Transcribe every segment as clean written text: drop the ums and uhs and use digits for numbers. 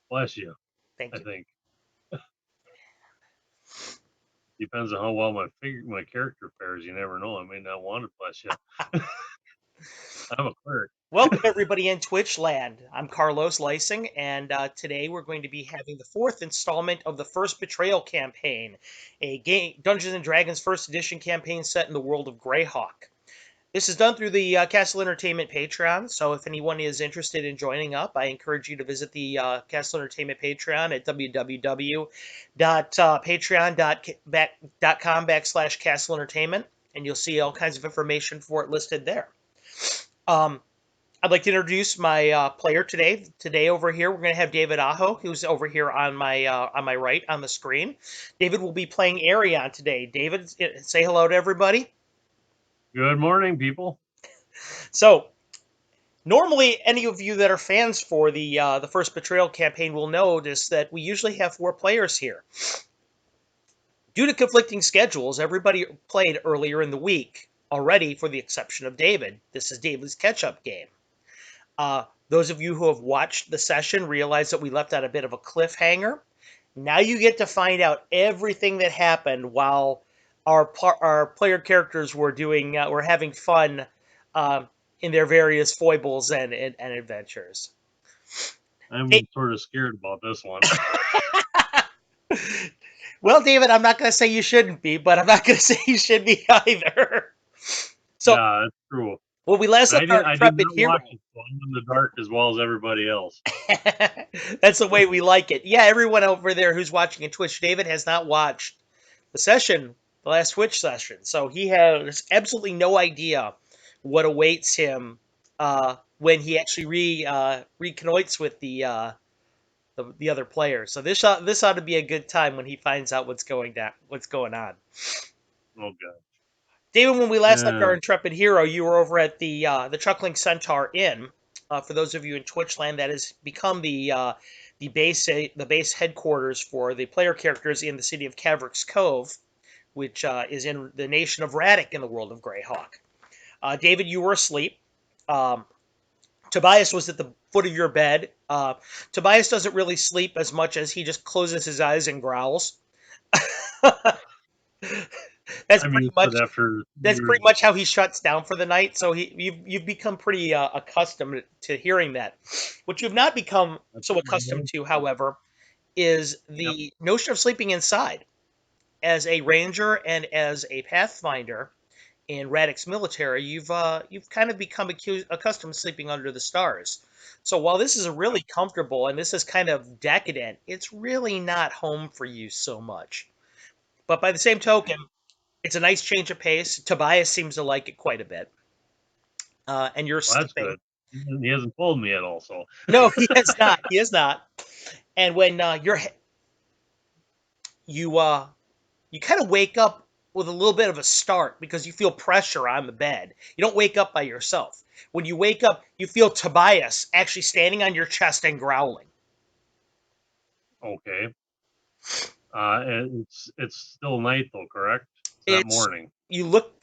Bless you. Thank I you. think depends on how well my character fares. You never know. I may not want to bless you. I'm a cleric. Welcome everybody in Twitch land. I'm Carlos Lysing, and today we're going to be having the fourth installment of the first Betrayal campaign, a game Dungeons and Dragons First Edition campaign set in the world of Greyhawk. This is done through the Castle Entertainment Patreon, so if anyone is interested in joining up, I encourage you to visit the Castle Entertainment Patreon at www.patreon.com/Castle Entertainment, and you'll see all kinds of information for it listed there. Um, I'd like to introduce my player today. Today over here, we're going to have David Aho, who's over here on my right on the screen. David will be playing Arion today. David, say hello to everybody. Good morning, people. So, normally, any of you that are fans for the first Betrayal campaign will notice that we usually have 4 players here. Due to conflicting schedules, everybody played earlier in the week already, for the exception of David. This is David's catch-up game. Those of you who have watched the session realize that we left out a bit of a cliffhanger. Now you get to find out everything that happened while our player characters were having fun uh, in their various foibles and adventures. I'm sort of scared about this one. Well, David, I'm not going to say you shouldn't be, but I'm not going to say you should be either. So, Yeah, that's true. when we last I left did. our I did intrepid not watch hero, it, so I'm in the dark as well as everybody else. that's the way we like it. Yeah, everyone over there who's watching on Twitch, David has not watched the session, the last Twitch session, so he has absolutely no idea what awaits him when he actually reconnoites with the other players. So this ought to be a good time when he finds out what's going on. Oh god. David, when we last left our Yeah. intrepid hero, you were over at the Chuckling Centaur Inn. For those of you in Twitchland, that has become the base headquarters for the player characters in the city of Caverick's Cove, which is in the nation of Raddick in the world of Greyhawk. David, you were asleep. Um, Tobias was at the foot of your bed. Tobias doesn't really sleep as much as he just closes his eyes and growls. That's I'm pretty used to much it after that's years. pretty much how he shuts down for the night. So you've become pretty accustomed to hearing that. What you've not become That's so my accustomed name. to, however, is Yep. the notion of sleeping inside. As a ranger and as a pathfinder in Radix military, you've kind of become accustomed to sleeping under the stars. So while this is Yep. really comfortable and this is kind of decadent, it's really not home for you so much. But by the same token, it's a nice change of pace. Tobias seems to like it quite a bit, and you're Well, that's sleeping. good. He hasn't told me at all. So No, he has not. He has not. And when you kind of wake up with a little bit of a start because you feel pressure on the bed. You don't wake up by yourself. When you wake up, you feel Tobias actually standing on your chest and growling. okay. It's still night though, correct? It's not It's morning. you look.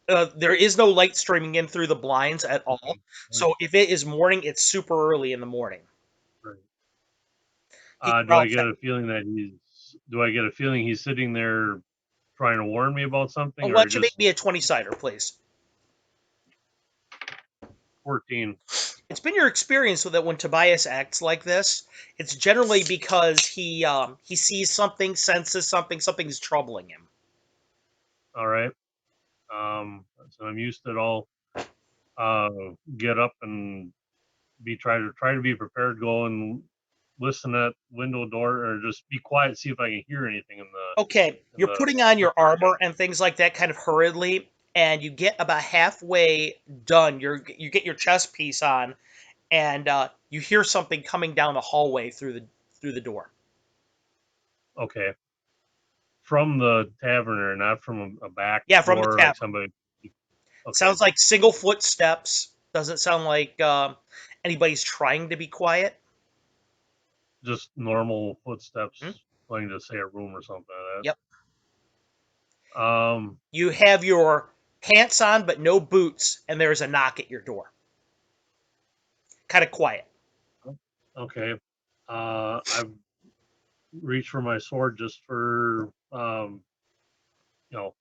There is no light streaming in through the blinds at all. Okay. Right. So if it is morning, it's super early in the morning. Right. He Do I growls get at a feeling that he's? Do I get a feeling he's sitting there trying to warn me about Oh, something, why or don't you make just me a 20-sider, please? 14? It's been your experience with that when Tobias acts like this, it's generally because he sees something, senses something, something's troubling him. All right. So I'm used to it all. Uh, get up and try to be prepared. Go and listen at window door, or just be quiet. See if I can hear anything in Okay, the in you're the putting on the your darkness. armor and things like that kind of hurriedly, and you get about halfway done. You get your chest piece on, and you hear something coming down the hallway through the door. Okay, from the tavern, not from a back Yeah, from the door like tavern. somebody. Okay, Sounds like single footsteps. Doesn't sound like anybody's trying to be quiet. just normal Hmm? footsteps going to say a room or something like Yep. that. You have your pants on but no boots, and there's a knock at your door. Kind of quiet. Okay. I've reached for my sword just for you know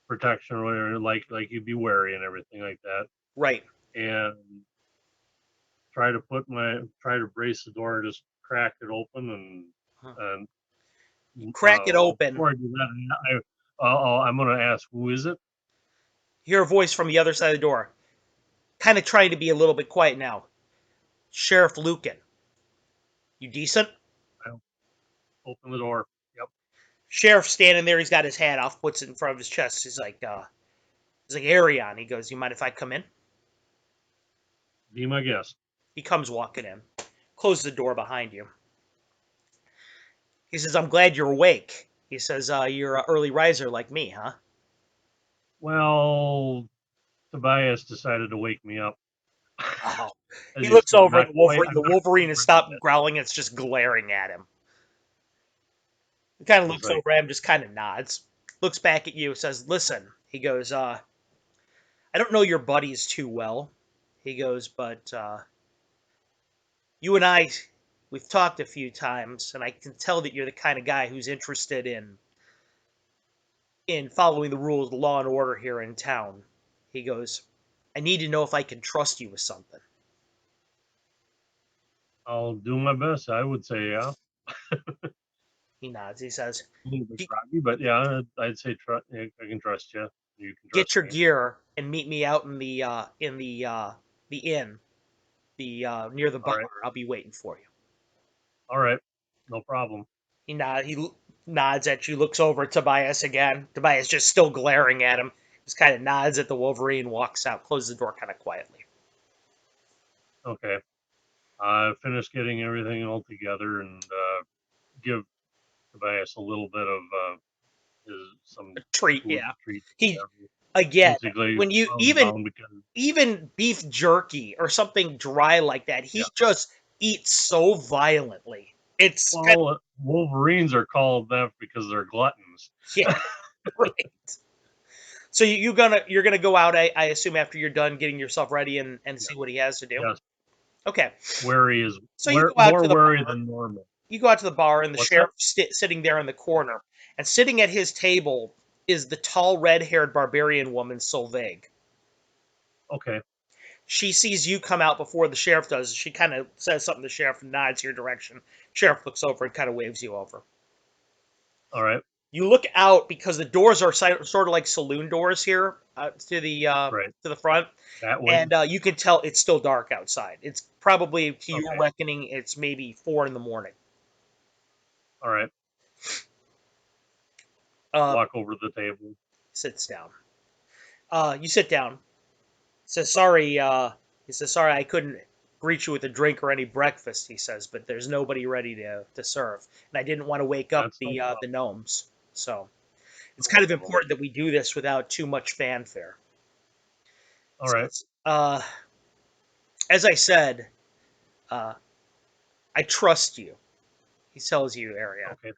protection or whatever, like you'd be wary and everything like that, Right. and try to brace the door and just crack it open Huh. and You crack it open. before I do that, I'm gonna ask who is it? Hear a voice from the other side of the door. Kind of trying to be a little bit quiet now. Sheriff Lucan. You decent? I open the door. Yep, Sheriff standing there. He's got his hat off, puts it in front of his chest. He's like, Arion. He goes, you mind if I come in? be my guest. He comes walking in. Closes the door behind you. He says, I'm glad you're awake. He says, you're an early riser like me, huh? Well, Tobias decided to wake me up. Oh. As He you looks said, over at not the quite. Wolverine. The I'm not Wolverine quite has ready stopped yet. growling. It's just glaring at him. He kind of It's looks like, over at him, just kind of nods. Looks back at you, says, listen. He goes, I don't know your buddies too well. He goes, but you and I, we've talked a few times, and I can tell that you're the kind of guy who's interested in following the rules, the law and order here in town. He goes, I need to know if I can trust you with something. I'll do my best. I would say, yeah, He nods. He says, a little bit groggy, but yeah, I'd say I can trust you. You can get trust your me. gear and meet me out in the inn, the near the All bar. right, I'll be waiting for you. all right, no problem. He nods at you, looks over at Tobias again. Tobias just still glaring at him. Just kind of nods at the Wolverine, walks out, closes the door kind of quietly. Okay, I finished getting everything all together and give Tobias a little bit of some Treat, food yeah. treat, He whatever. again, Basically, when you even bound because even beef jerky or something dry like that, yeah. he just eats so violently. It's kind Well, Wolverines are called that because they're gluttons. of, yeah, right. So you're gonna go out, I assume, after you're done getting yourself ready and Yeah. see what he has to do. Yes, Okay, wary is so you go out more to the wary bar. than normal. You go out to the bar, and the What's that? sheriff sitting there in the corner, and sitting at his table is the tall, red-haired barbarian woman, Solveig. Okay, She sees you come out before the sheriff does. She kind of says something to the sheriff and nods your direction. Sheriff looks over and kind of waves you over. all right, You look out because the doors are sort of like saloon doors here right. to the front, That way. and you can tell it's still dark outside. It's probably, to your Okay, reckoning, it's maybe 4 in the morning. all right. Uh, Walk over to the table. Sits down. You sit down. Says sorry. He says sorry I couldn't greet you with a drink or any breakfast. He says, but there's nobody ready to serve, and I didn't want to wake up That's no the problem. gnomes. So it's No kind of problem. important that we do this without too much fanfare. All So right. it's, as I said, uh, I trust you. He tells you, Arion. Okay.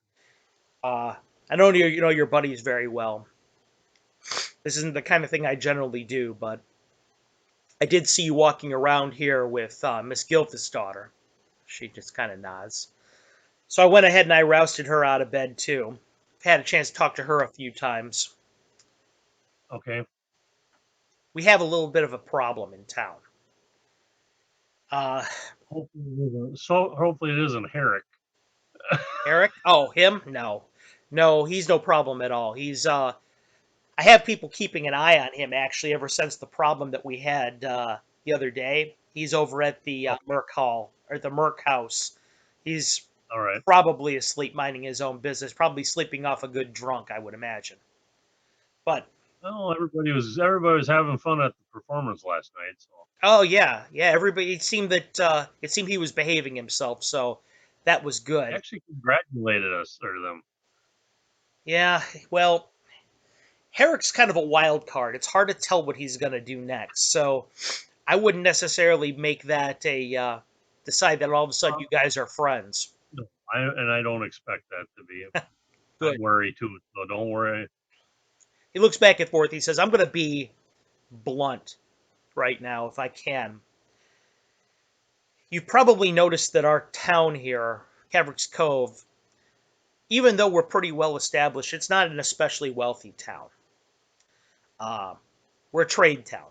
Uh, I know you know your buddies very well. This isn't the kind of thing I generally do, but I did see you walking around here with Miss Gilth's daughter. She just kind of nods. So I went ahead and I rousted her out of bed too. I've had a chance to talk to her a few times. Okay. We have a little bit of a problem in town. Uh, Hopefully it isn't Herrick. Eric? Oh, him? No. No, he's no problem at all. I have people keeping an eye on him actually ever since the problem that we had the other day. He's over at the Okay. Merc Hall or the Merc House. He's All right. probably asleep minding his own business, probably sleeping off a good drunk, I would imagine. But Well, everybody was having fun at the performance last night. So oh yeah, yeah, everybody it seemed he was behaving himself, so that was they good. actually congratulated us or them. Yeah, well, Herrick's kind of a wild card. It's hard to tell what he's going to do next. So I wouldn't necessarily make that a decide that all of a sudden Uh, you guys are friends. no, I don't expect that to be. Good. I'm worried too, so don't worry. He looks back and forth. He says, I'm going to be blunt right now if I can. You've probably noticed that our town here, Caverick's Cove, even though we're pretty well established, it's not an especially wealthy town. Uh, we're a trade town.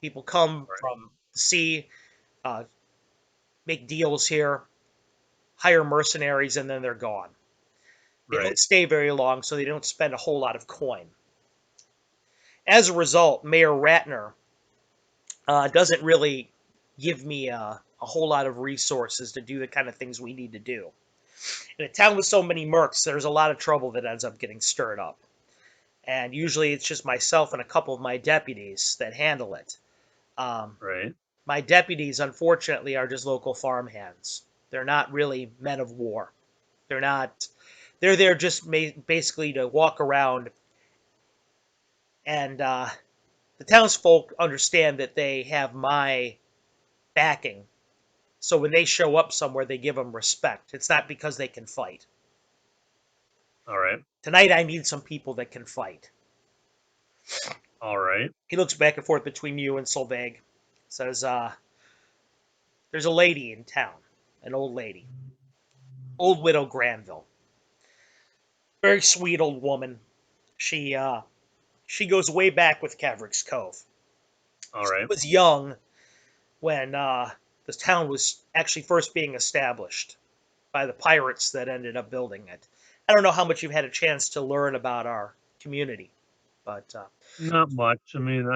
People come Right. from the sea, uh, make deals here, hire mercenaries, and then they're gone. They don't Right. stay very long, so they don't spend a whole lot of coin. As a result, Mayor Ratner doesn't really give me a whole lot of resources to do the kind of things we need to do. In a town with so many mercs, there's a lot of trouble that ends up getting stirred up. And usually it's just myself and a couple of my deputies that handle it. Um, Right. my deputies, unfortunately, are just local farmhands. They're not really men of war. They're not. They're there just basically to walk around, and the townsfolk understand that they have my backing. So when they show up somewhere, they give them respect. It's not because they can fight. All right. Tonight, I need some people that can fight. All right. He looks back and forth between you and Solveig. Says, "There's a lady in town, an old lady, old widow Granville. Very sweet old woman. She goes way back with Caverick's Cove. All She right. was young when this town was actually first being established by the pirates that ended up building it. I don't know how much you've had a chance to learn about our community, but Not much. I mean,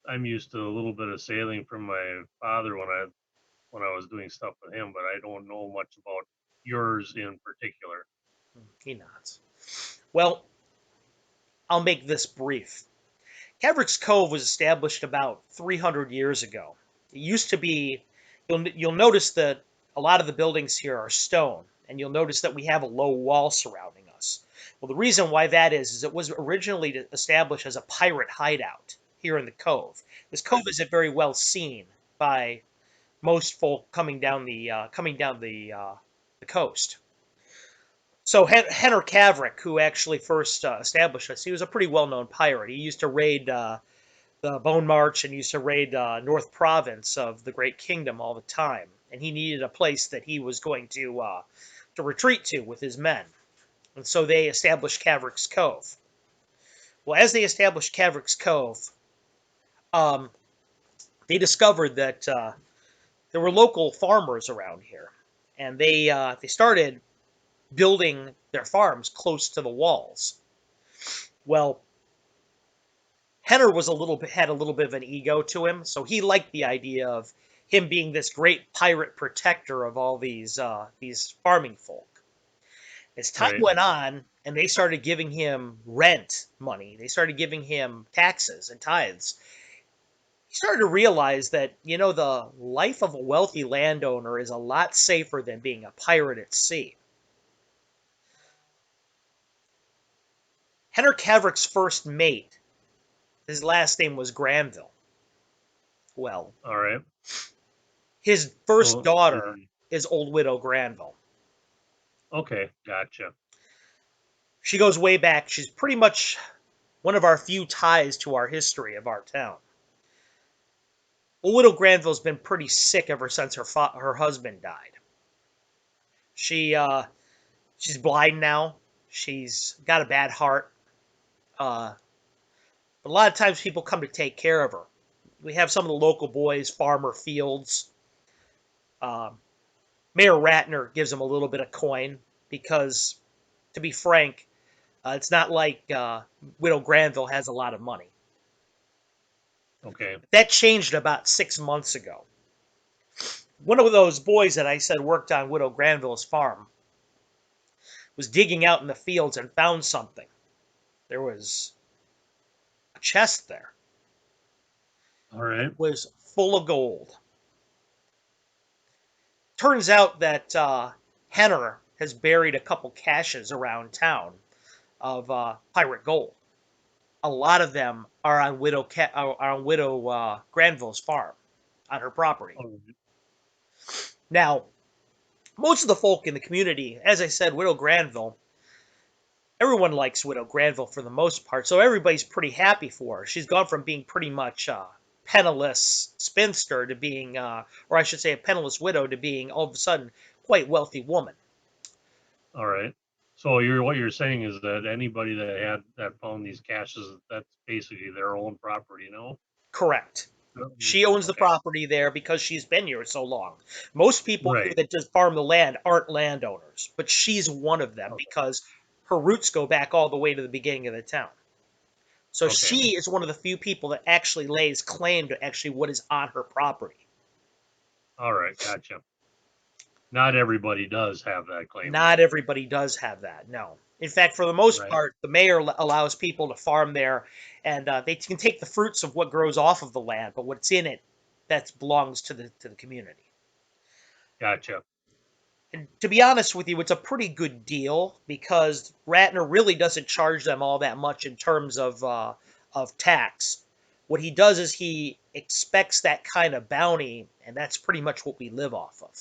I'm used to a little bit of sailing from my father when I was doing stuff with him, but I don't know much about yours in particular. he nods. Well, I'll make this brief. Caverick's Cove was established about 300 years ago. It used to be, you'll notice that a lot of the buildings here are stone, and you'll notice that we have a low wall surrounding us. Well, the reason why that is it was originally established as a pirate hideout here in the cove. This cove Right. isn't very well seen by most folk coming down the coast. So Henry Caverick, who actually first established us, he was a pretty well-known pirate. He used to raid the Bone March and used to raid North Province of the Great Kingdom all the time. And he needed a place that he was going to retreat to with his men. And so they established Caverick's Cove. Well, as they established Caverick's Cove, um, they discovered that there were local farmers around here, and they started building their farms close to the walls. Well, Henner was had a little bit of an ego to him, so he liked the idea of him being this great pirate protector of all these farming folk. As time Right. went on, and they started giving him rent money, they started giving him taxes and tithes. He started to realize that the life of a wealthy landowner is a lot safer than being a pirate at sea. Henry Caverick's first mate, his last name was Granville. Well, All right. his first So daughter the is old widow Granville. okay, gotcha. She goes way back. She's pretty much one of our few ties to our history of our town. Old widow Granville's been pretty sick ever since her husband died. She she's blind now. She's got a bad heart. Uh, but a lot of times people come to take care of her. We have some of the local boys, Farmer Fields. Um, Mayor Ratner gives them a little bit of coin because, to be frank, it's not like Widow Granville has a lot of money. Okay. That changed about 6 months ago. One of those boys that I said worked on Widow Granville's farm was digging out in the fields and found something. There was a chest there. All right. It was full of gold. Turns out that Henner has buried a couple caches around town of pirate gold. A lot of them are on Widow Granville's farm, on her property. All right. Now, most of the folk in the community, as I said, Widow Granville, everyone likes Widow Granville for the most part, so everybody's pretty happy for her. She's gone from being pretty much penniless spinster to being, or I should say, a penniless widow to being all of a sudden quite wealthy woman. All right. So what you're saying is that anybody that found these caches, that's basically their own property, no? Correct. Mm. She owns the Okay. property there because she's been here so long. Most people here Right. that just farm the land aren't landowners, but she's one of them Okay. because her roots go back all the way to the beginning of the town. So Okay. she is one of the few people that actually lays claim to actually what is on her property. All right. Gotcha. Not everybody does have that claim, Not though. everybody does have that, no. In fact, for the most Right. part, the mayor allows people to farm there, and they can take the fruits of what grows off of the land, but what's in it that belongs to the community. Gotcha. And to be honest with you, it's a pretty good deal because Ratner really doesn't charge them all that much in terms of tax. What he does is he expects that kind of bounty, and that's pretty much what we live off of.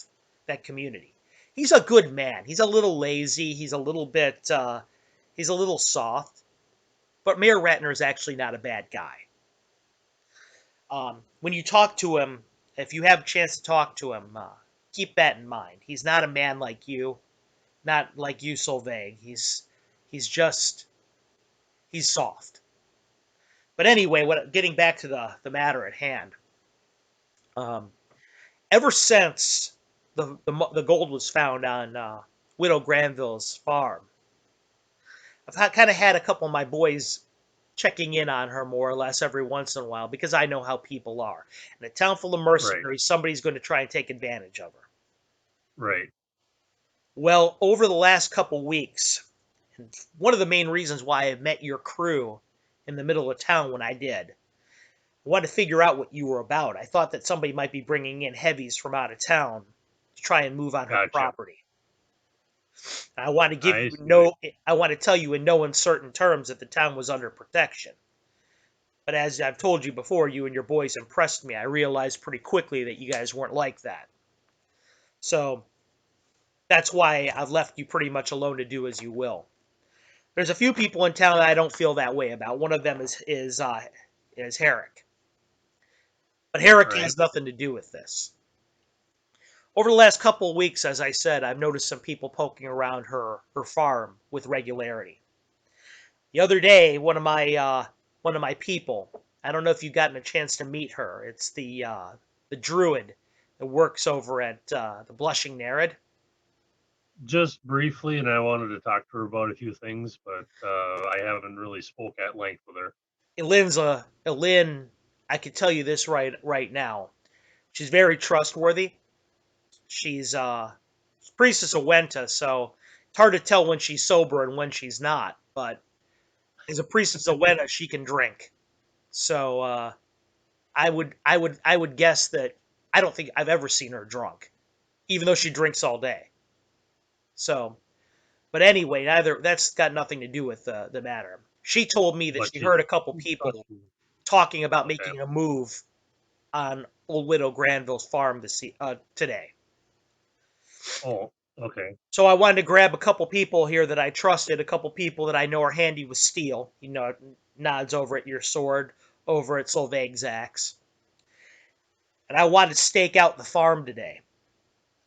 That community. He's a good man. He's a little lazy. He's a little soft. But Mayor Ratner is actually not a bad guy. When you talk to him, if you have a chance to talk to him, keep that in mind. He's not a man like you, not like you, Solveig. He's just he's soft. But anyway, getting back to the matter at hand. Um, Ever since the gold was found on Widow Granville's farm, I've kind of had a couple of my boys checking in on her more or less every once in a while because I know how people are. In a town full of Right. mercenaries, somebody's going to try and take advantage of her. Right. Well, over the last couple weeks, and one of the main reasons why I met your crew in the middle of town when I did, I wanted to figure out what you were about. I thought that somebody might be bringing in heavies from out of town to try and move on her Gotcha. property. I want to give I you see. no I want to tell you in no uncertain terms that the town was under protection. But as I've told you before, you and your boys impressed me. I realized pretty quickly that you guys weren't like that. So that's why I've left you pretty much alone to do as you will. There's a few people in town that I don't feel that way about. One of them is Herrick, but All Herrick right. has nothing to do with this. Over the last couple of weeks, as I said, I've noticed some people poking around her farm with regularity. The other day, one of my people. I don't know if you've gotten a chance to meet her. It's the druid that works over at the Blushing Nereid. Just briefly, and I wanted to talk to her about a few things, but I haven't really spoke at length with her. Elin, I can tell you this right now. She's very trustworthy. She's priestess of Wenta, so it's hard to tell when she's sober and when she's not. But as a priestess of Wenta, she can drink. So I would guess that I don't think I've ever seen her drunk, even though she drinks all day. So, but anyway, neither that's got nothing to do with the matter. She told me that But she she's heard a couple people trustworthy. talking about Okay. making a move on Old Widow Granville's farm today. Oh, okay. So I wanted to grab a couple people here that I trusted, a couple people that I know are handy with steel. You know, nods over at your sword, over at Solveig's axe. And I wanted to stake out the farm today.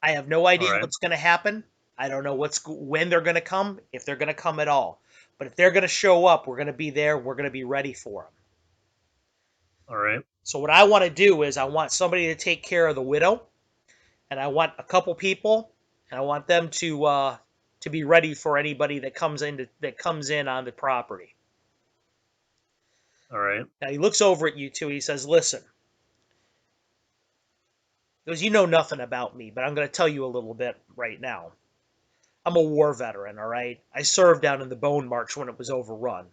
I have no All idea right. what's going to happen. I don't know when they're going to come, if they're going to come at all. But if they're going to show up, we're going to be there. We're going to be ready for them. All right. So what I want to do is I want somebody to take care of the widow, and I want a couple people, and I want them to be ready for anybody that comes in on the property. All right. Now he looks over at you two. He says, "Listen," he goes, "You know nothing about me, but I'm going to tell you a little bit right now. I'm a war veteran, all right? I served down in the Bone March when it was overrun.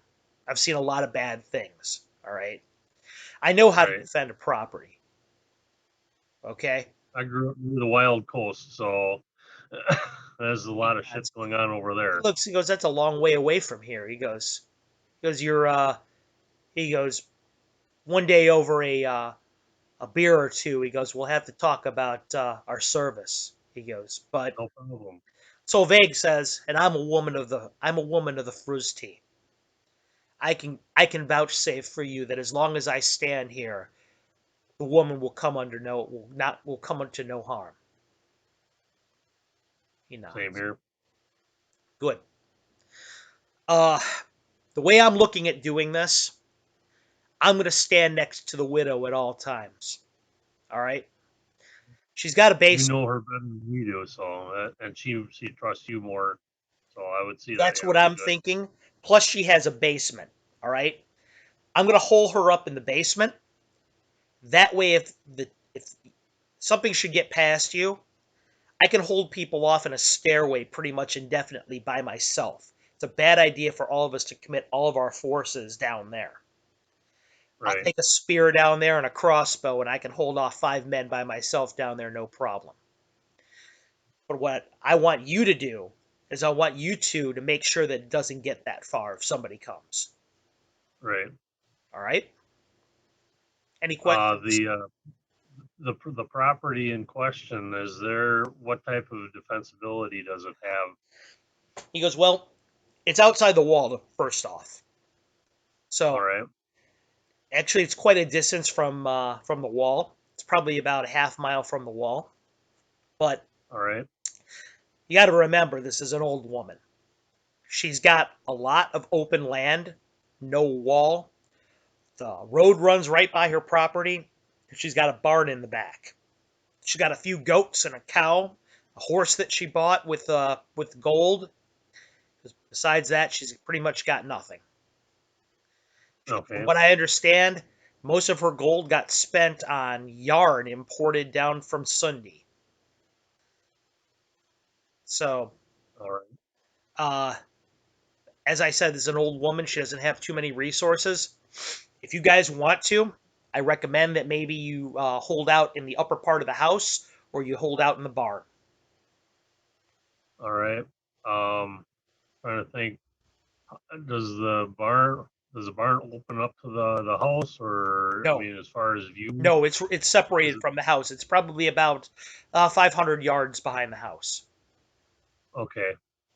I've seen a lot of bad things, all right? I know how to Right. defend a property, okay?" I grew up near the Wild Coast, so there's a He lot of shit nods. going on over there. He goes, "That's a long way away from here." You're he goes, "One day over a beer or two," he goes, "we'll have to talk about our service." He goes, "But No problem. Solveig says, and I'm a woman of the Fruzti. I can vouchsafe for you that as long as I stand here, the woman will come will come to no harm. He Same nods. here. Good. Uh, the way I'm looking at doing this, I'm going to stand next to the widow at all times. All right. She's got a You basement. know her better than we do, so and she trusts you more. So I would see that. That's Yeah, what it'd be I'm good. thinking. Plus, she has a basement. All right. I'm going to hole her up in the basement. That way, if something should get past you, I can hold people off in a stairway pretty much indefinitely by myself. It's a bad idea for all of us to commit all of our forces down there. I'll Right, take a spear down there and a crossbow, and I can hold off 5 men by myself down there, no problem. But what I want you to do is I want you two to make sure that it doesn't get that far if somebody comes. right. All right? Any Uh, questions? the uh, the property in question, is there, what type of defensibility does it have? He goes, well, it's outside the wall, first off. All So right, actually, it's quite a distance from the wall. It's probably about a half mile from the wall. But all right, you got to remember, this is an old woman. She's got a lot of open land, no wall. The road runs right by her property. She's got a barn in the back. She's got a few goats and a cow, a horse that she bought with gold. Besides that, she's pretty much got nothing. From okay, what I understand, most of her gold got spent on yarn imported down from Sundi. So, all right, uh, as I said, this is an old woman. She doesn't have too many resources. If you guys want to, I recommend that maybe you hold out in the upper part of the house or you hold out in the barn. all right. Trying to think. Does the barn does the barn open up to the house, or I No, mean, as far as view, no, it's is separated it from the house. It's probably about 500 yards behind the house. okay?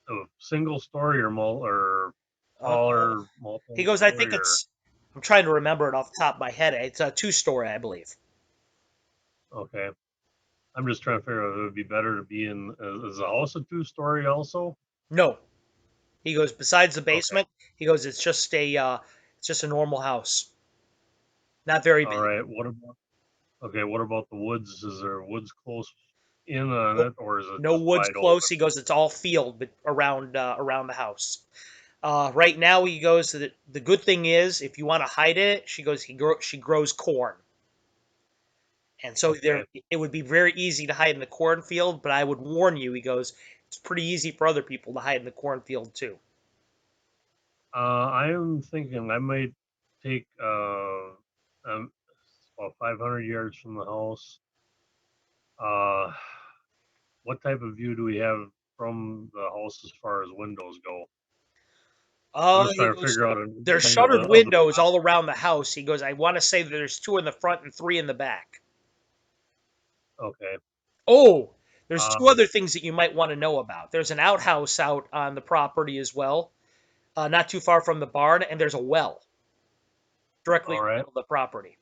A single story or Uh, taller he multiple goes, I think story or it's. I'm trying to remember it off the top of my head. It's a two-story, I believe. okay? I'm just trying to figure out if it would be better to be in, is the house a 2 story also? No, he goes. Besides the Okay, basement, he goes. It's just a normal house, not very all big. right. What about the woods? Is there woods close in on Nope, it, or is it no just woods wide open? close. He goes. It's all field around the house. Right now, he goes. The good thing is, if you want to hide it, she grows corn, and so there Okay. it would be very easy to hide in the cornfield. But I would warn you, he goes, it's pretty easy for other people to hide in the cornfield too. I am thinking I might take about 500 yards from the house. Uh, what type of view do we have from the house as far as windows go? I'm just He trying to goes, figure out a there's neighboring of shuttered the windows all around the house. He goes, I want to say that there's two in the front and three in the back. okay. Oh, there's two Um, other things that you might want to know about. There's an outhouse out on the property as well, not too far from the barn, and there's a well directly all in the right. middle of the property.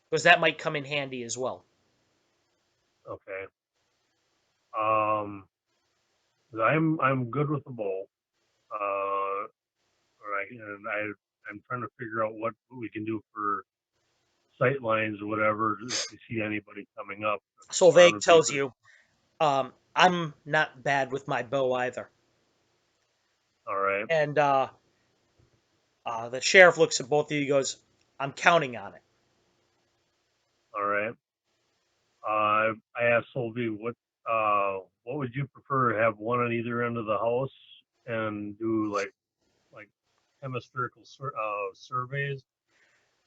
Because that might come in handy as well. Okay. Um, I'm good with the bow. Right, and I'm trying to figure out what we can do for sight lines or whatever if we see anybody coming up. The barn Solveig would be tells good. you, I'm not bad with my bow either. All right. And the sheriff looks at both of you and goes, I'm counting on it. All right. I asked Sylvie what would you prefer, have one on either end of the house and do like hemispherical surveys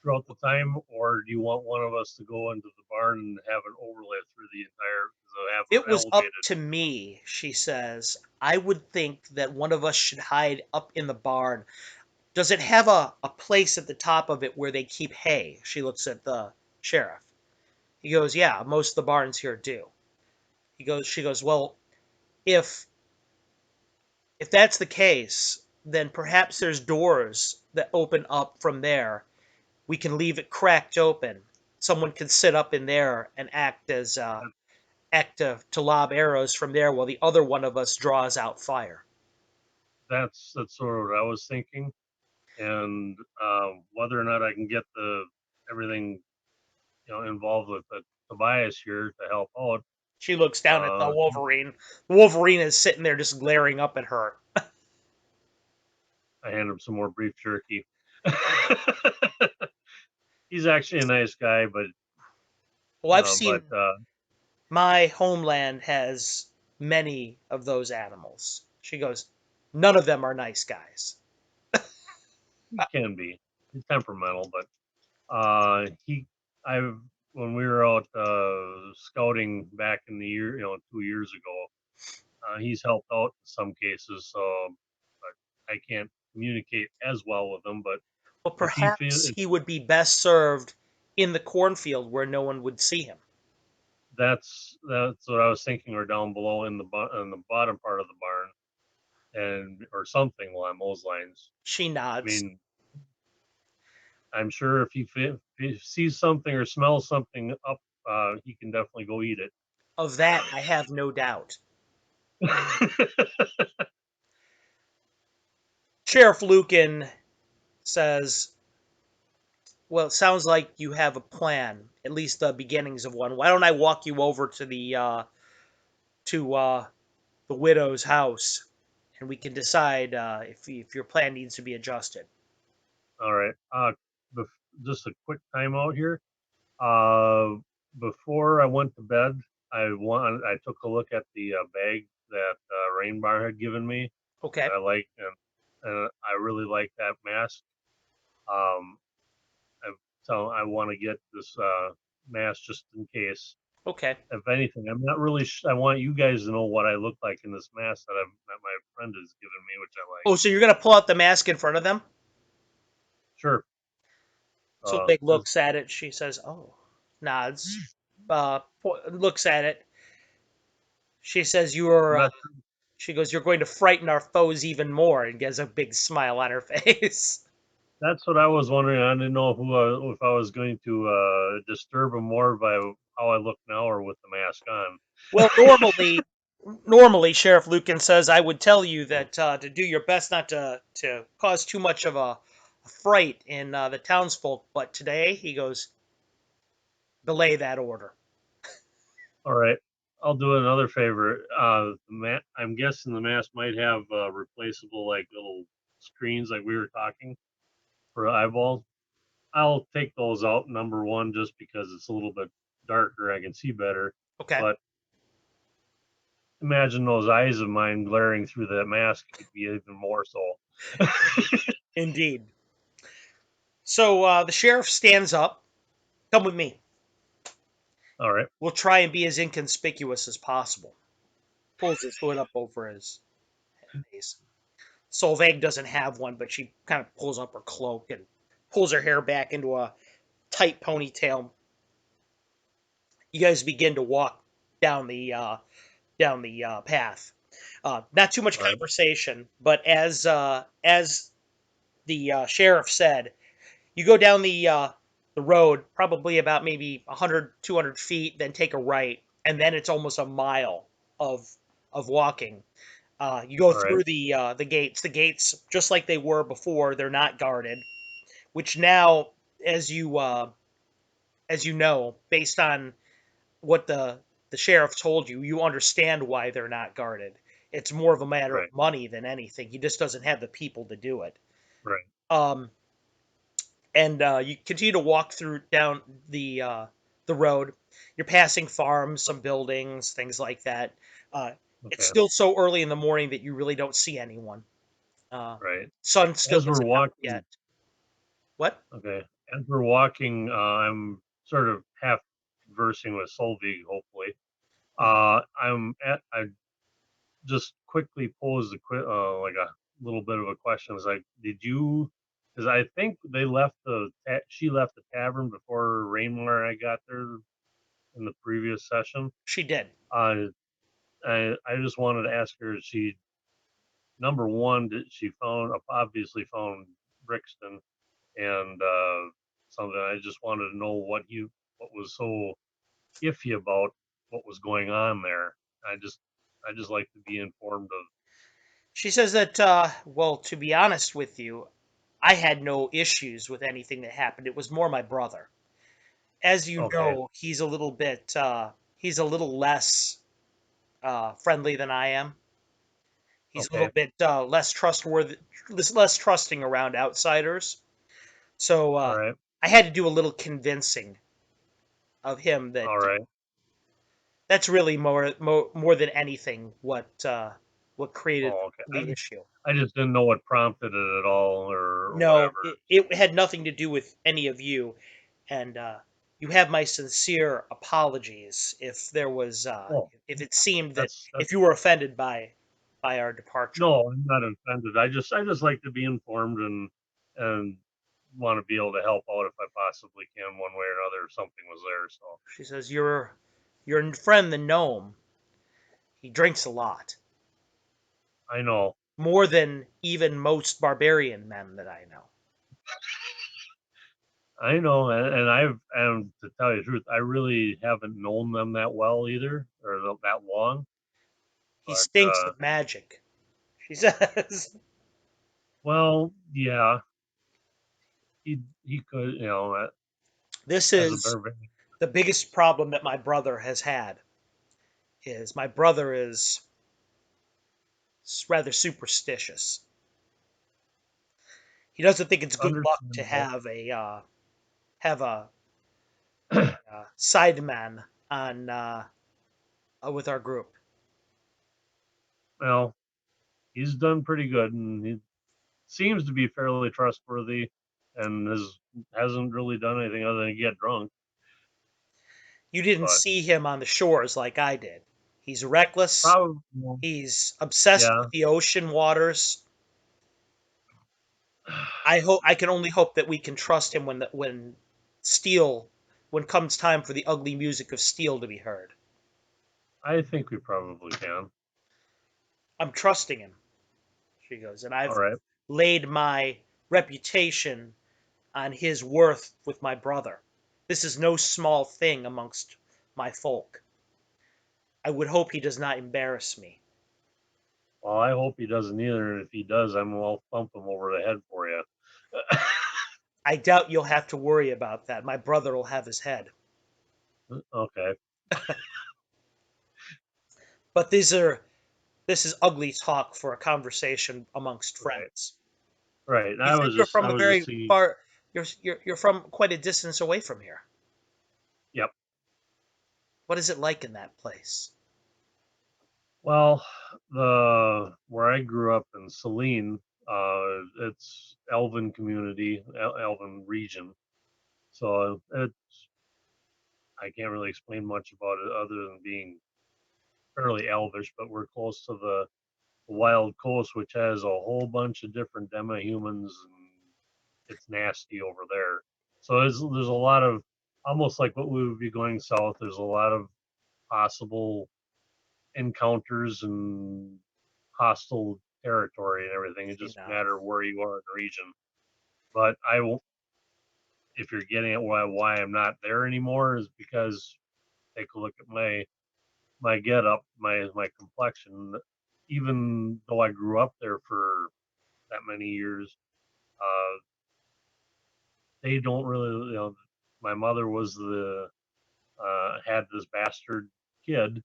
throughout the time, or do you want one of us to go into the barn and have an overlay through the entire, because I have It her was up elevated? to me, she says. I would think that one of us should hide up in the barn. Does it have a place at the top of it where they keep hay? She looks at the sheriff. He goes, yeah, most of the barns here do. She goes, well, if if that's the case, then perhaps there's doors that open up from there. We can leave it cracked open. someone can sit up in there and act to lob arrows from there while the other one of us draws out fire. That's sort of what I was thinking, and whether or not I can get the everything involved with Tobias here to help out. She looks down at the Uh, Wolverine. The Wolverine is sitting there just glaring up at her. I hand him some more beef jerky. He's actually a nice guy, but Well, I've seen but my homeland has many of those animals. She goes, none of them are nice guys. he can be. He's temperamental, but he I've when we were out scouting back in the year 2 years ago, he's helped out in some cases. So, but I can't communicate as well with him. But Well, if he feels perhaps he would be best served in the cornfield where no one would see him. that's what I was thinking, or down below in the bottom part of the barn, and or something along those lines. She I nods. mean, I'm sure if he sees something or smells something up, he can definitely go eat it. Of that, I have no doubt. Sheriff Lucan says, well, it sounds like you have a plan, at least the beginnings of one. Why don't I walk you over to the widow's house, and we can decide if your plan needs to be adjusted. All right. Just a quick timeout here. Uh, Before I went to bed, I took a look at the bag that Rainbar had given me. Okay. I like and I really like that mask. Um, I, so I want to get this mask just in case. Okay. If anything, I'm not really. I want you guys to know what I look like in this mask that my friend has given me, which I like. Oh, so you're gonna pull out the mask in front of them? Sure. So Big Just looks at it. She says, "Oh," nods, looks at it. She says, "You're." not She goes, "You're going to frighten our foes even more," and gets a big smile on her face. That's what I was wondering. I didn't know if I was going to disturb him more by how I look now or with the mask on. Well, normally, Sheriff Lucan says, I would tell you that to do your best not to cause too much of a fright in the townsfolk. But today, he goes, belay that order. All right, I'll do another favor. I'm guessing the mask might have replaceable like little screens like we were talking for eyeballs. I'll take those out. Number one, just because it's a little bit darker, I can see better. Okay. But imagine those eyes of mine glaring through that mask could be even more so. Indeed. So the sheriff stands up. Come with me. All right, We'll try and be as inconspicuous as possible. Pulls his hood up over his face. Solveig doesn't have one, but she kind of pulls up her cloak and pulls her hair back into a tight ponytail. You guys begin to walk down the path. Not too much all right, conversation, but as the sheriff said, you go down the road probably about maybe 100, 200 feet, then take a right, and then it's almost a mile of of walking. You go all right, through the gates. The gates, just like they were before, they're not guarded. Which now, as you know, based on what the sheriff told you, you understand why they're not guarded. It's more of a matter right, of money than anything. He just doesn't have the people to do it. right. Um, and you continue to walk through down the road. You're passing farms, some buildings, things like that. Uh, it's Okay, still so early in the morning that you really don't see anyone. Uh, right. sun still As we're isn't out walking, yet. What? okay, as we're walking, I'm sort of half conversing with Solvig, hopefully. I just quickly posed like a little bit of a question. I was like, did you? Because I think she left the tavern before Rainmar and I got there in the previous session. She did. Uh, I just wanted to ask her. She number one, did she obviously found Brixton and something. I just wanted to know what you what was so iffy about what was going on there. I just I just like to be informed of. She says that, well, to be honest with you, I had no issues with anything that happened. It was more my brother. As you Okay, know, he's a little less friendly than I am. He's a little okay, bit less trustworthy, less trusting around outsiders. So all right, I had to do a little convincing of him that all right. that's really more than anything what created Oh, okay. the issue. I just didn't know what prompted it at all or No, whatever. it had nothing to do with any of you, and you have my sincere apologies if there was Oh, if it seemed that that's if you were offended by our departure. no, I'm not offended. I just like to be informed and want to be able to help out if I possibly can one way or another if something was there. So She says your friend the gnome. He drinks a lot, I know, more than even most barbarian men that I know. and and to tell you the truth, I really haven't known them that well either, or that long. He But stinks of magic. She says well, yeah, he could, this as a is barbarian. the biggest problem that my brother has had is my brother is rather superstitious. He doesn't think it's good luck to Understandable. have a sideman on with our group. Well, he's done pretty good, and he seems to be fairly trustworthy, and hasn't really done anything other than get drunk. You didn't But see him on the shores like I did. He's reckless. probably, He's obsessed yeah. with the ocean waters. I can only hope that we can trust him steel when comes time for the ugly music of steel to be heard. I think we probably can. I'm trusting him, she goes, and All I've right. laid my reputation on his worth with my brother. This is no small thing amongst my folk. I would hope he does not embarrass me. Well, I hope he doesn't either. And if he does, I'll thump him over the head for you. I doubt you'll have to worry about that. My brother will have his head. Okay. But this is ugly talk for a conversation amongst Right. friends. Right. You said you're I from a was just very seeing. far you're from quite a distance away from here. Yep. What is it like in that place? Well, the where I grew up in Saline, it's Elven community, Elven region. So I can't really explain much about it other than being fairly elvish, but we're close to the wild coast, which has a whole bunch of different demi-humans, and it's nasty over there. So there's a lot of, almost like what we would be going south. There's a lot of possible encounters and hostile territory and everything. It You just know, matter where you are in the region. But I will, if you're getting at why I'm not there anymore, is because take a look at my get up, my complexion. Even though I grew up there for that many years, uh, they don't really, my mother was the had this bastard kid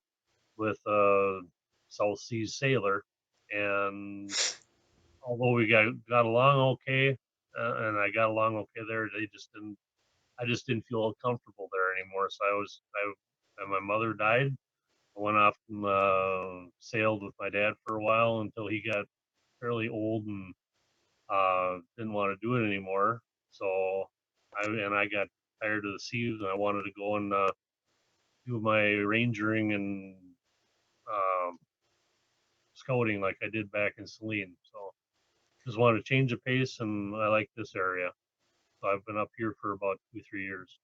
with a South Seas sailor, and although we got along okay, and I got along okay there, they just didn't. I just didn't feel comfortable there anymore. So and my mother died. I went off and sailed with my dad for a while until he got fairly old and didn't want to do it anymore. So I got tired of the seas and I wanted to go and do my rangering and um, scouting like I did back in Saline. So just wanted to change the pace and I like this area. So I've been up here for about 2 3 years.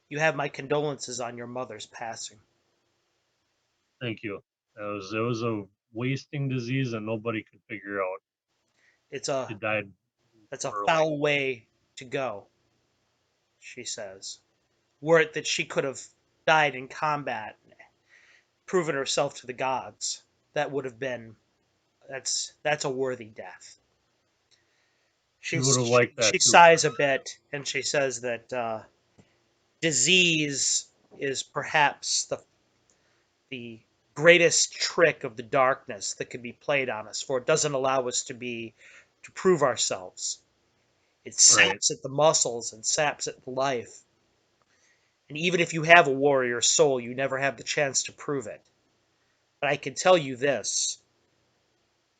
you have my condolences on your mother's passing. Thank you. It was a wasting disease that nobody could figure out. It's She a died that's a early. foul way to go, she says. Were it that she could have died in combat, proven herself to the gods, that would have been that's a worthy death. She would have liked She that too. sighs a bit and she says that disease is perhaps the greatest trick of the darkness that can be played on us, for it doesn't allow us to prove ourselves. It Right. saps at the muscles and saps at the life. And even if you have a warrior soul, you never have the chance to prove it. But I can tell you this: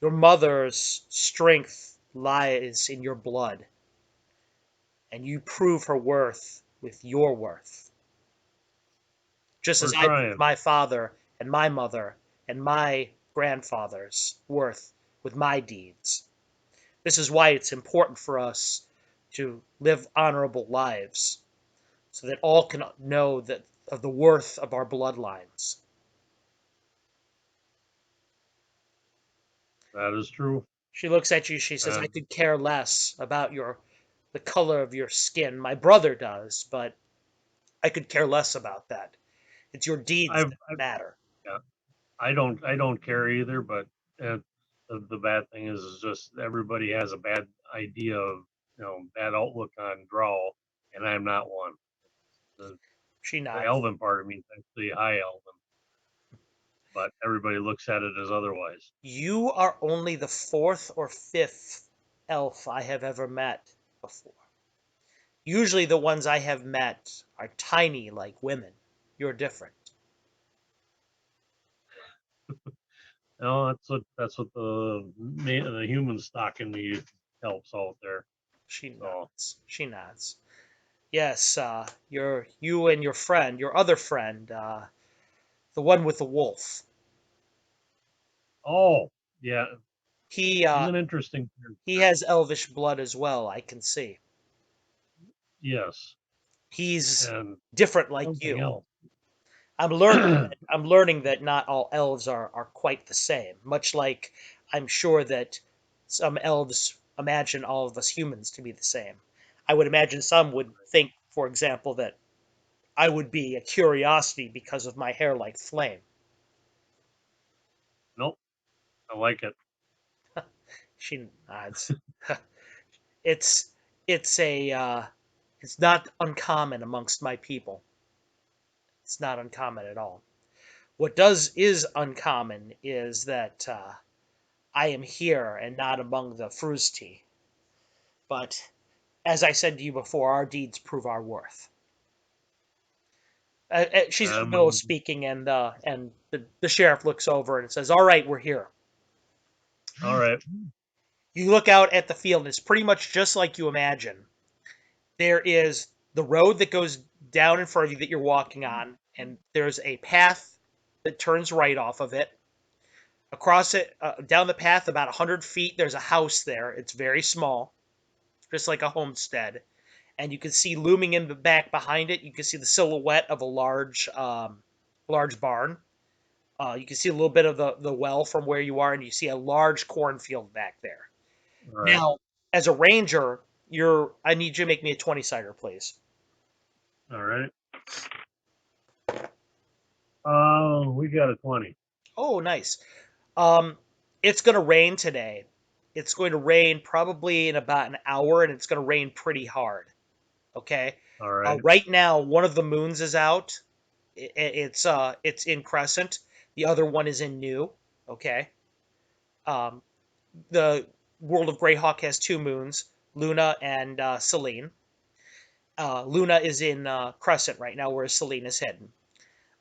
your mother's strength lies in your blood, and you prove her worth with your worth. Just as We're I proved trying. my father and my mother and my grandfather's worth with my deeds. This is why it's important for us to live honorable lives, so that all can know that of the worth of our bloodlines. That is true. She looks at you, she says, I And could care less about the color of your skin. My brother does, but I could care less about that. It's your deeds that I've matter. yeah, I don't care either. But uh, the bad thing is just everybody has a bad idea of bad outlook on Drow, and I'm not one. The, She the nods. Elven part of me is actually high Elven, but everybody looks at it as otherwise. You are only the fourth or fifth elf I have ever met before. Usually the ones I have met are tiny like women. You're different. That's what the human stock in me helps out there. She So nods. She nods. Yes, you and your friend, your other friend, the one with the wolf. oh yeah, He he's uh, an interesting he character. has elvish blood as well. I can see. Yes, He's and different like something you. else. I'm learning that not all elves are quite the same. Much like I'm sure that some elves imagine all of us humans to be the same. I would imagine some would think, for example, that I would be a curiosity because of my hair like flame. Nope, I like it. She nods. It's it's a it's not uncommon amongst my people. It's not uncommon at all. What does is uncommon is that I am here and not among the Fruzti. But as I said to you before, our deeds prove our worth. She's in the middle of Um, speaking, and the sheriff looks over and says, "All right, we're here." all right, You look out at the field, and it's pretty much just like you imagine. There is the road that goes down in front of you that you're walking on, and there's a path that turns right off of it. Across it, down the path, about 100 feet, there's a house there. It's very small, just like a homestead. And you can see looming in the back behind it, you can see the silhouette of a large barn. You can see a little bit of the well from where you are, and you see a large cornfield back there. all right, Now, as a ranger, I need you to make me a 20-sider, please. all right. We got a 20. Oh, nice. Um, it's going to rain today. It's going to rain probably in about an hour, and it's going to rain pretty hard. Okay. All right, Right now, one of the moons is out. It's in crescent. The other one is in new. Okay. Um, the World of Greyhawk has two moons, Luna and Selene. Luna is in crescent right now, whereas Selene is hidden.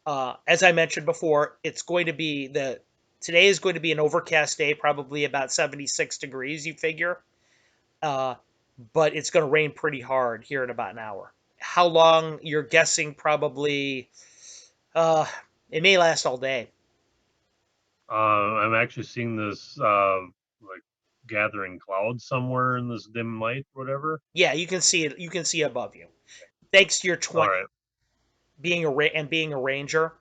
As I mentioned before, it's going to be the today is going to be an overcast day, probably about 76 degrees. You figure, uh, but it's going to rain pretty hard here in about an hour. How long? You're guessing probably. Uh, it may last all day. I'm actually seeing this like gathering clouds somewhere in this dim light, whatever. Yeah, you can see it. You can see above you. Thanks to your All 20 right, being a ranger,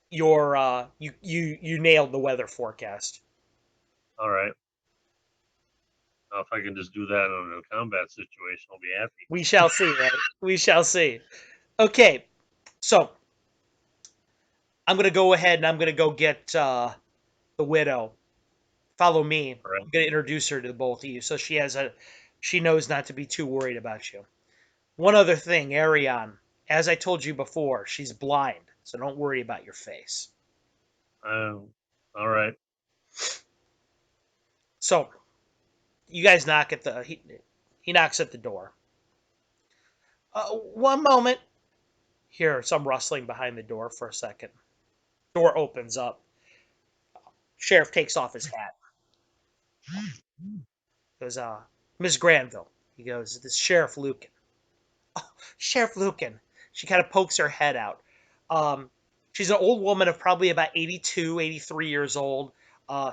you nailed the weather forecast. all right. Now, if I can just do that in a combat situation, I'll be happy. We shall see, right? We shall see. Okay, so I'm gonna go ahead and I'm gonna go get the widow. Follow me. All right. I'm gonna introduce her to the both of you, so she knows not to be too worried about you. One other thing, Arion. As I told you before, she's blind, so don't worry about your face. All right. So you guys knock at the he knocks at the door. One moment. Hear some rustling behind the door for a second. Door opens up. Sheriff takes off his hat. Goes, Miss Granville. He goes, this is Sheriff Lucan. Oh, Sheriff Lucan. She kind of pokes her head out. Um, she's an old woman of probably about 82, 83 years old.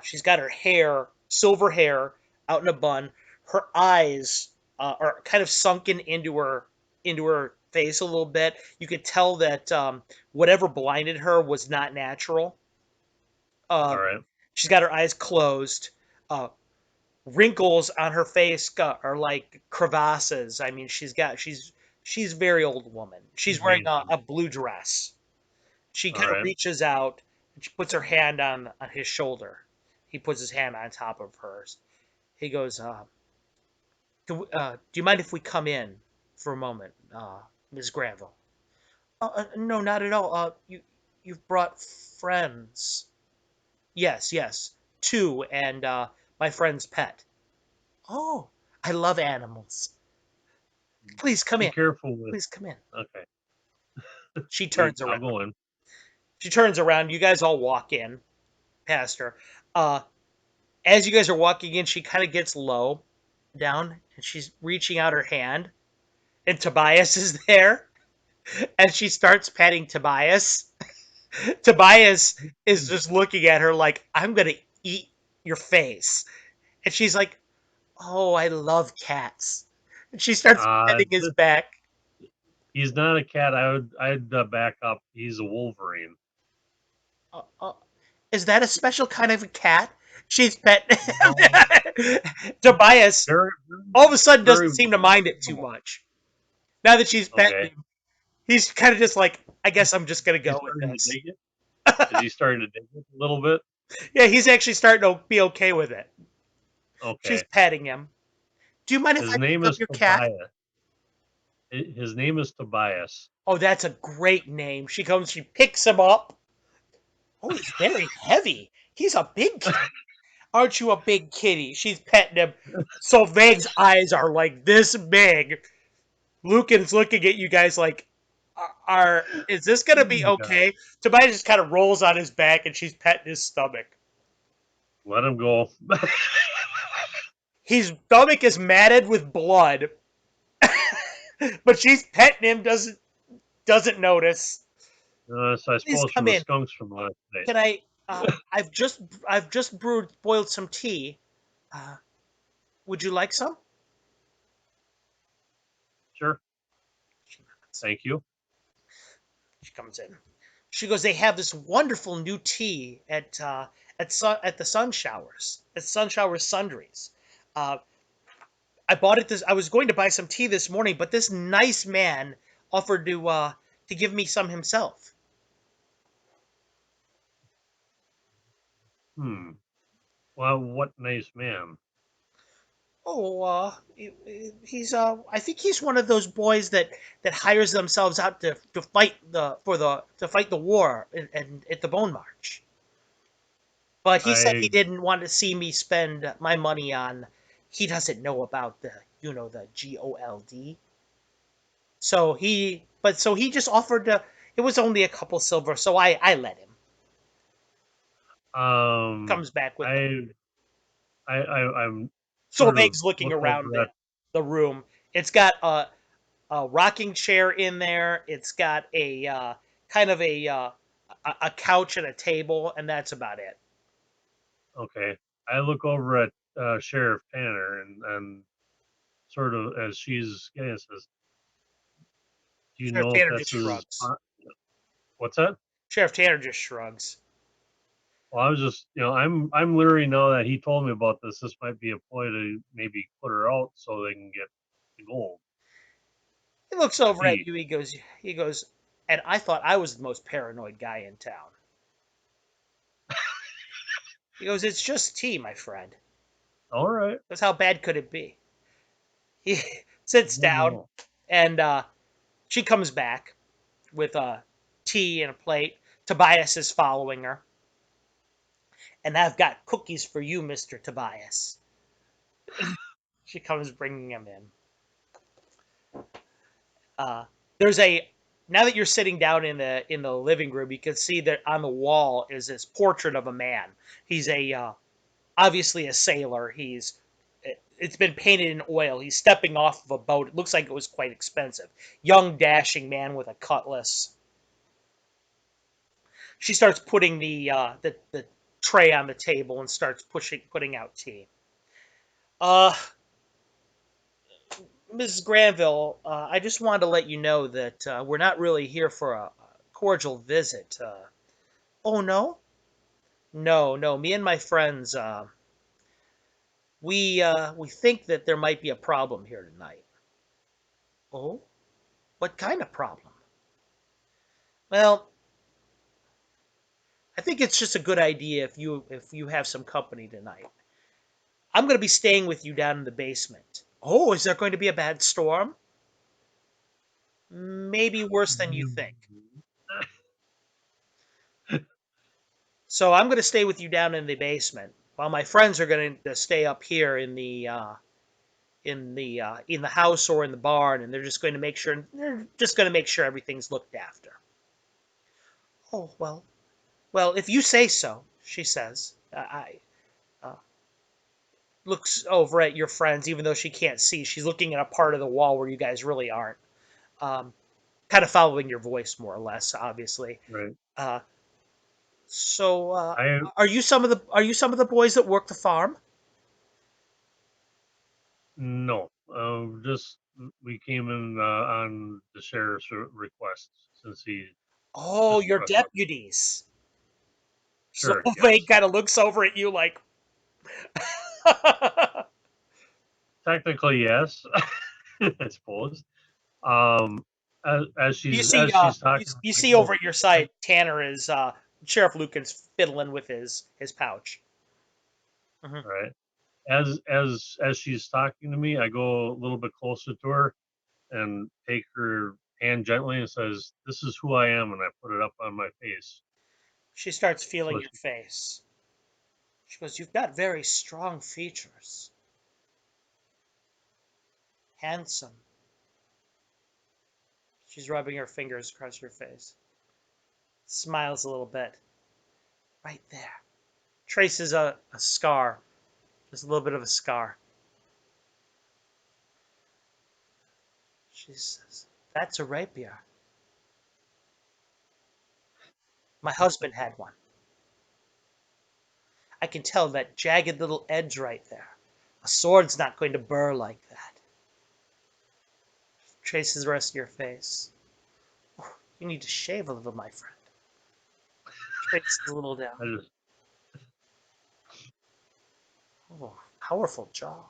She's got her hair, silver hair, out in a bun. Her eyes are kind of sunken into her face a little bit. You could tell that whatever blinded her was not natural. All Uh, right. she's got her eyes closed. Uh, Wrinkles on her face are like crevasses. I mean, she's a very old woman. She's wearing Amazing. a blue dress. She All kind of right. reaches out and she puts her hand on his shoulder. He puts his hand on top of hers. He goes, "Do you mind if we come in for a moment, Miss Granville?" No, not at all. You've brought friends. Yes, yes, two, and my friend's pet. Oh, I love animals. Please come Be in. careful with. Please come in. Okay. She Wait, turns around. I'll go in. She turns around. You guys all walk in past her. Uh, as you guys are walking in, she kind of gets low down and she's reaching out her hand. And Tobias is there. And she starts petting Tobias. Tobias is just looking at her like, I'm going to eat your face. And she's like, oh, I love cats. And she starts Uh, petting his back. he's not a cat. I'd back up. He's a Wolverine. Uh, uh, is that a special kind of a cat? She's pet. No, Tobias very, all of a sudden very, doesn't seem to mind it too very. much. Now that she's petting Okay. him, he's kind of just like, I guess I'm just gonna He's go with starting to this. dig it. Is he starting to dig it a little bit? Yeah, he's actually starting to be okay with it. She's Okay. petting him. Do you mind if His I pick name up is your cat? Tobias. His name is Tobias. Oh, that's a great name. She comes, she picks him up. Oh, he's very heavy. He's a big kitty. Aren't you a big kitty? She's petting him. So Veg's eyes are like this big. Lucan's looking at you guys like, is this gonna Oh be my god. okay? Tobias just kind of rolls on his back and she's petting his stomach. Let him go. His stomach is matted with blood, but she's petting him. Doesn't notice. So I Please suppose from come the in. skunks from last night. Can I? I've just boiled some tea. Uh, would you like some? Sure. She nods. Thank you. She comes in. She goes. They have this wonderful new tea at the Sun Showers at Sun Showers Sundries. Uh, I bought it this. I was going to buy some tea this morning, but this nice man offered to give me some himself. Hmm. Well, what nice man. Oh, he's I think he's one of those boys that hires themselves out to fight to fight the war and at the Bone March. But he said he I didn't want to see me spend my money on. He doesn't know about the GOLD. So he just offered to. It was only a couple silver, so I let him. um Comes back with the I food. I'm sort of Solveig's looking look around over at. the room. It's got a rocking chair in there. It's got a kind of a couch and a table, and that's about it. Okay. I look over at Sheriff Tanner and sort of as she's getting it says, "Do you Sheriff know if Tanner this just is shrugs. what's that?" Sheriff Tanner just shrugs. Well, I was just, I'm leery now that he told me about this. This might be a ploy to maybe put her out so they can get the gold, He looks the over at tea. you. He goes, and I thought I was the most paranoid guy in town. He goes, it's just tea, my friend. All right. That's how bad could it be? He sits Oh, down, no. and she comes back with tea and a plate. Tobias is following her, and I've got cookies for you, Mister Tobias. She comes bringing him in. Uh, there's a Now that you're sitting down in the living room, you can see that on the wall is this portrait of a man. He's a obviously a sailor. It's been painted in oil. He's stepping off of a boat. It looks like it was quite expensive. Young dashing man with a cutlass. She starts putting the tray on the table and starts putting out tea. Uh, Mrs. Granville, I just wanted to let you know that we're not really here for a cordial visit. Oh no, no, no. Me and my friends, we think that there might be a problem here tonight. Oh, what kind of problem? Well, I think it's just a good idea if you have some company tonight. I'm going to be staying with you down in the basement. Oh, is there going to be a bad storm? Maybe worse than you think. So I'm going to stay with you down in the basement, while my friends are going to stay up here in the house or in the barn, and they're just going to make sure everything's looked after. Oh well, if you say so, she says. I looks over at your friends, even though she can't see. She's looking at a part of the wall where you guys really aren't. Um, Kind of following your voice more or less, obviously. Right. Uh, so, I are you some of the boys that work the farm? No. Just we came in on the sheriff's request since he Oh, just you're requested. deputies. So Sure. they Yes. kind of looks over at you like, Technically, yes. I suppose. Um, as you she's see, as she's talking, you I see go over at your side, Tanner is Sheriff Lucan's fiddling with his pouch. Hmm. right. As she's talking to me, I go a little bit closer to her and take her hand gently and says, "This is who I am," and I put it up on my face. She starts So feeling your she, face. She goes, "You've got very strong features, handsome." She's rubbing her fingers across your face. Smiles a little bit. Right there. Traces a scar. There's a little bit of a scar. She says, "That's a rapier. My husband had one. I can tell that jagged little edge right there. A sword's not going to burr like that." Traces the rest of your face. "Oh, you need to shave a little, my friend." Traces a little down. I just Oh, powerful jaw.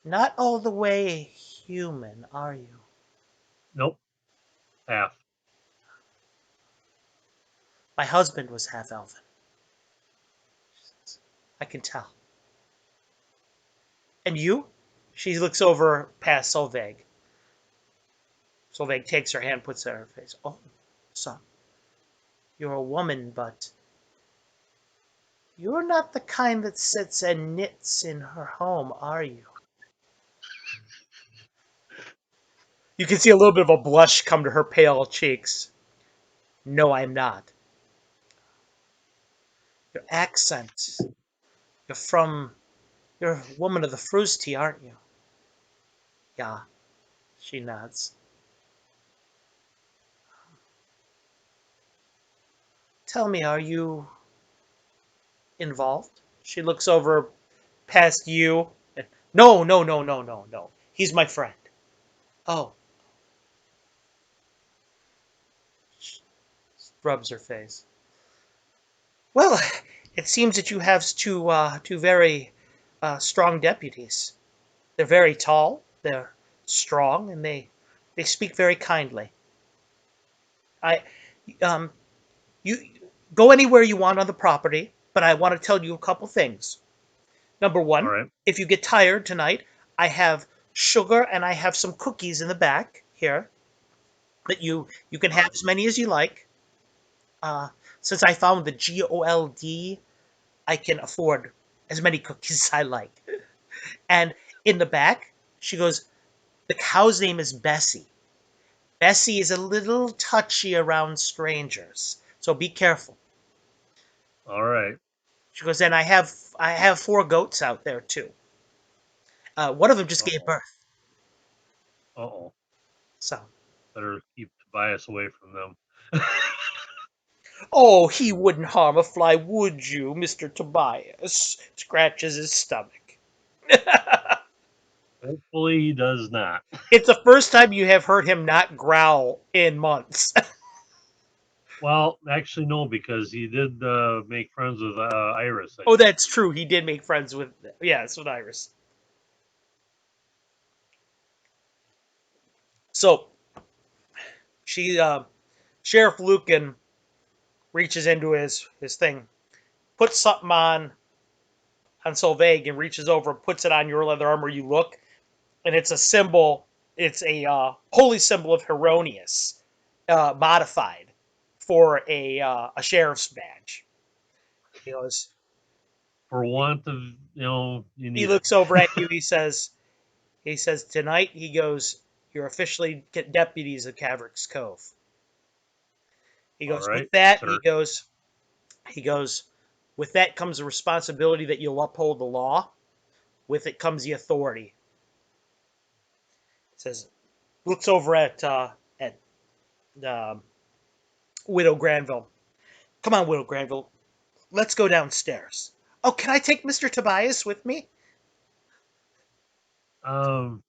Not all the way human, are you? nope, half. My husband was half elven. I can tell. And you? She looks over past Solveig. Solveig takes her hand, puts it on her face. Oh, son, you're a woman, but you're not the kind that sits and knits in her home, are you? You can see a little bit of a blush come to her pale cheeks. No, I'm not. Your accent. You're from. You're a woman of the Frusti, aren't you? Yeah, she nods. Tell me, are you involved? She looks over past you. No, no, no, no, no, no. He's my friend. Oh, rubs her face. Well, it seems that you have two very strong deputies. They're very tall, they're strong, and they speak very kindly. I um you go anywhere you want on the property, but I want to tell you a couple things. Number All one, right. if you get tired tonight, I have sugar and I have some cookies in the back here that you can have as many as you like. Uh, since I found the GOLD, I can afford as many cookies as I like. And in the back, she goes, the cow's name is Bessie. Bessie is a little touchy around strangers, so be careful. All right. She goes, and I have four goats out there too. One of them just gave Uh-oh. birth, Uh-oh. so. Better keep Tobias away from them. Oh, he wouldn't harm a fly, would you, Mr. Tobias? Scratches his stomach. Hopefully he does not. It's the first time you have heard him not growl in months. Well, actually, no, because he did make friends with Iris, I Oh, think. that's true. He did make friends with, yes, with Iris. So she, Sheriff Lucan reaches into his thing, puts something on Solveig, and reaches over and puts it on your leather armor. You look, and it's a symbol. It's a holy symbol of Heronius, modified for a sheriff's badge. He goes. For want of, you He need it. looks over at you. He says tonight. He goes. You're officially deputies of Caverick's Cove. He All goes with right, that. He sir. goes. He goes. With that comes the responsibility that you'll uphold the law. With it comes the authority. He says. Looks over at um, Widow Granville. Come on, Widow Granville. Let's go downstairs. Oh, can I take Mr. Tobias with me? Um,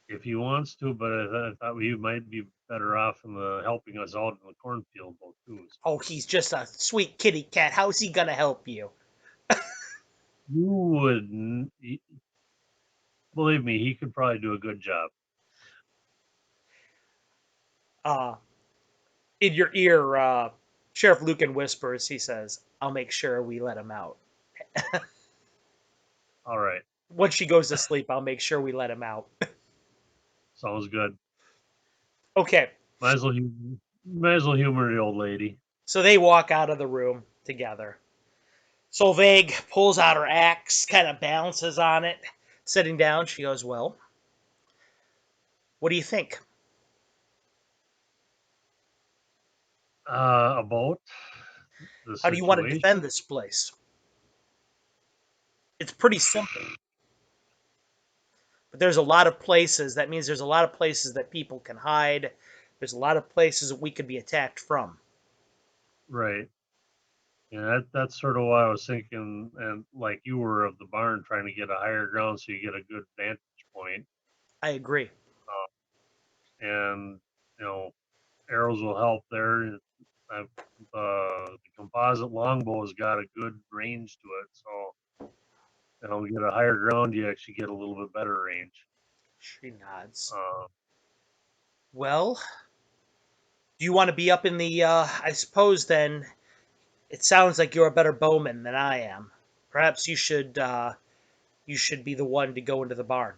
if he wants to, but I thought he might be better off in the helping us out in the cornfield, though, too. So Oh, he's just a sweet kitty cat. How's he gonna help you? you wouldn't, believe me, he could probably do a good job. Uh, in your ear, Sheriff Lucan whispers. He says, "I'll make sure we let him out. All right, Once she goes to sleep, I'll make sure we let him out." sounds good. Okay, Might as well humor the old lady. so they walk out of the room together. Solveig pulls out her axe, kind of balances on it. Sitting down, she goes, "Well, what do you think? About the How do you want to defend situation. this place?" It's pretty simple, but there's a lot of places. That means there's a lot of places that people can hide. There's a lot of places that we could be attacked from. Right. Yeah, that's sort of why I was thinking, and like you were of the barn, trying to get a higher ground so you get a good vantage point. I agree. And arrows will help there. I've, the composite longbow has got a good range to it, so get a higher ground, you actually get a little bit better range. She nods. Uh, Well, do you want to be up in the I suppose then it sounds like you're a better bowman than I am. Perhaps you should be the one to go into the barn.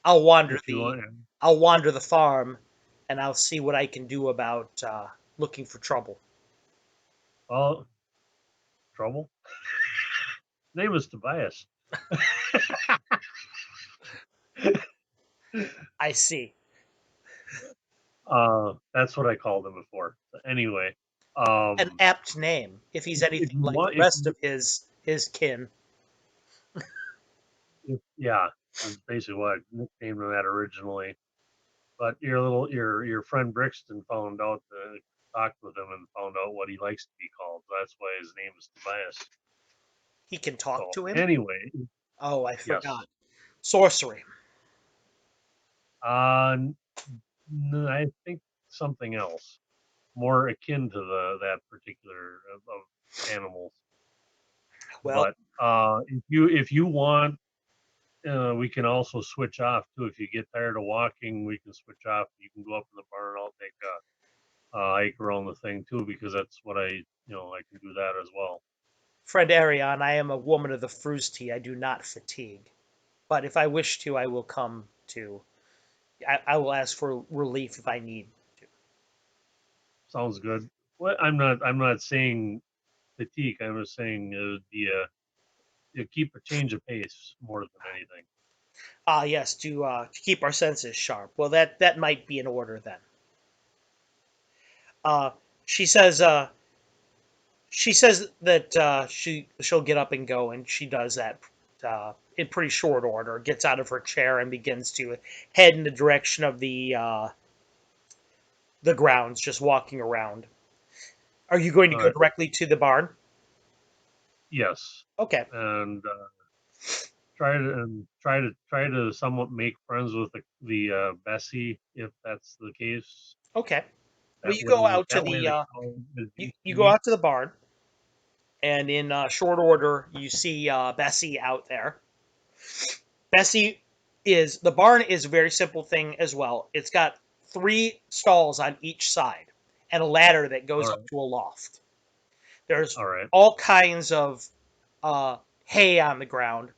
I'll wander if you the want, I'll wander the farm and I'll see what I can do about looking for trouble. well, trouble. Name is Tobias. I see. That's what I called him before. Anyway, An apt name if he's if anything you like want, the rest of his kin. yeah, that's basically what I nicknamed him that originally. But your friend Brixton found out, talked with him and found out what he likes to be called. So that's why his name is Tobias. He can talk So to him. anyway, Oh, I yes. forgot. Sorcery. Uh, I think something else. more akin to the that particular of animals. Well, But if you want, we can also switch off too. If you get tired of walking, we can switch off. You can go up in the barn. I'll take a hike around the thing too, because that's what I can do that as well. friend Arion, I am a woman of the fruity. I do not fatigue. But if I wish to, I will come to. I will ask for relief if I need to. Sounds good. Well, I'm not saying fatigue. I'm just saying you keep a change of pace more than anything. Ah, yes, to keep our senses sharp. Well, that might be in order then. Uh, she says. She says that she'll get up and go, and she does that in pretty short order. Gets out of her chair and begins to head in the direction of the grounds, just walking around. Are you going to All go right. directly to the barn? Yes, Okay. and try to somewhat make friends with the Bessie if that's the case. Okay. Well, That way, that way the cow is used you to go me. out to the barn, and in short order, you see Bessie out there. Bessie is the barn is a very simple thing as well. It's got three stalls on each side and a ladder that All goes up right, to a loft. There's all right, all kinds of hay on the ground.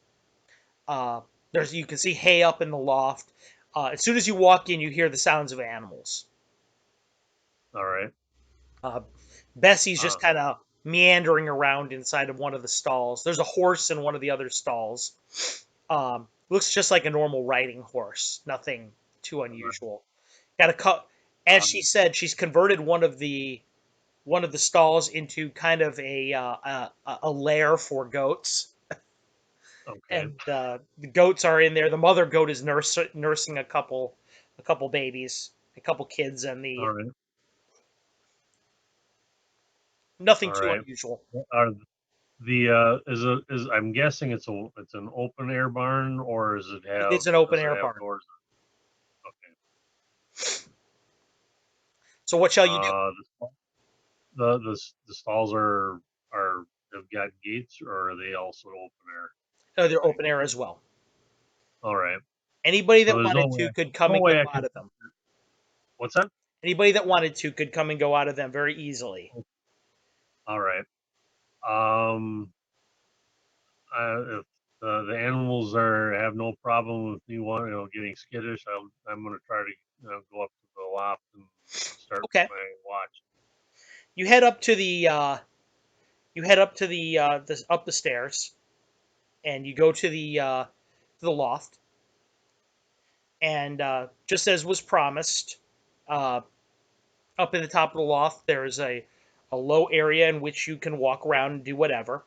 There's you can see hay up in the loft. As soon as you walk in, you hear the sounds of animals. all right. Uh, Bessie's just Uh, kind of meandering around inside of one of the stalls. There's a horse in one of the other stalls. Looks just like a normal riding horse. Nothing too all right. unusual. Got a cut. As she Um, said, she's converted one of the stalls into kind of a lair for goats, okay, and the goats are in there. The mother goat is nursing a couple babies, a couple kids, and all the right, nothing all too right. unusual. Are the is I'm guessing it's an open air barn, or It is an open does it air have barn. doors? Okay. So what shall you do? The stalls are have got gates, or are they also open air type They're thing? open air as well. All right. Anybody So that there's wanted to could come no and go way I out can. of them. What's that? Anybody that wanted to could come and go out of them very easily. All right. Um, if the animals are have no problem with me getting skittish, I'm gonna try to go up to the loft and start Okay. my watch. You head up to the up the stairs, and you go to the loft, and just as was promised, uh, up in the top of the loft there is a low area in which you can walk around and do whatever,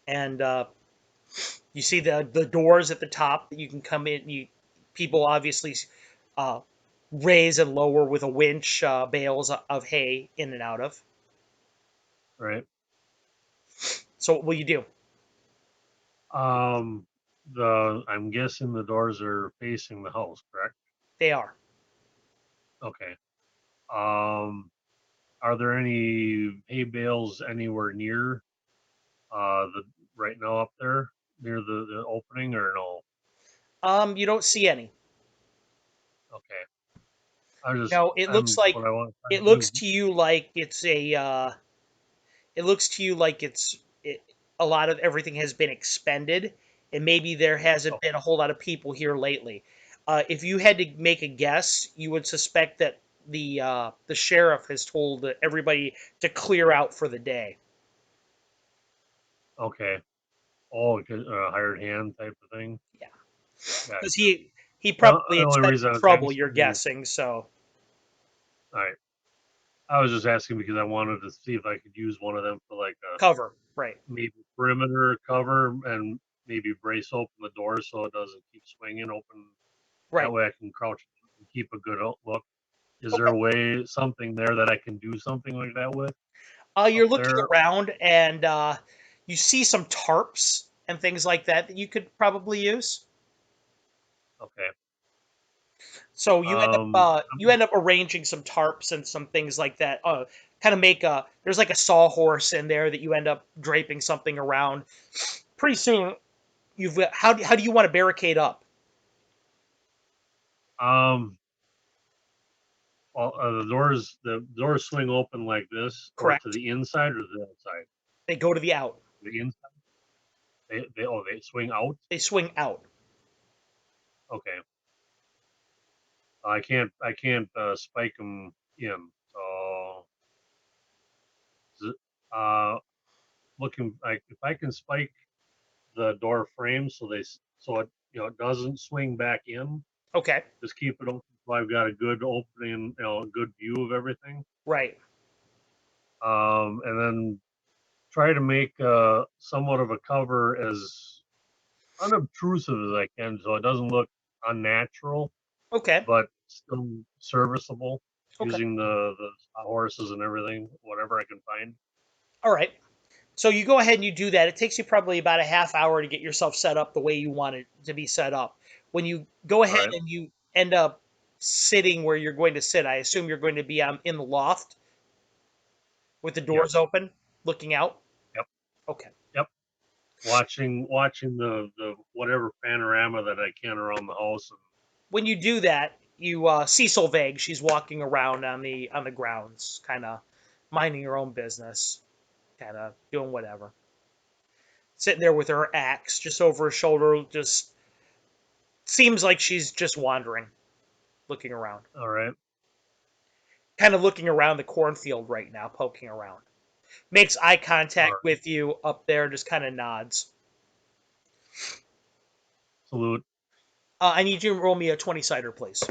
and you see the doors at the top that you can come in. You people obviously uh, raise and lower with a winch bales of hay in and out of. Right. So what will you do? Um, the I'm guessing the doors are facing the house, correct? They are. Okay. Um, are there any hay bales anywhere near the right now up there near the opening, or no? You don't see any. Okay. I just No, I'm what I want to try it to do is looks to you like it looks to you like a lot of everything has been expended, and maybe there hasn't okay. been a whole lot of people here lately. If you had to make a guess, you would suspect that the sheriff has told everybody to clear out for the day. Okay. Oh, hired hand type of thing. Yeah, because Gotcha. he The probably only expects reason I was trouble. You're asking is, guessing, so all right. I was just asking because I wanted to see if I could use one of them for like a cover, right, maybe perimeter cover, and maybe brace open the door so it doesn't keep swinging open. That right. way I can crouch and keep a good look. Is there Okay. a way, something there that I can do something like that with up You're looking there? around, and you see some tarps and things like that that you could probably use. Okay. So Um, you end up arranging some tarps and some things like that. Kind of make a there's like a sawhorse in there that you end up draping something around. Pretty soon, you've how do you want to barricade up? um, the doors swing open like this, or to Correct. the inside or the outside. They go to the out. The inside. They swing out. They swing out. Okay. I can't spike them in. So uh, looking like if I can spike the door frame so it it doesn't swing back in. Okay. Just keep it open so I've got a good opening, a good view of everything. Right. And then try to make somewhat of a cover as unobtrusive as I can, so it doesn't look unnatural, Okay. but still serviceable. Okay. Using the horses and everything, whatever I can find. All right. So you go ahead and you do that. It takes you probably about a half hour to get yourself set up the way you want it to be set up. When you go All ahead right. and you end up sitting where you're going to sit, I assume you're going to be in the loft with the doors Yes. open, looking out. Yep. Okay. Yep. Watching the whatever panorama that I can around the house. And, When you do that, you see Solveig. She's walking around on the grounds, kind of minding her own business, kind of doing whatever. Sitting there with her axe just over her shoulder, just seems like she's just wandering, looking around. all right. Kind of looking around the cornfield right now, poking around. Makes eye All contact right. with you up there, just kind of nods. Salute. I need you to roll me a 20-sider, please.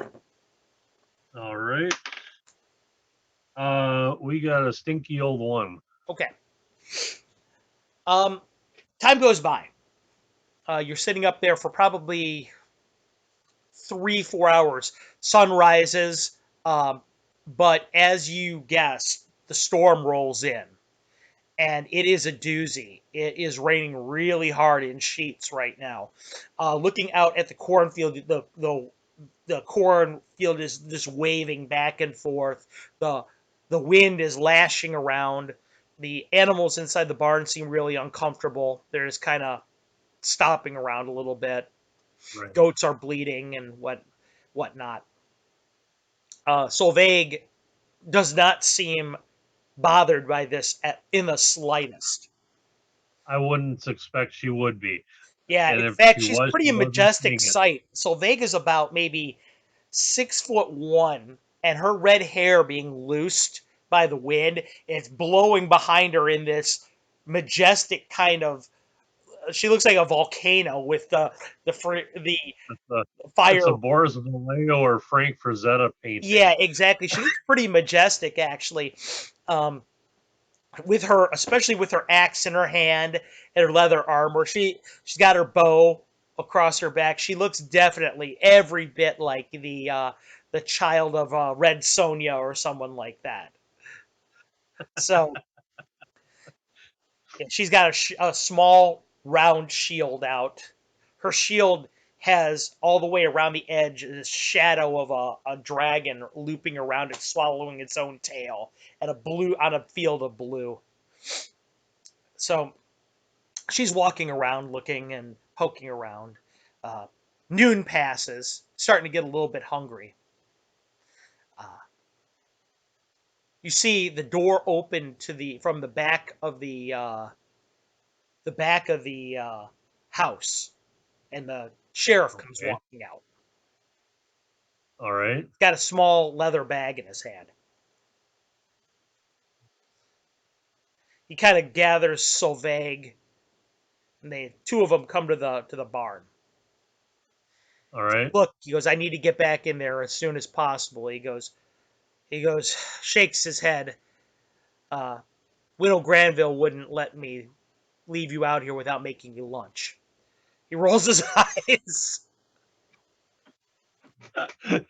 All right. We got a stinky old one. Okay. Um, time goes by. You're sitting up there for probably 3, 4 hours. Sun rises, um, but as you guessed, the storm rolls in, and it is a doozy. It is raining really hard in sheets right now. Looking out at the cornfield, the cornfield is just waving back and forth. The the wind is lashing around. The animals inside the barn seem really uncomfortable. They're just kind of stopping around a little bit. Right. Goats are bleeding and whatnot. Solveig does not seem bothered by this in the slightest. I wouldn't expect she would be, Yeah, and in if fact, she she's was, pretty she a wasn't majestic saying it. sight. Solveig is about maybe 6'1", and her red hair being loosed by the wind, it's blowing behind her in this majestic kind of. She looks like a volcano with the It's a, it's fire. a Boris Vallejo or Frank Frazetta painting. Yeah, exactly. She looks pretty majestic, actually. Um, with her, especially with her axe in her hand and her leather armor, she's got her bow across her back. She looks definitely every bit like the child of Red Sonja or someone like that. So yeah, she's got a small round shield out. Her shield has all the way around the edge this shadow of a dragon looping around it, swallowing its own tail, and a blue on a field of blue. So she's walking around, looking and poking around. Uh, Noon passes, starting to get a little bit hungry. Uh, you see the door open to the from the back of the house, and the sheriff comes Okay. walking out. All right. He's got a small leather bag in his hand. He kind of gathers Solveig, and they two of them come to the barn. All right. Look, he goes, I need to get back in there as soon as possible. He goes, shakes his head. Uh, Widow Granville wouldn't let me leave you out here without making you lunch. He rolls his eyes.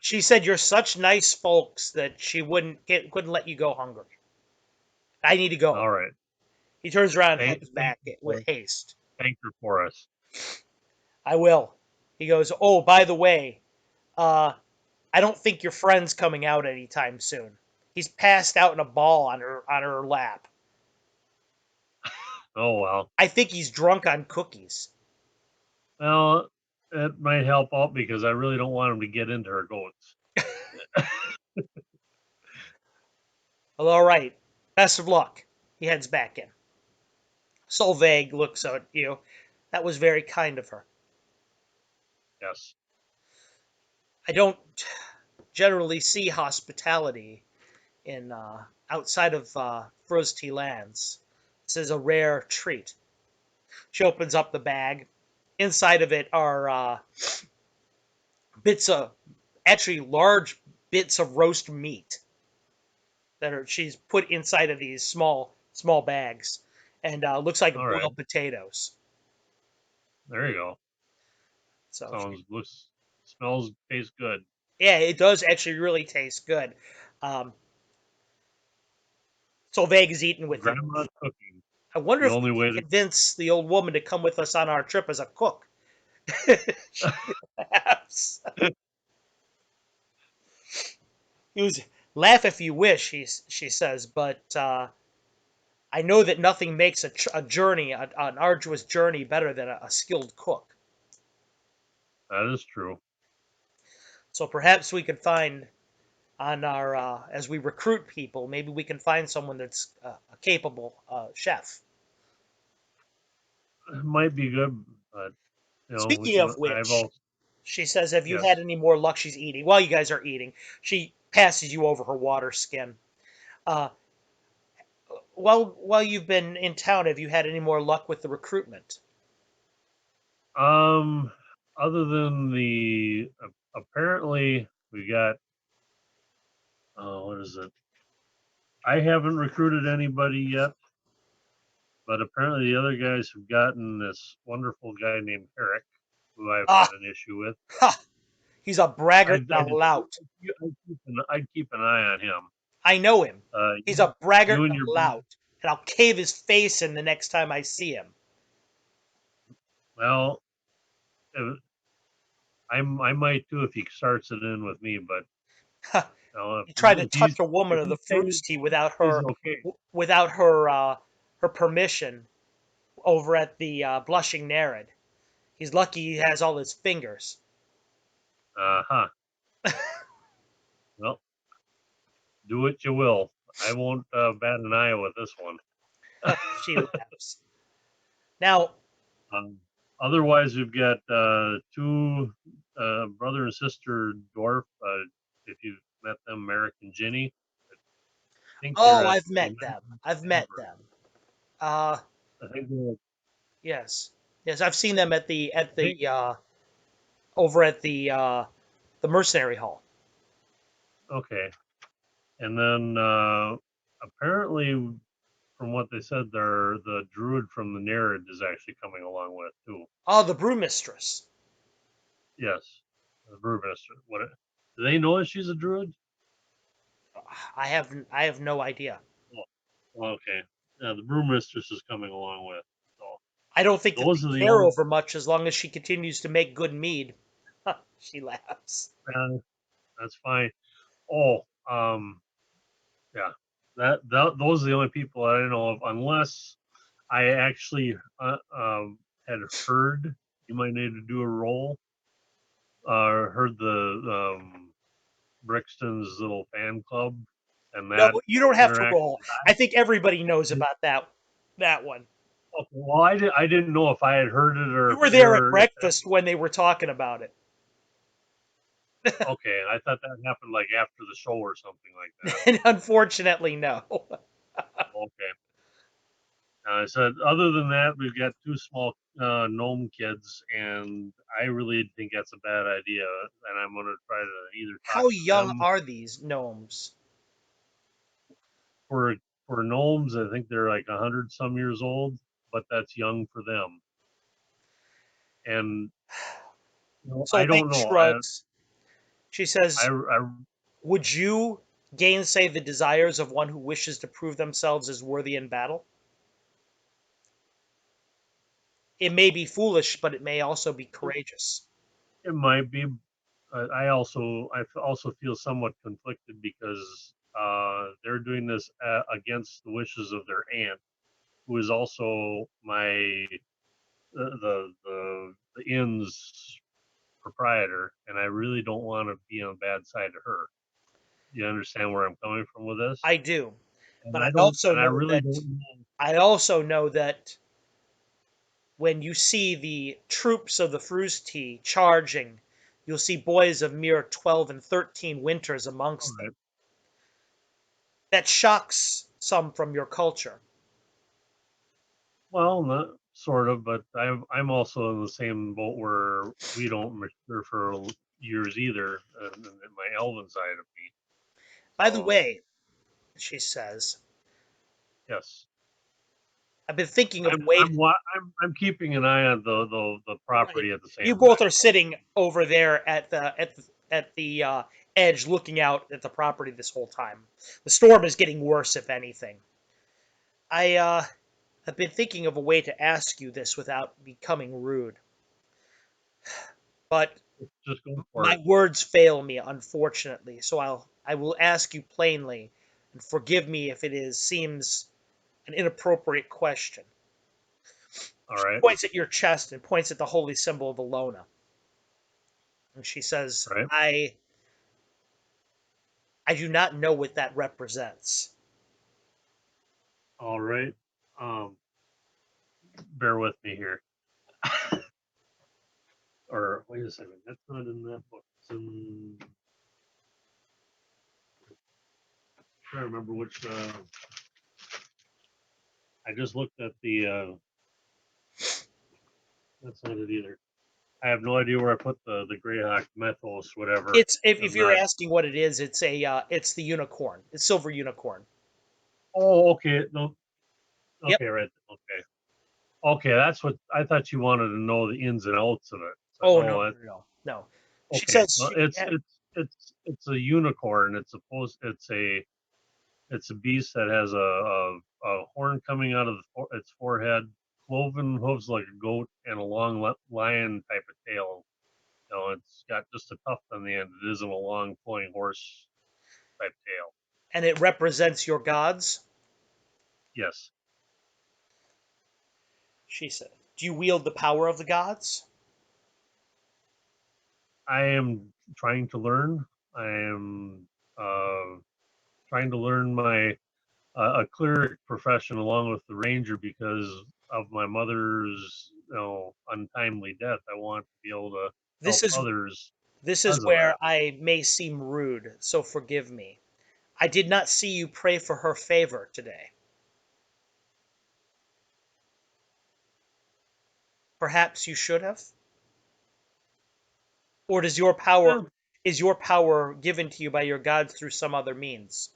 She said you're such nice folks that she couldn't let you go hungry. I need to go. All right. He turns around and Thank, heads thank back you with for haste. thank you for us. I will. He goes, oh, by the way, uh, I don't think your friend's coming out anytime soon. He's passed out in a ball on her lap. Oh well. I think he's drunk on cookies. Well, it might help out because I really don't want him to get into her goats. Well, all right. Best of luck. He heads back in. Solveig looks at you. That was very kind of her. Yes. I don't generally see hospitality in outside of Frosty lands. This is a rare treat. She opens up the bag. Inside of it are bits of actually large bits of roast meat that are she's put inside of these small bags, and looks like All right. boiled potatoes. There you go. So Sounds looks smells tastes good. yeah, it does actually really taste good. Um, Solveig is eating with you. Grandma's cooking. I wonder The if only we way can to convince the old woman to come with us on our trip as a cook. She laughs. He was laugh if you wish, she says, but I know that nothing makes a journey, an arduous journey, better than a skilled cook. that is true. So perhaps we could find on our as we recruit people, maybe we can find someone that's a capable chef. It might be good, but we Speaking can of I've which, also she says, "Have you had yes. any more luck?" She's eating. While you guys are eating, she passes you over her water skin. Uh, while you've been in town, have you had any more luck with the recruitment? Um other than the apparently we got what is it? I haven't recruited anybody yet, but apparently the other guys have gotten this wonderful guy named Eric, who I've Ah, had an issue with. ha! He's a braggart I and a just lout. I keep an eye on him. I know him. Uh, He's you, a braggart you and and your a lout, and I'll cave his face in the next time I see him. well, I might too if he starts it in with me, but He tried to touch a woman if of the he fruits tea stays okay. without her permission over at the Blushing Nereid. He's lucky he has all his fingers. Huh. Well, do what you will. I won't bat an eye with this one. She laughs. Now, Um, otherwise, we've got two brother and sister dwarf. If you've met them, Merrick and Ginny. I think they're oh, at I've met them. United I've met Tavern. them. Uh, I think they're. yes, yes, I've seen them at I think the over at the Mercenary Hall. okay. And then apparently, from what they said, they're the druid from the Nereid is actually coming along with too. Oh, the Brewmistress. Yes, the brewmaster. What? Do they know that she's a druid? I have no idea. Oh, okay. Yeah, the brewmistress is coming along with. So I don't think that they those are the care only. over much as long as she continues to make good mead. She laughs. Uh, that's fine. Oh, yeah. That those are the only people I know of, unless I actually had heard you might need to do a roll. Heard the Brixton's little fan club and No, that you don't have to interaction. roll. I think everybody knows about that one. Okay, well, I didn't know if I had heard it or You if were they there at were if that. breakfast when they were talking about it. Okay, I thought that happened like after the show or something like that. And unfortunately, no. Okay. I said, other than that, we've got two small gnome kids, and I really think that's a bad idea. And I'm going to try to either talk How to young them are these gnomes? for for gnomes. I think they're like 100 some years old, but that's young for them. And I Solveig don't know. shrugs. She says, I would you gainsay the desires of one who wishes to prove themselves as worthy in battle? It may be foolish, but it may also be courageous. it might be. I also feel somewhat conflicted because they're doing this against the wishes of their aunt, who is also the inn's proprietor, and I really don't want to be on the bad side of her. You understand where I'm coming from with this? I do, And but I don't, and I really don't know. I also know that when you see the troops of the Fruzti charging, you'll see boys of mere 12 and 13 winters All amongst them. right. That shocks some from your culture. Well, not sort of, but I'm also in the same boat where we don't mature for years either, and my elven side of me. By the So way, she says, yes, I've been thinking of a I'm way I'm I'm keeping an eye on the right. property at the same You both time. are sitting over there at the edge, looking out at the property this whole time. The storm is getting worse, if anything. I have been thinking of a way to ask you this without becoming rude, but Just go for my it. words fail me, unfortunately. So I will ask you plainly, and forgive me if it is seems an inappropriate question. All She right, points at your chest and points at the holy symbol of Alona, and she says, all right, I do not know what that represents. all right. Um, Bear with me here. Or wait a second, that's not in that book. It's in. I can't remember which. I just looked at the. That's not it either. I have no idea where I put the Greyhawk Mythos, whatever. It's if I'm you're not. asking what it is, it's the unicorn. It's silver unicorn. Oh, okay. No. Yep. Okay, right. Okay. Okay, that's what I thought you wanted to know the ins and outs of it. It's like, Oh no, oh, no, no, no. She okay. says Well, it's a unicorn. It's a beast that has a horn coming out of its forehead, cloven hooves like a goat, and a long lion type of tail. It's got just a tuft on the end. It isn't a long flowing horse type tail. and it represents your gods. Yes, She said, "Do you wield the power of the gods?" I am trying to learn. I am uh, trying to learn my a cleric profession along with the ranger because of my mother's untimely death. I want to be able to This help is others this is because of where that. I may seem rude, so forgive me. I did not see you pray for her favor today. Perhaps you should have? Or does your power Yeah. is your power given to you by your gods through some other means?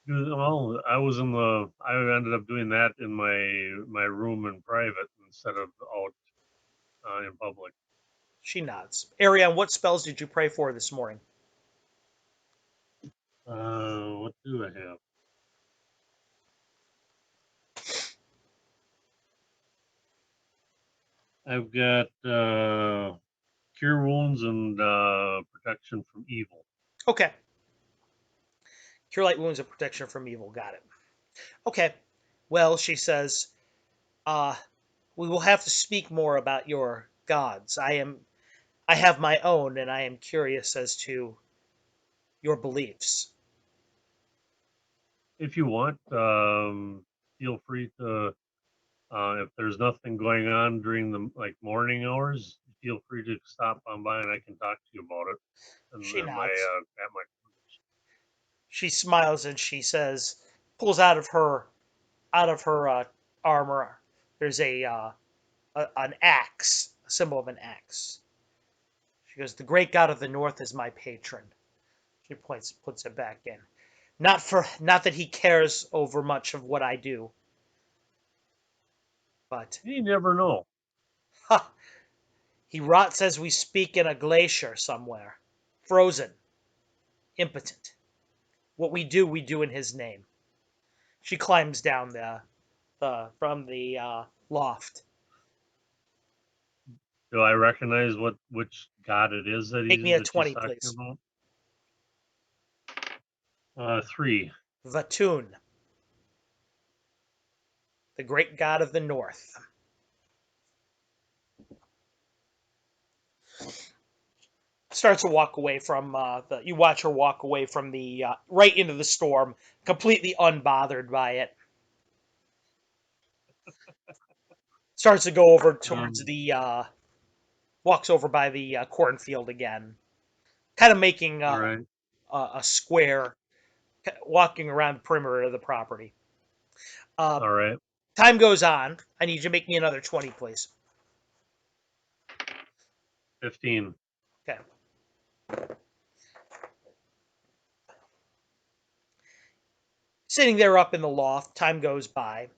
Well, I ended up doing that in my room in private instead of out in public. She nods. Ariane, what spells did you pray for this morning? What do I have? I've got cure wounds and protection from evil. Okay. Cure light wounds and protection from evil. Got it. Okay. Well, she says, uh, we will have to speak more about your gods. I have my own, and I am curious as to your beliefs. If you want, feel free to. If there's nothing going on during the morning hours, feel free to stop on by and I can talk to you about it. She And my nods. at my She smiles and she says, pulls out of her armor. There's an axe, a symbol of an axe. She goes, "The great god of the north is my patron." She puts it back in. Not that he cares over much of what I do, but you never know. ha, he rots as we speak in a glacier somewhere, frozen, impotent. What we do in his name. She climbs down the from the loft. Do I recognize which god it is Make me a that she's 20, talking please. about? 3. Vatun, the great god of the north. Starts to walk away from you watch her walk away from the right into the storm, completely unbothered by it. Starts to go over towards Um, the walks over by the cornfield again, kind of making all right, a square, walking around the perimeter of the property. Uh, all right. Time goes on. I need you to make me another 20, please. 15. Okay. Sitting there up in the loft, time goes by.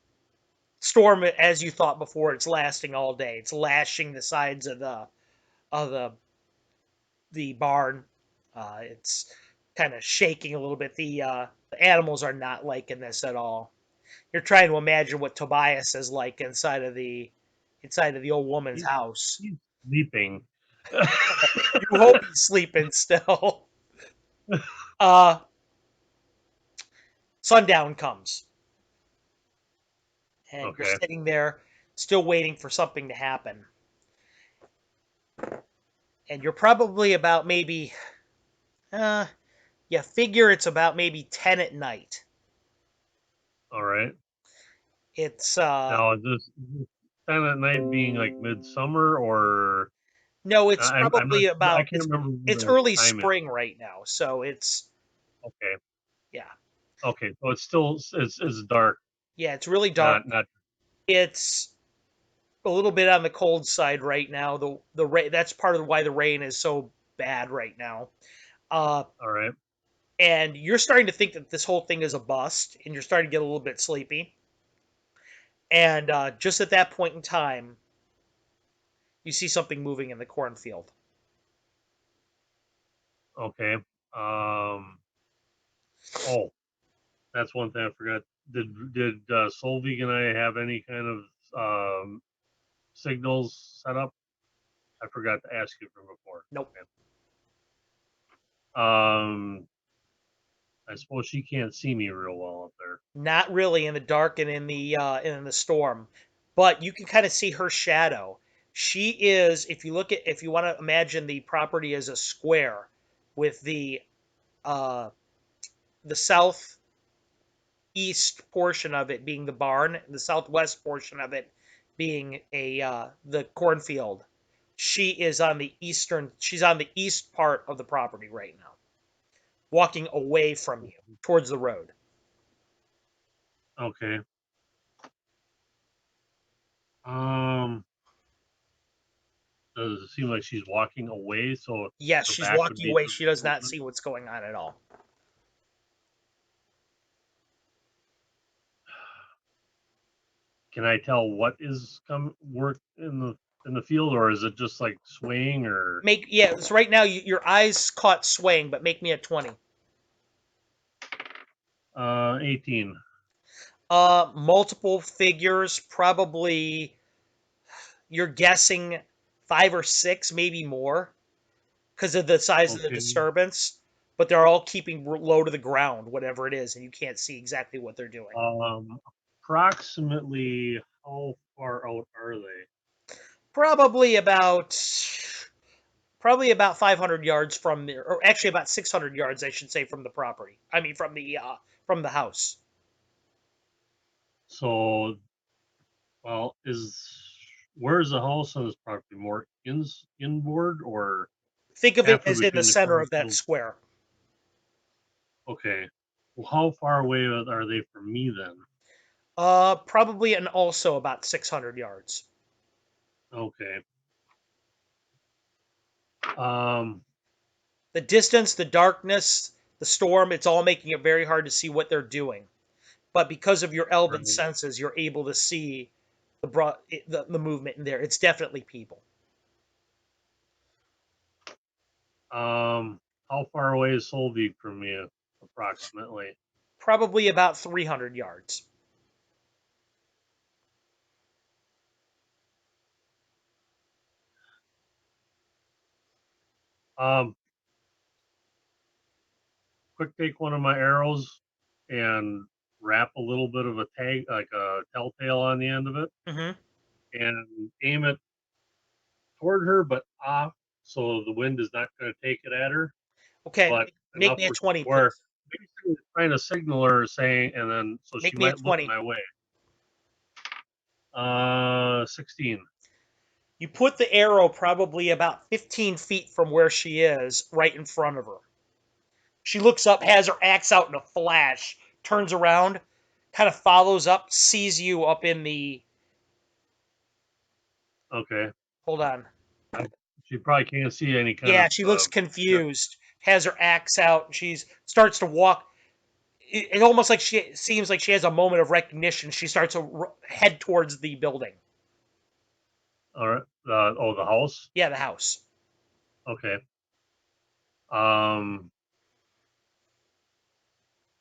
Storm, as you thought before, it's lasting all day. It's lashing the sides of of the the barn. It's kind of shaking a little bit. The animals are not liking this at all. You're trying to imagine what Tobias is like inside of the old woman's He's, house. he's sleeping. You hope he's sleeping still. Uh, Sundown comes, and you're Okay, sitting there still waiting for something to happen. And you're probably about maybe, uh, you figure it's about maybe 10 at night. all right. It's Now, is this 10 at night being like midsummer or no, it's I'm not probably I about can't remember what it's the early time is. spring right now, so it's Okay, yeah. okay. So it's still it's dark, Yeah, it's really dark. not It's a little bit on the cold side right now. The rain, that's part of why the rain is so bad right now. Uh all right. and you're starting to think that this whole thing is a bust, and you're starting to get a little bit sleepy. And just at that point in time, you see something moving in the cornfield. Okay. Oh, that's one thing I forgot. Did Solvig and I have any kind of signals set up? I forgot to ask you from before. Nope, Okay. I suppose she can't see me real well up there. not really in the dark and in the storm, but you can kind of see her shadow. She is, if you want to imagine the property as a square, with uh, the southeast portion of it being the barn, and the southwest portion of it being a the cornfield. She is on the eastern. She's on the east part of the property right now, walking away from you towards the road. Okay. Um, does it seem like she's walking away? So Yes, her she's back would walking be away. to She the does not movement. see what's going on at all. Can I tell what is come work in the field, or is it just like swaying or Make Yeah. So right now your eyes caught swaying, but make me a 20. 18? Multiple figures, probably you're guessing 5 or 6, maybe more, because of the size of the Okay. disturbance. But they're all keeping low to the ground, whatever it is, and you can't see exactly what they're doing. Approximately how far out are they? Probably about probably about 500 yards from there, or actually about 600 yards, I should say, from the property. I mean, from the house. So, well, is where's the house on this property? More inboard or Think of it halfway as in the between the center of that cornfield? square. Okay. Well, how far away are they from me then? Probably and also about 600 yards. Okay. Um, The distance, the darkness, the storm, it's all making it very hard to see what they're doing. But because of your elven right. senses, you're able to see the movement in there. It's definitely people. How far away is Solvik from you, approximately? Probably about 300 yards. Um, quick take one of my arrows and wrap a little bit of a tag, like a telltale on the end of it, Hmm. and aim it toward her, but off, so the wind is not going to take it at her, Okay, but make enough me a where, 20, where please. basically it's trying to signal her saying, and then so she Make me a might look 20. my way. 16. You put the arrow probably about 15 feet from where she is, right in front of her. She looks up, has her axe out in a flash, turns around, kind of follows up, sees you up in the. Okay. Hold on. She probably can't see any kind Yeah, of she looks shift. confused, has her axe out, and she starts to walk. It almost like she seems like she has a moment of recognition. She starts to head towards the building. All right. Oh, the house. Yeah, the house. Okay. Um,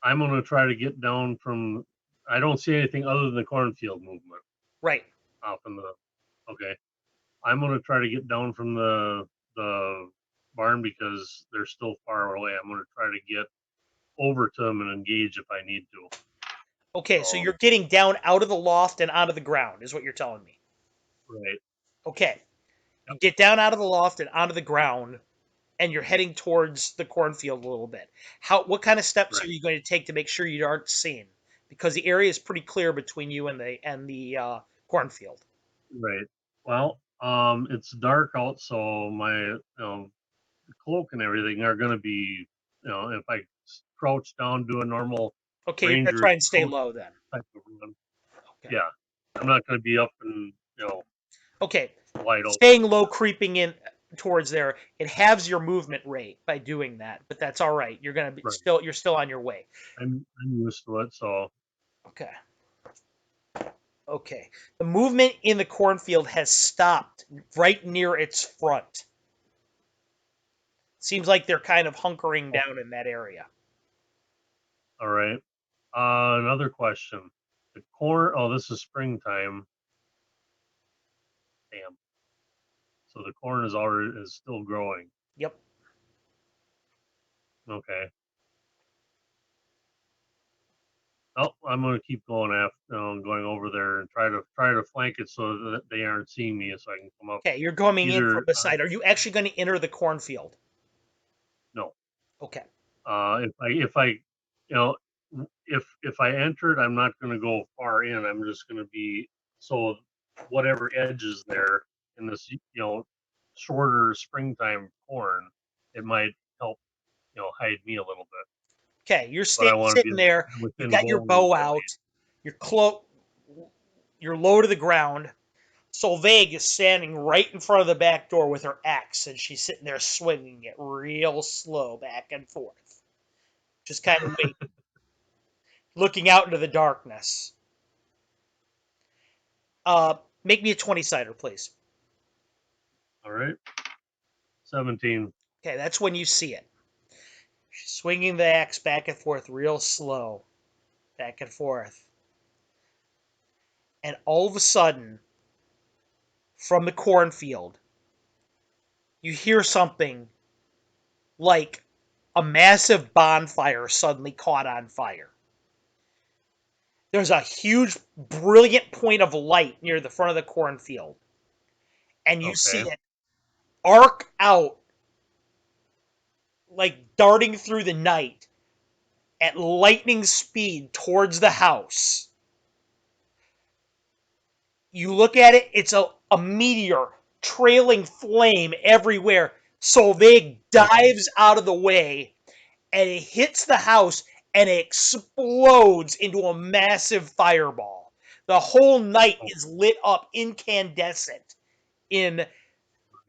I'm gonna try to get down from. I don't see anything other than the cornfield movement Right. off in the. Okay. I'm gonna try to get down from the barn because they're still far away. I'm gonna try to get over to them and engage if I need to. Okay, so So you're getting down out of the loft and onto the ground, is what you're telling me. right. Okay. You Yep. get down out of the loft and onto the ground, and you're heading towards the cornfield a little bit. What kind of steps are Right. you going to take to make sure you aren't seen? Because the area is pretty clear between you and the cornfield. Right. Well, it's dark out, so my cloak and everything are gonna be, if I crouch down, do a normal Okay, you're going to ranger try and stay crouch low then. type of run. Okay. Yeah, I'm not gonna be up and Okay. wide open. Staying low, creeping in towards there, it halves your movement rate by doing that, but that's all right. You're going to be Right. you're still on your way. I'm used to it, so Okay. Okay. The movement in the cornfield has stopped right near its front. Seems like they're kind of hunkering oh, down in that area. all right. Another question. The corn. Oh, this is springtime. Damn. So the corn is still growing. Yep. Okay. Oh, I'm gonna keep going after, going over there and try to flank it so that they aren't seeing me, so I can come up. Okay, you're coming in from Either the side. Are you actually going to enter the cornfield? no. Okay. If I if I entered, I'm not gonna go far in. I'm just gonna be so whatever edge is there in this shorter springtime corn, it might help hide me a little bit. Okay, you're But I want to be sitting there. You've within got your bowling range bow at out. least. You're You're low to the ground. Solveig is standing right in front of the back door with her axe, and she's sitting there swinging it real slow back and forth, just kind of waiting, looking out into the darkness. Make me a 20-sider, please. All right, 17. Okay, that's when you see it. She's swinging the axe back and forth real slow, back and forth. And all of a sudden, from the cornfield, you hear something like a massive bonfire suddenly caught on fire. There's a huge, brilliant point of light near the front of the cornfield, and you see Okay, it arc out like darting through the night at lightning speed towards the house. You look at it, it's a meteor, trailing flame everywhere. Solveig okay, dives out of the way, and it hits the house, and it explodes into a massive fireball. The whole night okay, is lit up incandescent in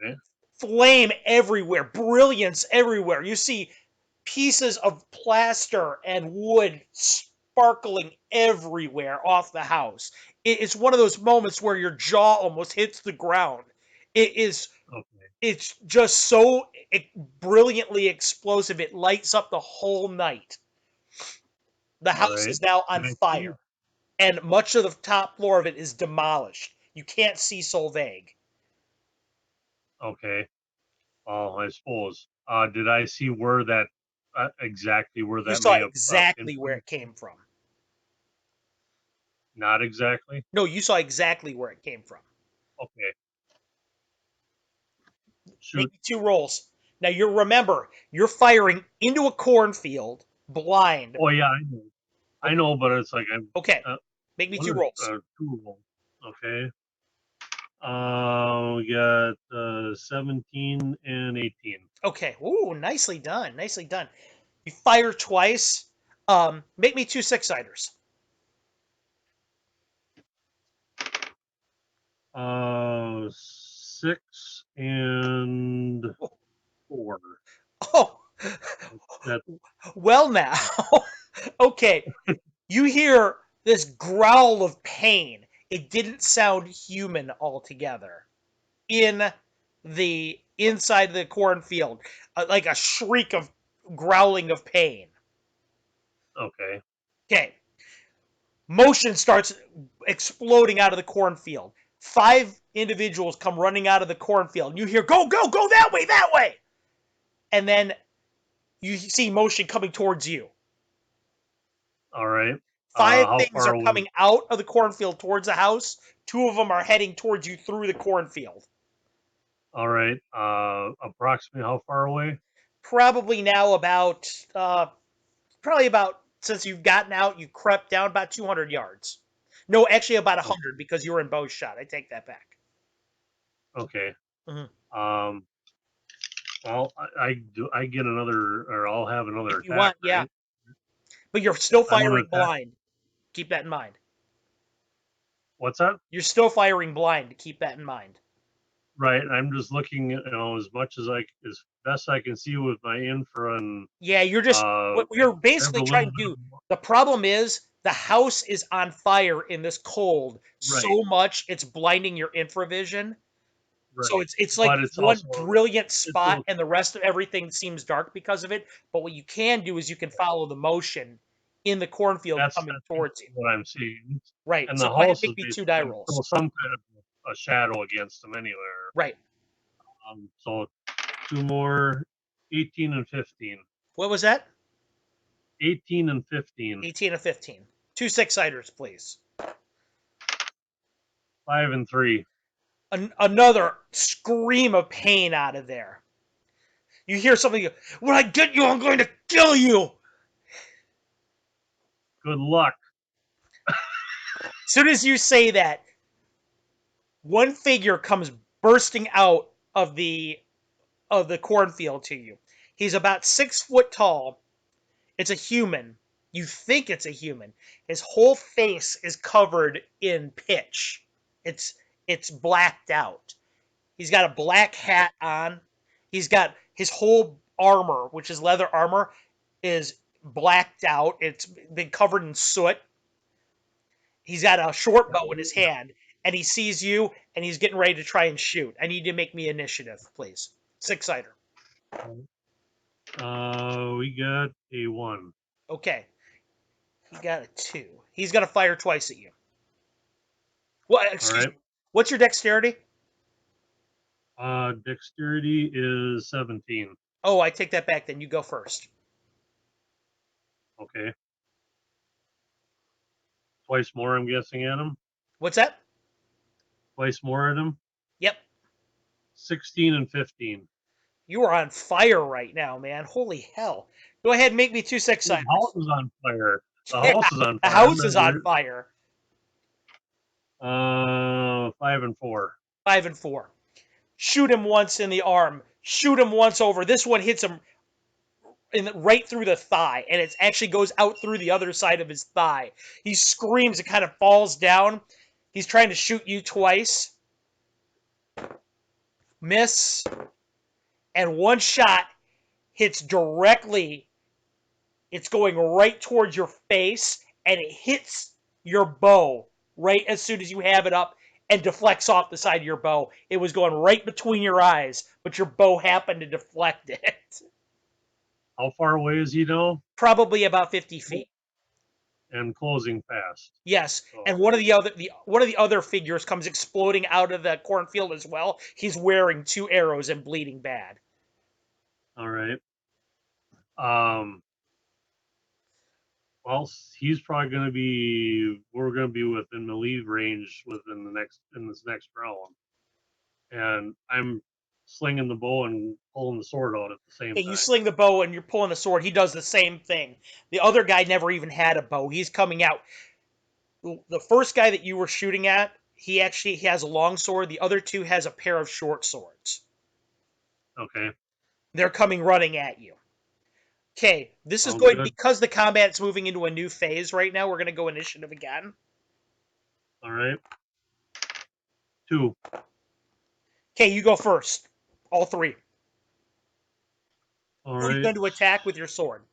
okay, flame everywhere, brilliance everywhere. You see pieces of plaster and wood sparkling everywhere off the house. It's one of those moments where your jaw almost hits the ground. It is okay. it's just so brilliantly explosive. It lights up the whole night. The All house right. is now Can on I see? fire, and much of the top floor of it is demolished. You can't see Solveig. Okay. Oh, I suppose. Did I see where that exactly where You that saw may have exactly where influenced? it came from. Not exactly. No, you saw exactly where it came from. Okay, Make shoot. me 2 rolls. Now you remember, you're firing into a cornfield blind. Oh yeah, I Okay. know, but it's like I'm Okay. uh, Make me one two or rolls. two of them. Okay. We got 17 and 18. Okay. Ooh, nicely done. Nicely done. You fire twice. Make me 2 6-siders. 6 and 4. Oh, That well now. Okay. You hear this growl of pain. It didn't sound human altogether. In the inside of the cornfield, like a shriek of growling of pain. okay. Okay. Motion starts exploding out of the cornfield. 5 individuals come running out of the cornfield. You hear, go, go, go that way, that way. And then you see motion coming towards you. All right. 5 things How are far away? coming out of the cornfield towards the house. 2 of them are heading towards you through the cornfield. All right. Approximately how far away? Probably now about since you've gotten out, you crept down about 200 yards. No, actually about Okay. 100 because you were in bow shot. I take that back. Okay. Mhm. Um, well, I get another, or I'll have If another you attack, want, yeah. right? But you're still I'm gonna firing attack. blind. Keep that in mind. What's that? You're still firing blind. Keep that in mind. Right. I'm just looking, as much as best I can see with my infra and Yeah, you're just what you're whatever basically trying little to bit of do. The problem is the house is on fire in this cold right, so much it's blinding your infravision. So right. it's like But this it's one also brilliant it's spot and the rest of everything seems dark because of it. But what you can do is you can follow the motion in the cornfield coming that's towards you. what I'm seeing. Right. And So the go ahead and house is make me two die basically rolls. still some kind of a shadow against them anywhere. Right. So two more, 18 and 15. What was that? 18 and 15. 18 of 15. 2 6-siders, please. 5 and 3. Another scream of pain out of there. You hear something, when I get you, I'm going to kill you. Good luck. As soon as you say that, one figure comes bursting out of the cornfield to you. He's about 6 foot tall. It's a human. You think it's a human. His whole face is covered in pitch. It's it's blacked out. He's got a black hat on. He's got his whole armor, which is leather armor, is blacked out. It's been covered in soot. He's got a short bow in his hand, and he sees you, and he's getting ready to try and shoot. I need you to make me initiative, please. 6-sider. We got a 1. Okay. He got a 2. He's going to fire twice at you. Well, All excuse right. me. What's your dexterity? Dexterity is 17. Oh, I take that back then. You go first. Okay. Twice more, I'm guessing, at him. What's that? Twice more at him. Yep. 16 and 15. You are on fire right now, man. Holy hell. Go ahead and make me 2 The house six-siders. is on fire. The Yeah, house is on the fire. I'm house not is on worried. fire. 5 and 4. 5 and 4. Shoot him once in the arm. Shoot him once over. This one hits him right through the thigh, and it actually goes out through the other side of his thigh. He screams. It kind of falls down. He's trying to shoot you twice. Miss. And one shot hits directly. It's going right towards your face, and it hits your bow right as soon as you have it up and deflects off the side of your bow. It was going right between your eyes, but your bow happened to deflect it. How far away is he now? Probably about 50 feet. And closing fast. Yes, So, and one of the other figures comes exploding out of the cornfield as well. He's wearing 2 arrows and bleeding bad. All right. Um, well, he's probably going to be. We're going to be within melee range within the next in this next round, and I'm slinging the bow and pulling the sword out at the same Okay, you time. sling the bow and you're pulling a sword. He does the same thing. The other guy never even had a bow. He's coming out. The first guy that you were shooting at, he actually has a long sword. The other two has a pair of short swords. Okay. They're coming running at you. Okay, this is Sounds going good. because the combat's moving into a new phase right now. We're going to go initiative again. All right. 2. Okay, you go first. All three. All Who are you right. going to attack with your sword?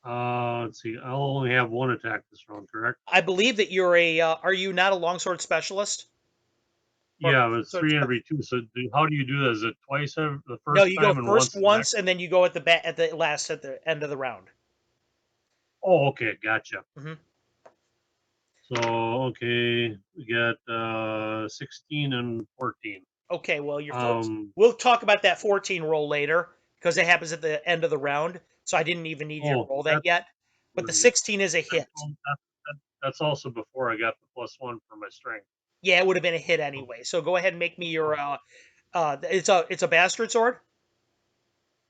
Let's see. I'll only have one attack this round, correct? I believe that you're a. Are you not a longsword specialist or Yeah, but it's sword 3 specialist? every 2. So how do you do that? Is it twice the No, first you go time and first once the next? once, and then you go at the last at the end of the round. Oh, okay. Gotcha. Hmm. So, okay. We got 16 and 14. Okay, well, your first. Um, We'll talk about that 14 roll later because it happens at the end of the round. So I didn't even need you to oh, roll that that's yet. But the right. 16 is a hit. That's also before I got the +1 for my strength. Yeah, it would have been a hit Okay. anyway. So go ahead and make me your. Okay. It's a bastard sword.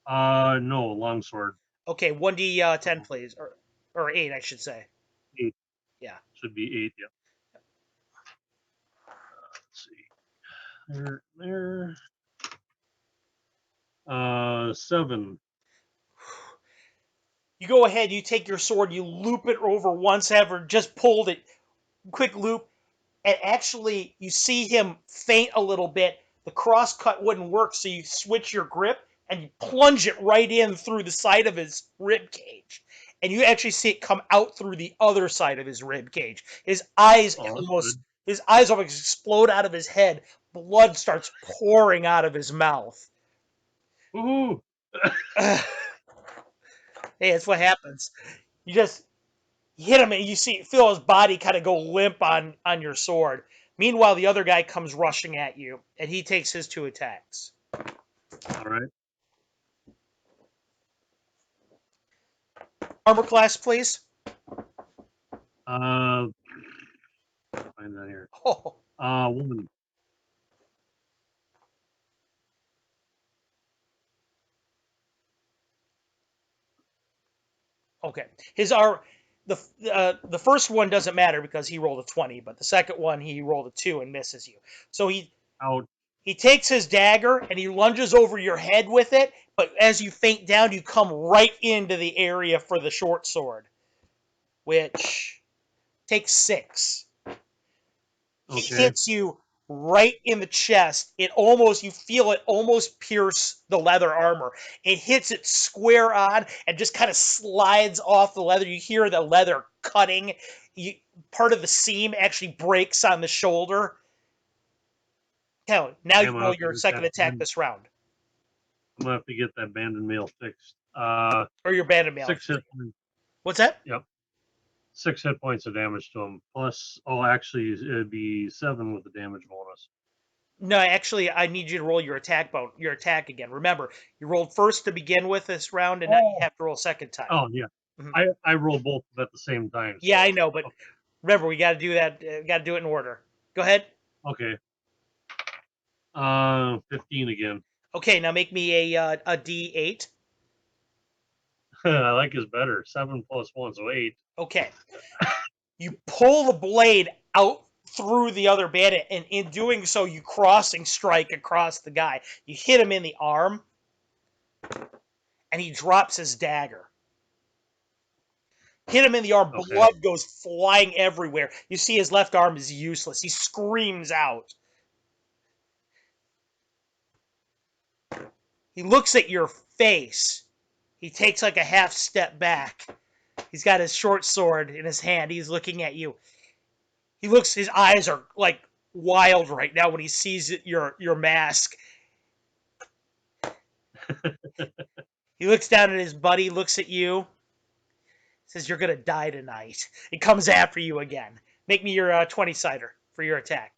No, longsword. Okay, 1d10 So please, or 8 I should say. 8 Yeah. should be 8. Yeah. Let's see. There. 7. You go ahead, you take your sword, you loop it over once ever, just pulled it, quick loop, and actually you see him faint a little bit. The cross cut wouldn't work, so you switch your grip and you plunge it right in through the side of his rib cage. And you actually see it come out through the other side of his rib cage. Oh, that's Almost good. his eyes almost explode out of his head. Blood starts pouring out of his mouth. Woohoo! Hey, that's what happens. You just hit him and you feel his body kind of go limp on your sword. Meanwhile, the other guy comes rushing at you and he takes his 2 attacks. All right. Armor class, please. Uh, find that here. Oh, 1. okay. The first one doesn't matter because he rolled a 20, but the second one he rolled a 2 and misses you. So Out. he takes his dagger and he lunges over your head with it, but as you faint down, you come right into the area for the short sword, which takes 6. He Okay. hits you right in the chest. You feel it almost pierce the leather armor. It hits it square on and just kind of slides off the leather. You hear the leather cutting. You, Part of the seam actually breaks on the shoulder. Now Okay, you roll your second attack this round, I'm gonna have to get that banded mail fixed. or your banded mail. 6 hit points. What's that? Yep. 6 hit points of damage to him. Plus, oh, actually, it'd be 7 with the damage bonus. No, actually, I need you to roll your attack again. Remember, you rolled first to begin with this round, and now you Oh. have to roll second time. Oh, yeah. Mhm. I roll both at the same time. Yeah, I So, know, but okay. remember, we got to do that. Got to do it in order. Go ahead. Okay. 15 again. Okay, now make me a D8. I like his better. 7 plus 1, so 8. Okay, you pull the blade out through the other bandit, and in doing so, you crossing strike across the guy. You hit him in the arm, and he drops his dagger. Hit him in the arm. Okay. Blood goes flying everywhere. You see his left arm is useless. He screams out. He looks at your face. He takes like a half step back. He's got his short sword in his hand. He's looking at you. His eyes are like wild right now when he sees your mask. He looks down at his buddy, looks at you, says, "You're going to die tonight." He comes after you again. Make me your 20-sider for your attack.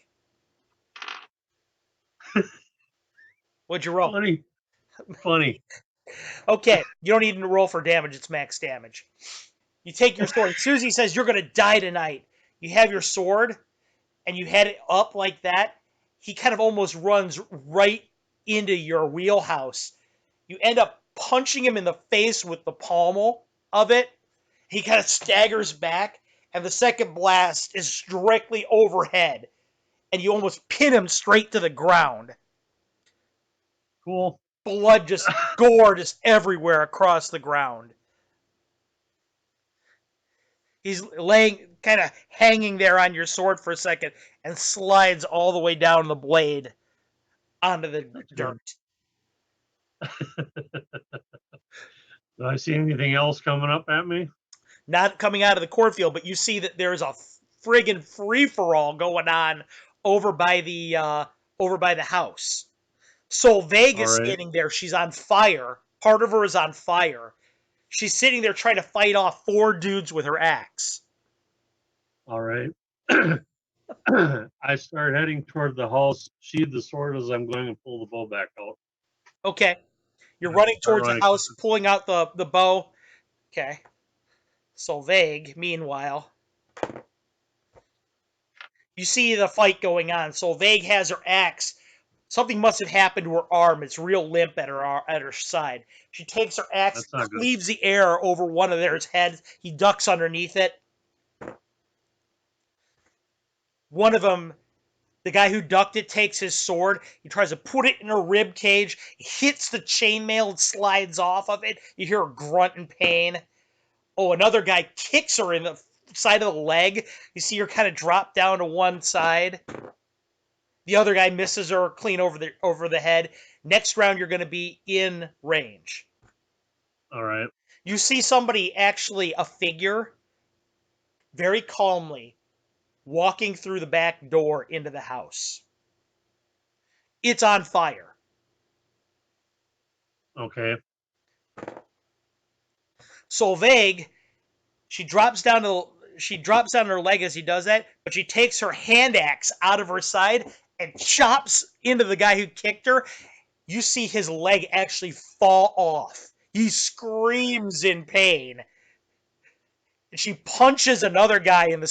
What'd you roll? 20. Funny. Okay, you don't need to roll for damage. It's max damage. You take your sword. Susie says you're going to die tonight. You have your sword, and you head it up like that. He kind of almost runs right into your wheelhouse. You end up punching him in the face with the pommel of it. He kind of staggers back, and the second blast is directly overhead, and you almost pin him straight to the ground. Cool. Blood just, gore just everywhere across the ground. He's laying, kind of hanging there on your sword for a second, and slides all the way down the blade onto the That's good. dirt. Do I see anything else coming up at me? Not coming out of the cornfield, but you see that there's a friggin' free for all going on over by the house. So All Vegas right. standing there, she's on fire. Part of her is on fire. She's sitting there trying to fight off 4 dudes with her axe. All right. I start heading toward the house, sheathe the sword as I'm going and pull the bow back out. Okay. You're And I running start towards the running. house, pulling out the bow. Okay. So Vague, meanwhile, you see the fight going on. So Vague has her axe. Something must have happened to her arm. It's real limp at her side. She takes her axe, That's not good. cleaves the air over one of their heads. He ducks underneath it. One of them, the guy who ducked it, takes his sword. He tries to put it in her rib cage. Hits the chainmail and slides off of it. You hear her grunt in pain. Oh, another guy kicks her in the side of the leg. You see her kind of drop down to one side. The other guy misses her clean over the head. Next round, you're going to be in range. All right. You see somebody, actually a figure, very calmly walking through the back door into the house. It's on fire. Okay. So Vague, she drops down her leg as he does that, but she takes her hand axe out of her side and chops into the guy who kicked her. You see his leg actually fall off. He screams in pain. And she punches another guy in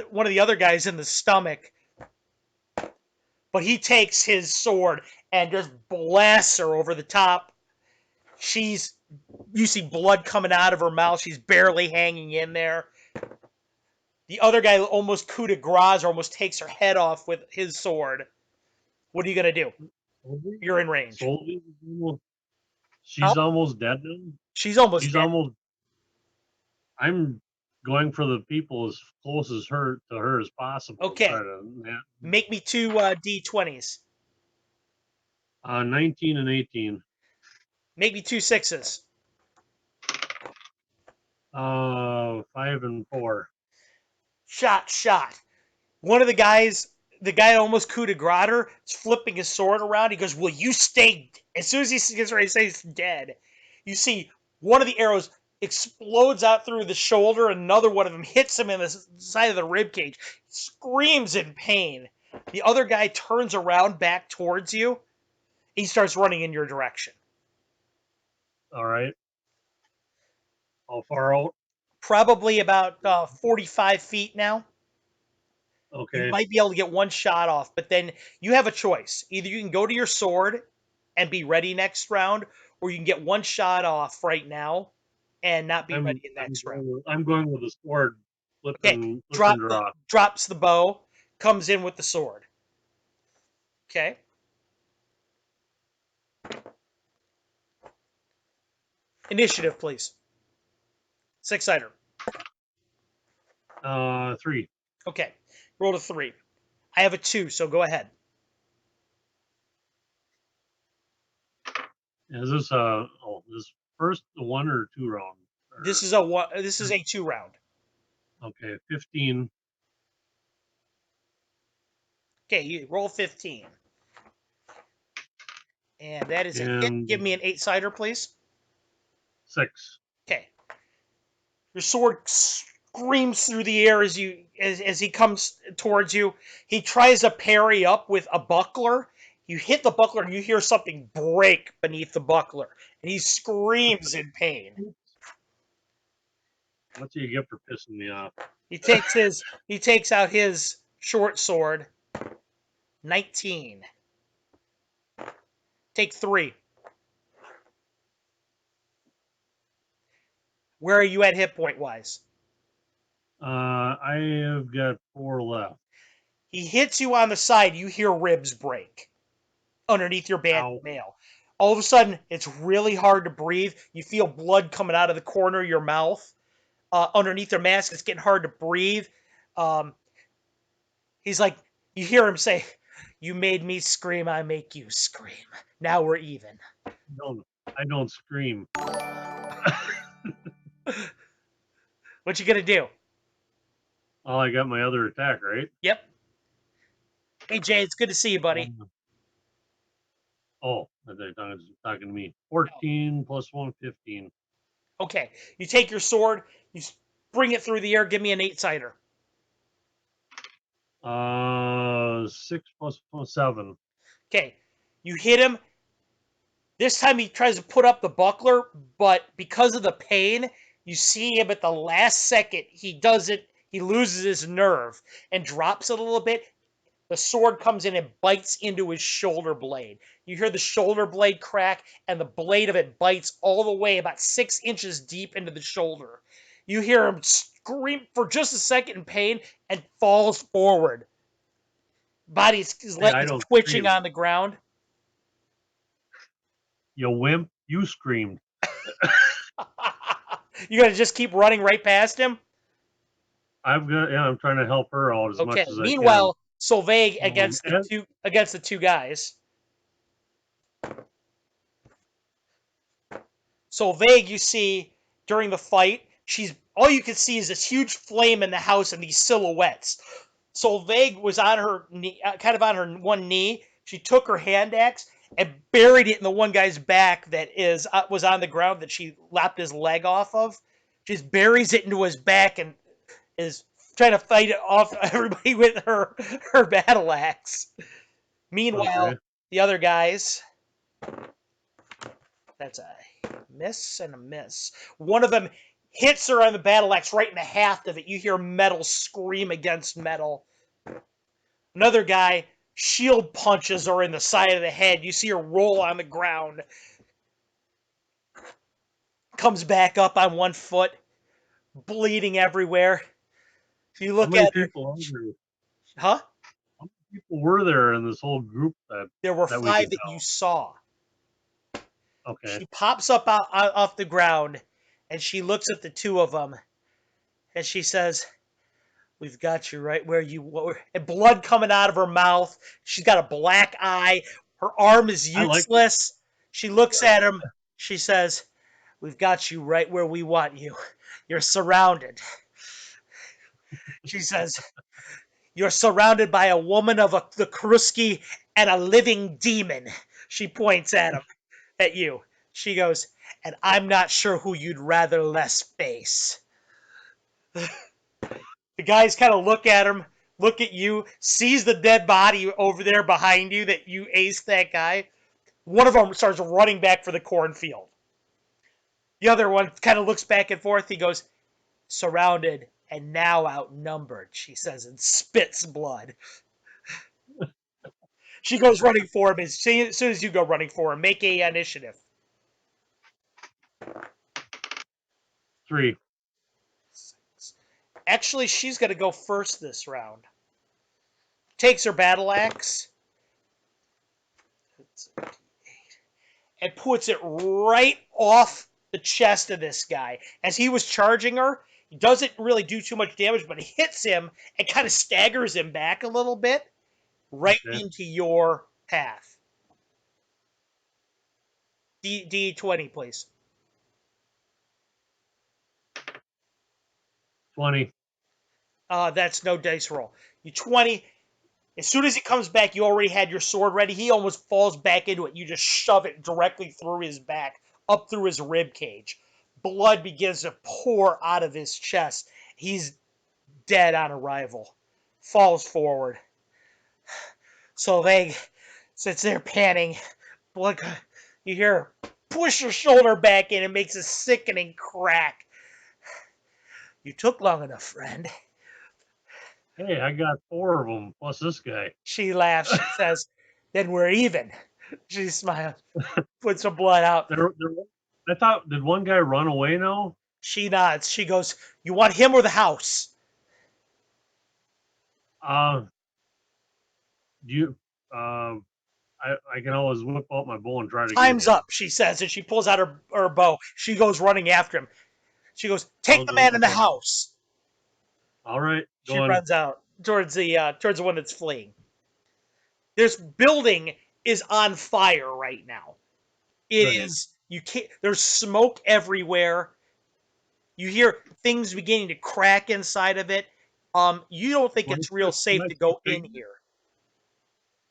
one of the other guys in the stomach, but he takes his sword and just blasts her over the top. You see blood coming out of her mouth. She's barely hanging in there. The other guy almost coup de grace, or almost takes her head off with his sword. What are you gonna do? You're in range. Soldier? Huh? She's almost dead now. She's almost She's dead. almost. I'm going for the people as close as her to her as possible to try Okay, to. make me two D20s. 19 and 18. Make me two sixes. 5 and 4. Shot. One of the guy almost coup de grace her, is flipping his sword around. He goes, "Will you stay?" As soon as he gets ready to say he's dead, you see one of the arrows explodes out through the shoulder, and another one of them hits him in the side of the rib cage. He screams in pain. The other guy turns around back towards you. He starts running in your direction. All right. How far out? Probably about 45 feet now. You Okay. might be able to get one shot off, but then you have a choice. Either you can go to your sword and be ready next round, or you can get one shot off right now and not be ready in next round. I'm going with the sword. Flip Okay, and flip and draw. drops the bow, comes in with the sword. Okay, initiative, please. 6-sider. 3. Okay, roll a 3. I have a 2, so go ahead. Is this this first 1 or 2 round? This Or, is a one. This is a 2 round. okay, 15 Okay, you roll 15, and that is a hit. and Give me an 8-sider, please. 6. Okay. Your sword screams through the air as he comes towards you. He tries to parry up with a buckler. You hit the buckler and you hear something break beneath the buckler, and he screams in pain. What do you get for pissing me off? He takes out his short sword. 19. Take 3. Where are you at hit point wise? I have got 4 left. He hits you on the side. You hear ribs break underneath your banded Ow. mail. All of a sudden, it's really hard to breathe. You feel blood coming out of the corner of your mouth. Underneath their mask, it's getting hard to breathe. Um, he's like, you hear him say, "You made me scream, I make you scream. Now we're even." No, I don't scream. What you gonna do? Oh, I got my other attack, right? Yep. Hey Jay, it's good to see you, buddy. Oh, I thought you were talking to me. 14 plus 1, 15. Okay, you take your sword, you bring it through the air. Give me an 8-sider. 6 plus 7. Okay, you hit him. This time he tries to put up the buckler, but because of the pain, you see him at the last second. He does it. He loses his nerve and drops it a little bit. The sword comes in and bites into his shoulder blade. You hear the shoulder blade crack, and the blade of it bites all the way about 6 inches deep into the shoulder. You hear him scream for just a second in pain and falls forward. His Hey, leg I is don't twitching scream. on the ground. You wimp, you screamed. You gotta just keep running right past him. I'm trying to help her out as Okay. much as I can. Meanwhile, Solveig And, against the two guys. Solveig, you see during the fight, she's all you can see is this huge flame in the house and these silhouettes. Solveig was on her knee, kind of on her one knee. She took her hand axe and buried it in the one guy's back that was on the ground that she lopped his leg off of. She just buries it into his back and is trying to fight it off everybody with her battle axe. Meanwhile, okay. the other guys, that's a miss and a miss. One of them hits her on the battle axe right in the haft of it. You hear metal scream against metal. Another guy shield punches her in the side of the head. You see her roll on the ground. Comes back up on one foot, bleeding everywhere. You How look many at her, people are there? huh? How many people were there in this whole group There were that we 5 could that you tell? saw. Okay. She pops up off the ground and she looks at the two of them and she says, "We've got you right where you were." And blood coming out of her mouth. She's got a black eye. Her arm is I like it. useless. She looks at him. She says, "We've got you right where we want you. You're surrounded." She says, "You're surrounded by a woman of the Kruski and a living demon." She points at you. She goes, "And I'm not sure who you'd rather less face." The guys kind of look at him, look at you, sees the dead body over there behind you that you aced that guy. One of them starts running back for the cornfield. The other one kind of looks back and forth. He goes, "Surrounded and now outnumbered," she says, and spits blood. She goes running for him as soon as you go running for him. Make a initiative. 3. Actually, she's going to go first this round. Takes her battle axe and puts it right off the chest of this guy. As he was charging her, he doesn't really do too much damage, but it hits him and kind of staggers him back a little bit right Okay. into your path. D20, please. 20. That's no dice roll. You 20. As soon as he comes back, you already had your sword ready. He almost falls back into it. You just shove it directly through his back, up through his rib cage. Blood begins to pour out of his chest. He's dead on arrival. Falls forward. Solveig Sits there panting. Look, you hear her push her shoulder back in and makes a sickening crack. You took long enough, friend. Hey, I got 4 of them plus this guy. She laughs. She says, then we're even. She smiles, puts her blood out. I thought, did one guy run away now? She nods. She goes, you want him or the house? Uh, do you, I can always whip out my bow and try to get Time's him. up, she says, and she pulls out her bow. She goes running after him. She goes, take I'll the go, man in the okay. house. All right, She going. runs out towards the one that's fleeing. This building is on fire right now. It Right. is you can't. There's smoke everywhere. You hear things beginning to crack inside of it. You don't think it's real Do safe I to see go in figures? here.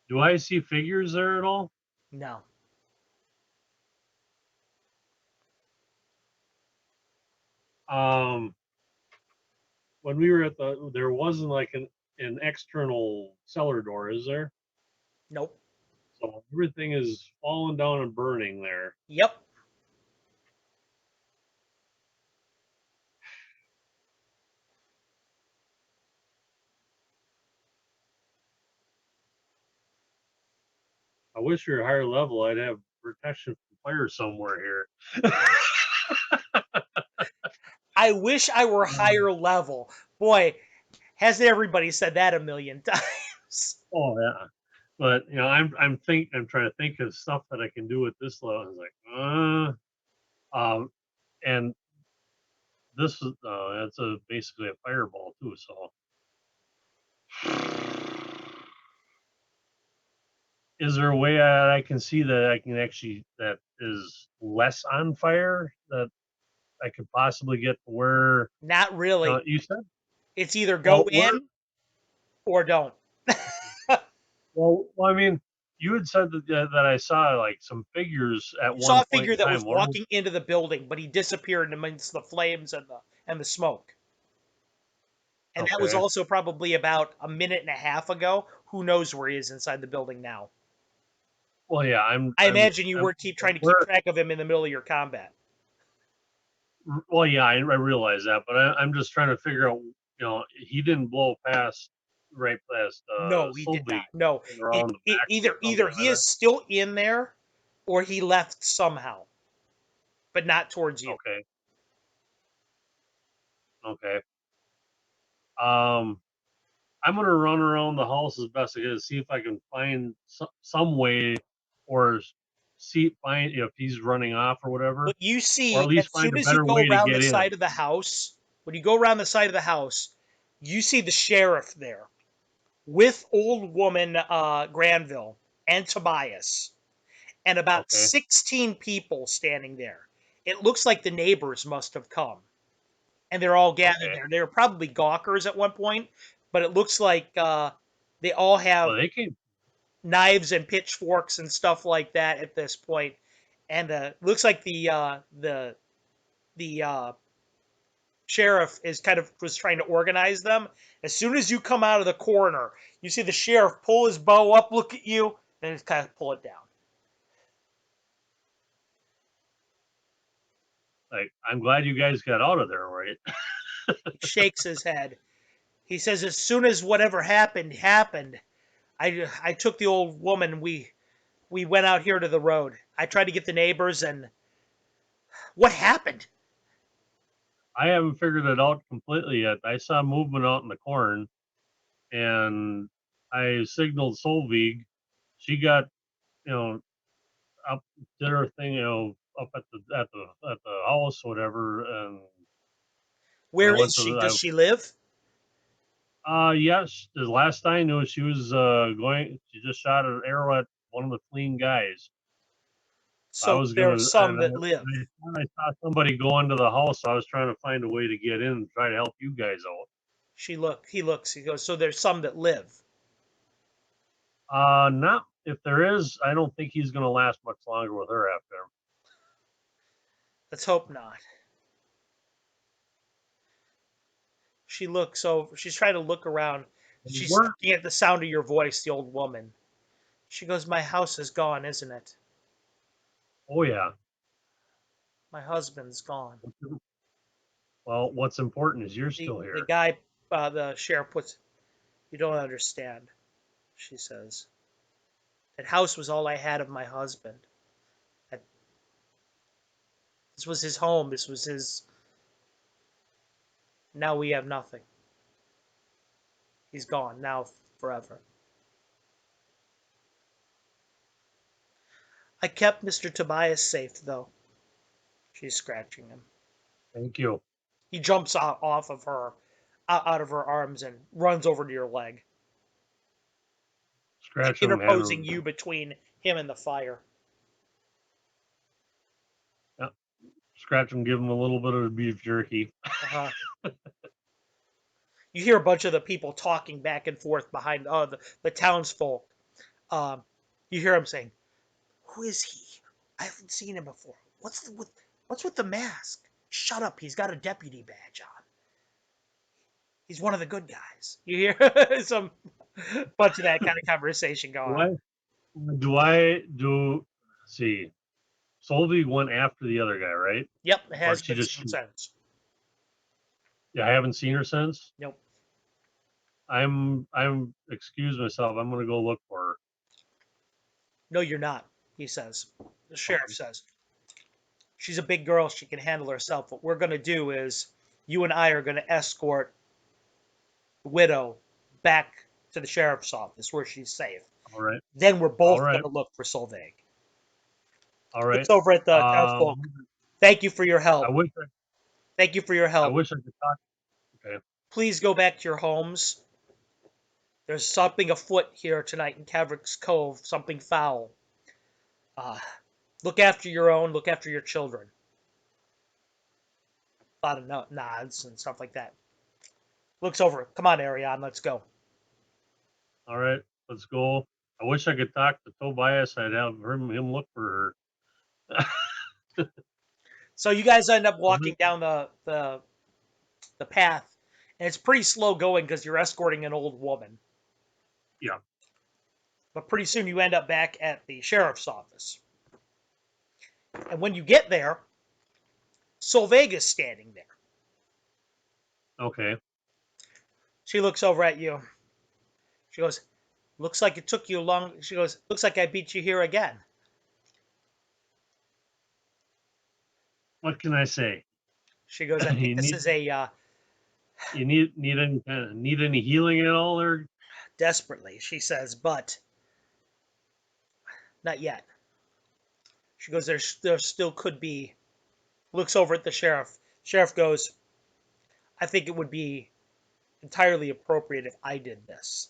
Do I see figures there at all? No, Um, when we were there wasn't like an external cellar door, is there? nope, So everything is falling down and burning there. yep. I wish you're a higher level. I'd have protection from fire somewhere here. I wish I were Um, higher level. Boy, hasn't everybody said that a million times? oh yeah, but I'm trying to think of stuff that I can do at this level. I was like, and this is it's a basically a fireball too. So, is there a way that I can see that I can actually that is less on fire that I could possibly get to where Not really. you said? It's either Well, go where? in or don't. Well, I mean, you had said that I saw like some figures at You saw one a point figure in that time. was Where? walking into the building, but he disappeared amidst the flames and the smoke. And that was Okay. also probably about a minute and a half ago. Who knows where he is inside the building now? Well, yeah, I imagine you I'm were trying to keep where. track of him in the middle of your combat. Well, yeah, I realize that, but I'm just trying to figure out. He didn't blow past right past No, he did not. Sylvie No, around the back or either something he like that. is still in there, or he left somehow, but not towards you. Okay. Okay. Um, I'm gonna run around the house as best I can to see if I can find some way, or see find if he's running off or whatever, What you or at see as least find soon a as you better go way to around the get side in. of the house, when you go around the side of the house, you see the sheriff there with old woman Granville and Tobias and about Okay. 16 people standing there. It looks like the neighbors must have come and they're all gathered Okay. there. They were probably gawkers at one point, but it looks like they all have Well, they came. knives and pitchforks and stuff like that at this point. And looks like the sheriff is kind of was trying to organize them. As soon as you come out of the corner, you see the sheriff pull his bow up, look at you, and just kind of pull it down. Like, I'm glad you guys got out of there, right? He shakes his head. He says, "As soon as whatever happened happened, I took the old woman. We went out here to the road. I tried to get the neighbors, and what happened?" I haven't figured it out completely yet. I saw movement out in the corn, and I signaled Solveig. She got, you know, up did her thing, up at the house, whatever. And when I Where went is to she? the, Does she live? yes, the last I knew, she was going. She just shot an arrow at one of the fleeing guys. I So was there are gonna, some and that live. I saw somebody go into the house. So I was trying to find a way to get in and try to help you guys out. He looks, he goes, so there's some that live. Not if there is. I don't think he's gonna last much longer with her after him. Let's hope not. She looks over, she's trying to look around. And She's we're looking at the sound of your voice, the old woman. She goes, my house is gone, isn't it? Oh yeah. My husband's gone. Well, what's important is you're The still the here. guy, the sheriff puts, you don't understand, she says. That house was all I had of my husband. That, this was his home. This was his. Now we have nothing. He's gone now forever. I kept Mr. Tobias safe, though. She's scratching him. Thank you. He jumps off of her, out of her arms, and runs over to your leg, Scratching him, interposing having you between him and the fire. yeah, scratch him, give him a little bit of the beef jerky. Uh-huh. You hear a bunch of the people talking back and forth behind the townsfolk. Um, you hear him saying, "Who is he? I haven't seen him before. What's with the mask? Shut up! He's got a deputy badge on. He's one of the good guys." You hear some bunch of that kind of conversation going Do on. I? Do I? Do? Let's see. Solvay went after the other guy, right? Yep, it Or has did she been just seen shoot? since. Yeah, I haven't seen her since. Nope. I'm. Excuse myself. I'm gonna go look for No, you're not. He says. The her. sheriff says she's a big girl. She can handle herself. What we're gonna do is you and I are gonna escort the widow back to the sheriff's office where she's safe. All right. Then we're All both right. gonna look for Solveig. All Looks right. over at the townsfolk. Um. Thank you for your I help. wish. Thank you for your I help. wish I could talk. Okay. Please go back to your homes. There's something afoot here tonight in Caverick's Cove, something foul. Uh, look after your own, look after your children. A lot of nods and stuff like that. Looks over. Come on, Ariane, let's go. All right. Let's go. I wish I could talk to Tobias. I'd have him look for her. So you guys end up walking down the path, and it's pretty slow going because you're escorting an old woman. Yeah. But pretty soon you end up back at the sheriff's office. And when you get there, Solvega's standing there. Okay. She looks over at you. She goes, looks like it took you long. She goes, looks like I beat you here again. What can I say? She goes, I think you this need is a you need any healing at all there? desperately, she says, but not yet. She goes, there still could be. Looks over at the sheriff. Sheriff goes, I think it would be entirely appropriate if I did this.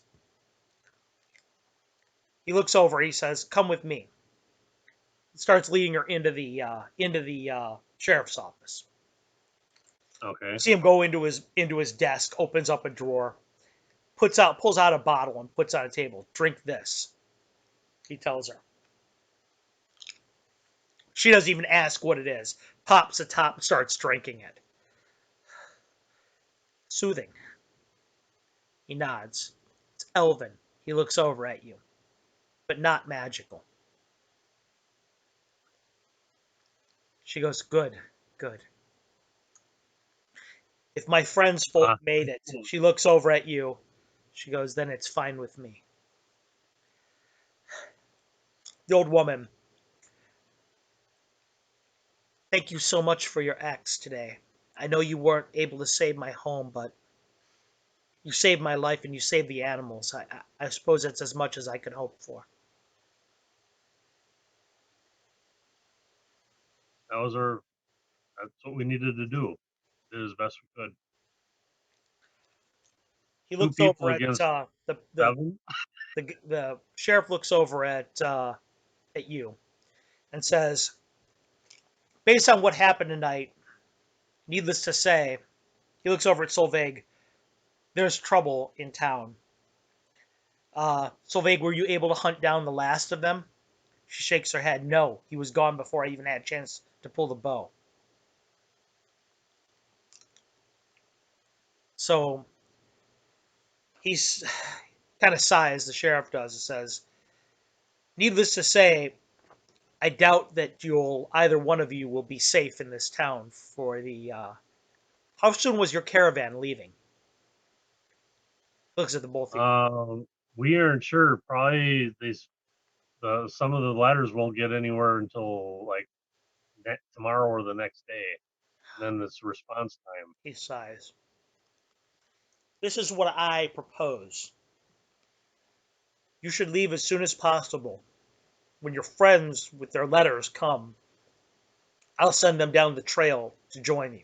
He looks over. He says, "Come with me." Starts leading her into the sheriff's office. Okay. See him go into his desk, opens up a drawer, pulls out a bottle and puts on a table. Drink this, he tells her. She doesn't even ask what it is. Pops the top and starts drinking it. Soothing. He nods. It's elven. He looks over at you, but not magical. She goes, "Good, good. If my friends folk Uh, made it," she looks over at you. She goes, "Then it's fine with me." The old woman, "Thank you so much for your acts today. I know you weren't able to save my home, but you saved my life and you saved the animals. I suppose that's as much as I could hope for." that was our. That's what we needed to do. Did as best we could. He Two looks people over at against the seven. the sheriff looks over at you and says, "Based on what happened tonight, needless to say," he looks over at Solveig. "There's trouble in town. Solveig, were you able to hunt down the last of them?" She shakes her head. "No, he was gone before I even had a chance to pull the bow." So he's kind of sighs, the sheriff does, and says, Needless to say, I doubt that either one of you will be safe in this town for the. How soon was your caravan leaving? Looks at the both of you. We aren't sure. Probably some of the ladders won't get anywhere until like tomorrow or the next day. And then it's response time. He sighs. This is what I propose. You should leave as soon as possible. When your friends with their letters come, I'll send them down the trail to join you.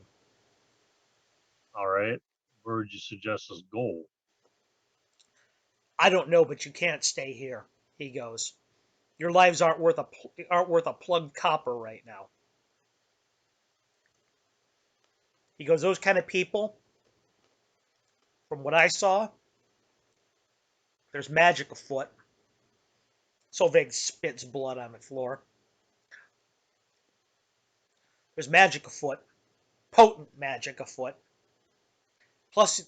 All right. Where would you suggest us go? I don't know, but you can't stay here. He goes. Your lives aren't worth a plugged copper right now. He goes. Those kind of people, from what I saw, there's magic afoot. Solveig spits blood on the floor. There's magic afoot, potent magic afoot. Plus,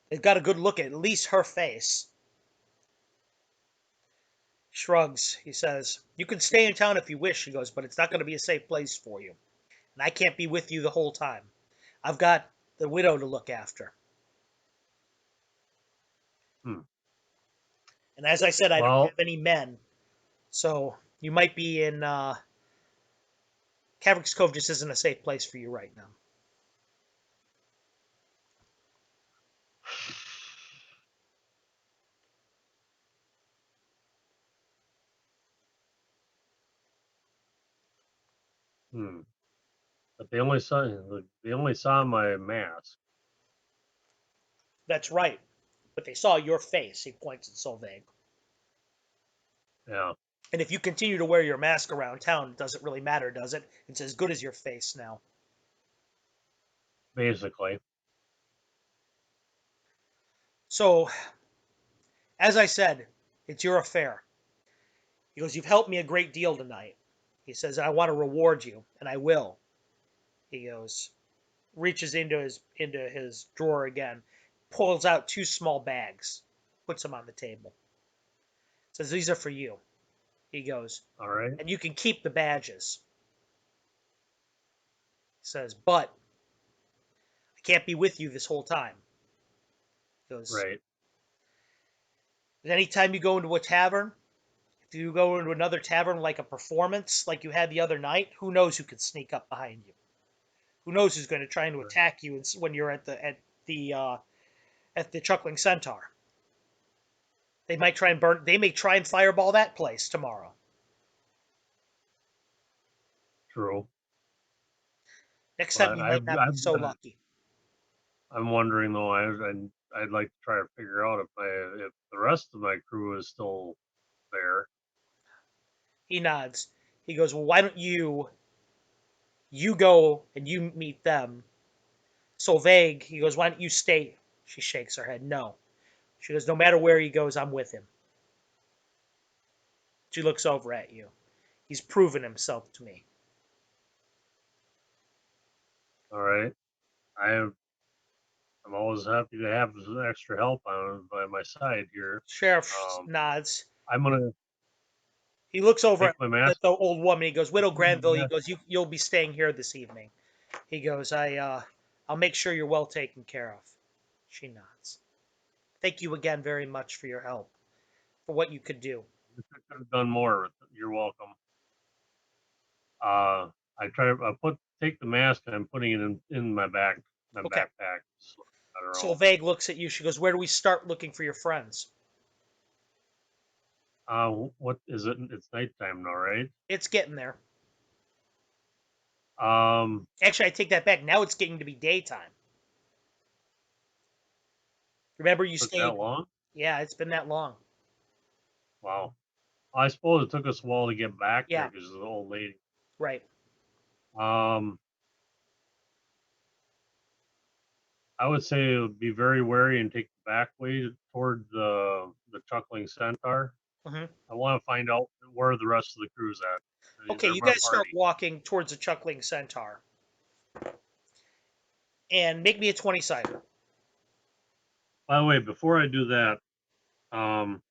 they've got a good look at least her face. Shrugs. He says, "You can stay in town if you wish." He goes, "but it's not going to be a safe place for you, and I can't be with you the whole time. I've got the widow to look after, Hmm. and as I said, I don't Well, have any men, so you might be in Caverick's Cove. Just isn't a safe place for you right now." hmm. But they only saw my mask. That's right, but they saw your face. He points at Solveig. Yeah, And if you continue to wear your mask around town, it doesn't really matter, does it? It's as good as your face now. basically. So, as I said, it's your affair. He goes, "You've helped me a great deal tonight." He says, "I want to reward you, and I will." He goes, reaches into his drawer again, pulls out two small bags, puts them on the table. Says, "These are for you." He goes, All right. "And you can keep the badges." He says, "But I can't be with you this whole time." He goes, Right. "Anytime you go into a tavern, if you go into another tavern like a performance like you had the other night, who knows who could sneak up behind you? Who knows who's going to try to Right. attack you when you're at the Chuckling Centaur? They might try and burn. They may try and fireball that place tomorrow. True. Next time But you might not be so I've lucky." I'm wondering though. I'd like to try to figure out if the rest of my crew is still there. He nods. He goes, "Well, why don't you go and you meet them?" Solveig, he goes, "Why don't you stay?" She shakes her head. "No." She goes, "No matter where he goes, I'm with him." She looks over at you. "He's proven himself to me." All right. I I'm always happy to have some extra help on by my side here. Sheriff Um, nods. I'm gonna He looks over take at my the mask. old woman. He goes, "Widow Granville." He Yeah, goes, "You'll be staying here this evening." He goes, I'll make sure you're well taken care of." She nods. "Thank you again very much for your help, for what you could do." I could have done more. You're welcome. I take the mask and I'm putting it in my Okay. backpack. So, I don't know. Solveig looks at you. She goes, "Where do we start looking for your friends?" What is it? It's nighttime now, right? It's getting there. Um, Actually, I take that back. Now it's getting to be daytime. Remember, you took that stayed. long? Yeah, it's been that long. Wow. I suppose it took us a while to get back there Yeah, because of the old lady. right. Um, I would say be very wary and take the back way toward the chuckling centaur. Hmm. I want to find out where the rest of the crew's at. Okay, They're you my guys start party. walking towards the Chuckling Centaur and make me a 20 cider. By the way, before I do that, um,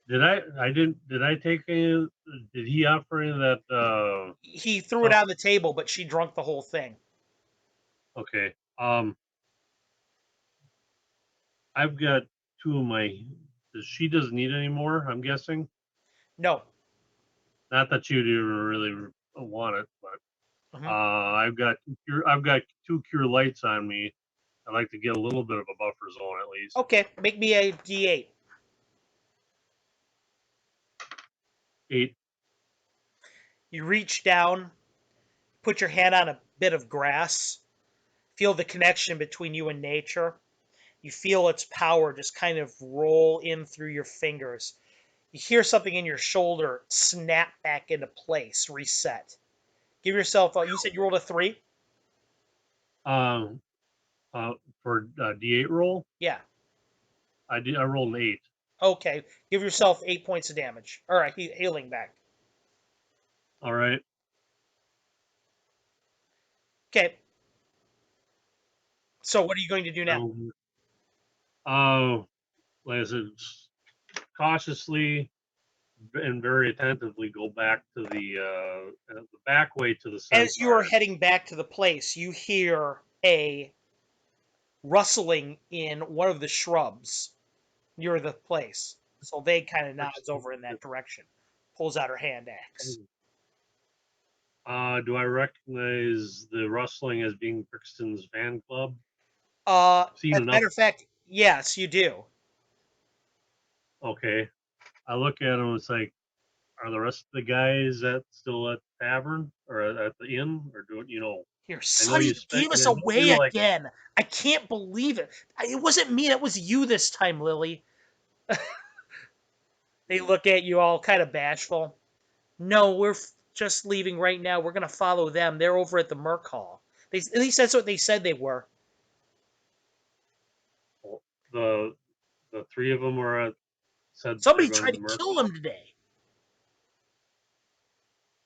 Did I? I didn't. Did I take any? Did he offer any of that He threw it stuff? on the table, but she drunk the whole thing. Okay. I've got two of my. She doesn't need any more. I'm guessing. No. Not that you'd even really want it, but Mhm. I've got two cure lights on me. I like to get a little bit of a buffer zone at least. Okay, make me a D8. 8. You reach down, put your hand on a bit of grass, feel the connection between you and nature. You feel its power just kind of roll in through your fingers. You hear something in your shoulder snap back into place, reset. Give yourself, you said you rolled a 3? Um, for D8 roll, Yeah. I rolled an 8. Okay. Give yourself 8 points of damage. All right, healing back. All right. Okay. So what are you going to do now? Um, like I said, cautiously and very attentively go back to the back way to the As you are centaur. heading back to the place, you hear a rustling in one of the shrubs near the place. So they kind of nods over in that direction, pulls out her hand axe. Do I recognize the rustling as being Brixton's fan club? Seen As a enough. matter of fact, yes, you do. Okay. I look at him. It's like, are the rest of the guys still at the tavern or at the inn, or do you know? Here, I know Sonny, you you spent. gave I us know away you like. again. I can't believe it. It wasn't me. It was you this time, Lily. They look at you all kind of bashful. No, we're just leaving right now. We're gonna follow them. They're over at the Merc Hall. At least that's what they said they were. The the three of them said they're Somebody going to tried the to Merc kill Hall. him today.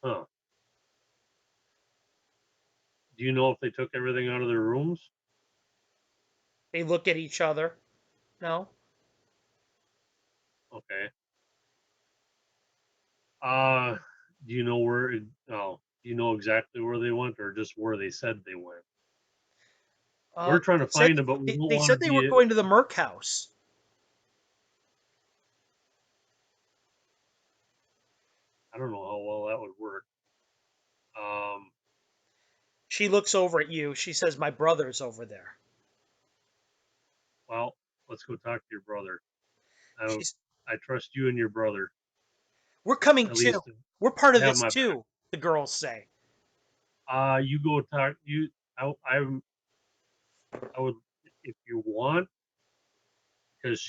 Huh. Do you know if they took everything out of their rooms? They look at each other. No. Okay. Uh, do you know where? Oh, do you know exactly where they went, or just where they said they went? We're trying They to said find them, but we don't they want said to they were be. going to the Merc house. I don't know how well that would work. Um, She looks over at you. She says, "My brother's over there." well, let's go talk to your brother. I She's, I trust you and your brother "We're coming at too. least to We're part of have this my back. too." The girls say. You go talk. I would if you want because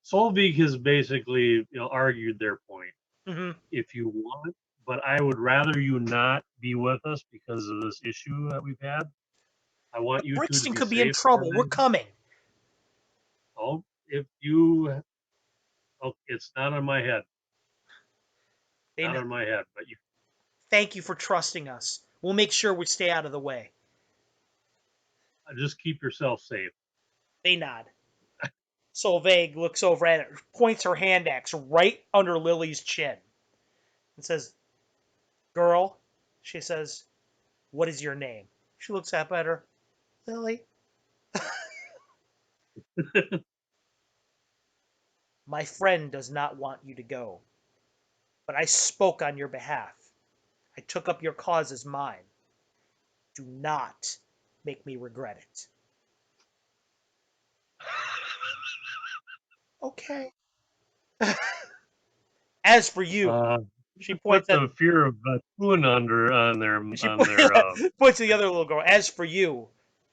Solvig has basically argued their point. Hmm. If you want, but I would rather you not be with us because of this issue that we've had. I want you two to Brixton be could be in safe. As trouble. We're coming. oh, if you, oh, it's not on my head, They not nod. on my head, but you Thank you for trusting us. We'll make sure we stay out of the way. just keep yourself safe. They nod. Solveig looks over at it, points her hand axe right under Lily's chin, and says, "Girl," she says, "what is your name?" She looks up at her. Lily. My friend does not want you to go, but I spoke on your behalf. I took up your cause as mine. Do not make me regret it. Okay. As for you, uh, she put points at the fear of spoon under she on their. points to the other little girl. As for you,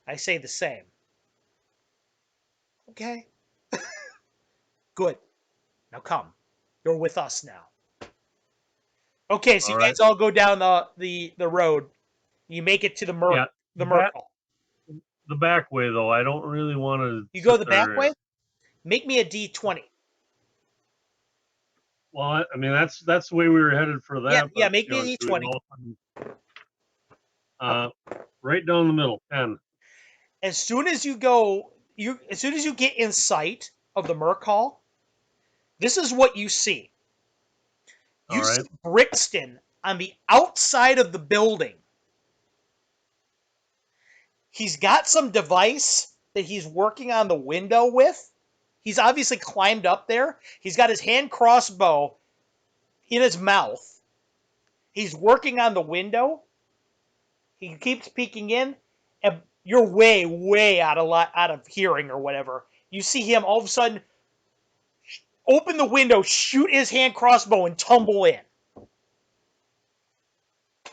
I say the same. Okay. Good. Now come. You're with us now. Okay, so All you right, guys all go down the road. You make it to yeah, the Merc that Hall. the back way though. I don't really want to You go sit the back there. way. Make me a D20. Well, I mean that's the way we were headed for Yeah, that, but yeah. Make me a do we D20. all uh, right down the middle, 10. As soon as you go, as soon as you get in sight of the Merc Hall, this is what you see. You All see right. Brixton on the outside of the building. He's got some device that he's working on the window with. He's obviously climbed up there. He's got his hand crossbow in his mouth. He's working on the window. He keeps peeking in, and you're way, way out of hearing or whatever. You see him all of a sudden open the window, shoot his hand crossbow, and tumble in.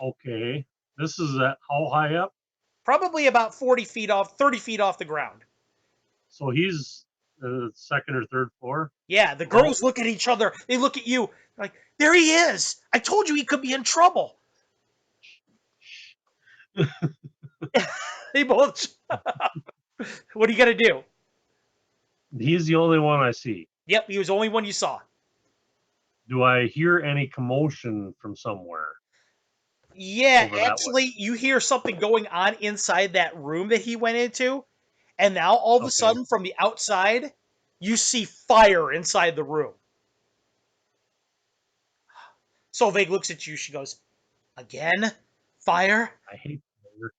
Okay. This is at how high up? Probably about 40 feet off, 30 feet off the ground. So he's second or third floor. Yeah, the Well, girls look at each other. They look at you like, there he is. I told you he could be in trouble. They both. What are you going to do? he's the only one I see. Yep, he was the only one you saw. Do I hear any commotion from somewhere Yeah, over that way? actually, you hear something going on inside that room that he went into. And now, all of a Okay. sudden, from the outside, you see fire inside the room. Solveig looks at you. She goes, again? Fire? I hate fire.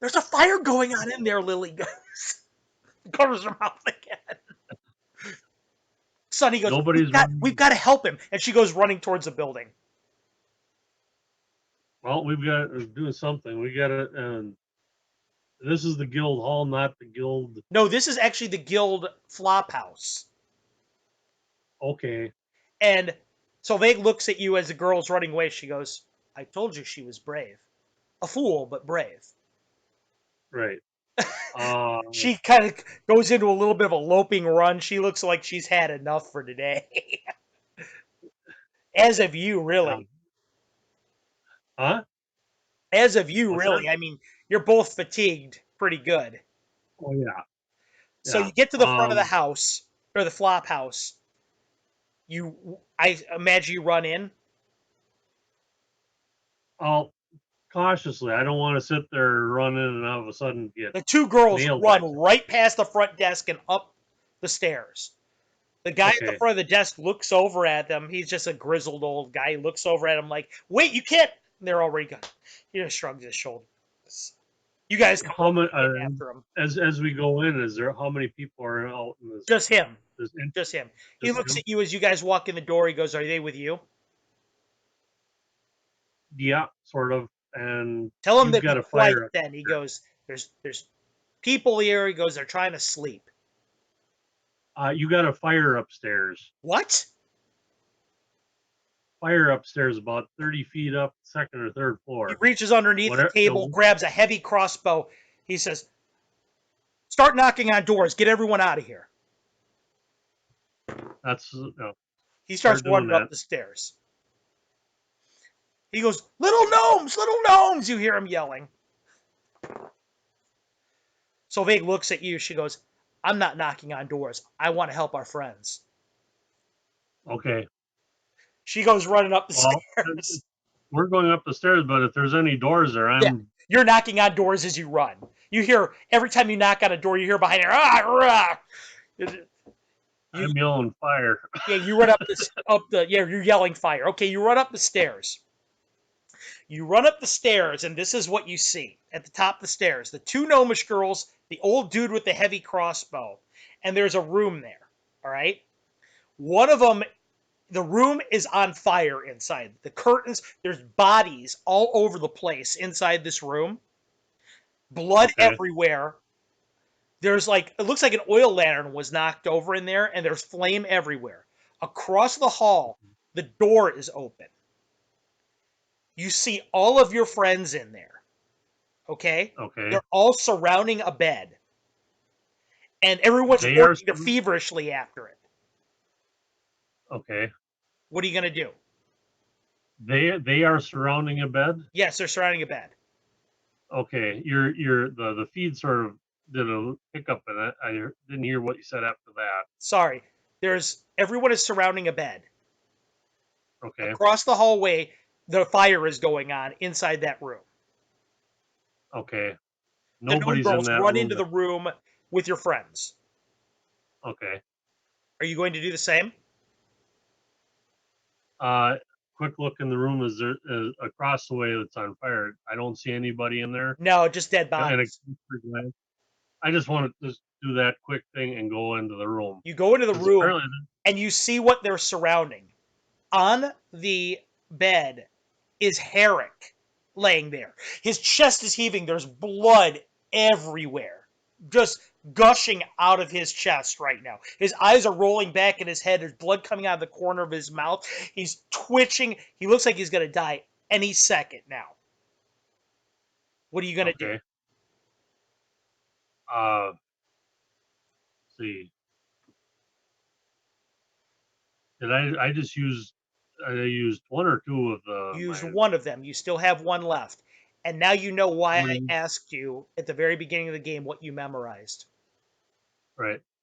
There's a fire going on in there, Lily goes. Covers her mouth again. Sonny goes, Nobody's we've running. got to help him. And she goes running towards the building. Well, we've got doing something. We got it, and this is the guild hall, not the guild. No, this is actually the guild flop house. Okay. And Solveig looks at you as the girl's running away. She goes, I told you she was brave. A fool, but brave. Right. Uh, She kind of goes into a little bit of a loping run. She looks like she's had enough for today. As of you, yeah. really. Huh? As of you, What's that? really. I mean, you're both fatigued pretty good. Oh yeah. So Yeah. you get to the front of the house, or the flop house. I imagine you run in. I'll cautiously. I don't want to sit there running and all of a sudden get The two girls nailed by run right past the front desk and up the stairs. The guy at the Okay. front of the desk looks over at them. He's just a grizzled old guy. He looks over at him like, wait, you can't. And they're already gone. He just shrugs his shoulders. You guys come How many in after him. as we go in? Is there how many people are out in this? Just him. This Just him. He just looks him? at you as you guys walk in the door. He goes, are they with you? Yeah, sort of. And Tell him you've to be got a quiet fire up then. He there. goes, there's people here. He goes, they're trying to sleep. You got a fire upstairs. What? Fire upstairs, about 30 feet up, second or third He floor. reaches underneath the Whatever. table, grabs a heavy crossbow. He says, start knocking on doors. Get everyone out of here. That's He starts start doing running that. up the stairs. He goes, little gnomes, little gnomes. You hear him yelling. Solveig looks at you. She goes, I'm not knocking on doors. I want to help our friends. Okay. She goes running up the Well, stairs. we're going up the stairs, but if there's any doors there, Yeah, I'm you're knocking on doors as you run. You hear, every time you knock on a door, you hear behind you, ah, rah. You, I'm yelling fire. yeah, you run yeah, you're yelling fire. Okay, you run up the stairs. You run up the stairs, and this is what you see at the top of the stairs. The two gnomish girls, the old dude with the heavy crossbow, and there's a room there, all right? One of them, the room is on fire inside. The curtains, there's bodies all over the place inside this room. Blood Okay. everywhere. There's like, it looks like an oil lantern was knocked over in there, and there's flame everywhere. Across the hall, the door is open. You see all of your friends in there, okay? Okay. They're all surrounding a bed, and everyone's They are working feverishly after it. okay. What are you going to do? They are surrounding a bed. Yes, they're surrounding a bed. Okay. The feed sort of did a hiccup in it. I didn't hear what you said after that. Sorry. Everyone is surrounding a bed. Okay. Across the hallway, the fire is going on inside that room. Okay. The gnome Nobody's in girls that run room. into the room with your friends. Okay. Are you going to do the same? Quick look in the room. Is there across the way that's on fire? I don't see anybody in there. No, just dead And bodies. I just want to just do that quick thing and go into the room You go into the because room apparently, and you see what they're surrounding. On the bed is Herrick laying there. His chest is heaving. There's blood everywhere, just gushing out of his chest right now. His eyes are rolling back in his head. There's blood coming out of the corner of his mouth. He's twitching. He looks like he's going to die any second now. What are you going to do? okay. Uh, see, did I just use? I used one or two of You used my. one of them. You still have one left. And now you know why I Right. asked you at the very beginning of the game what you memorized.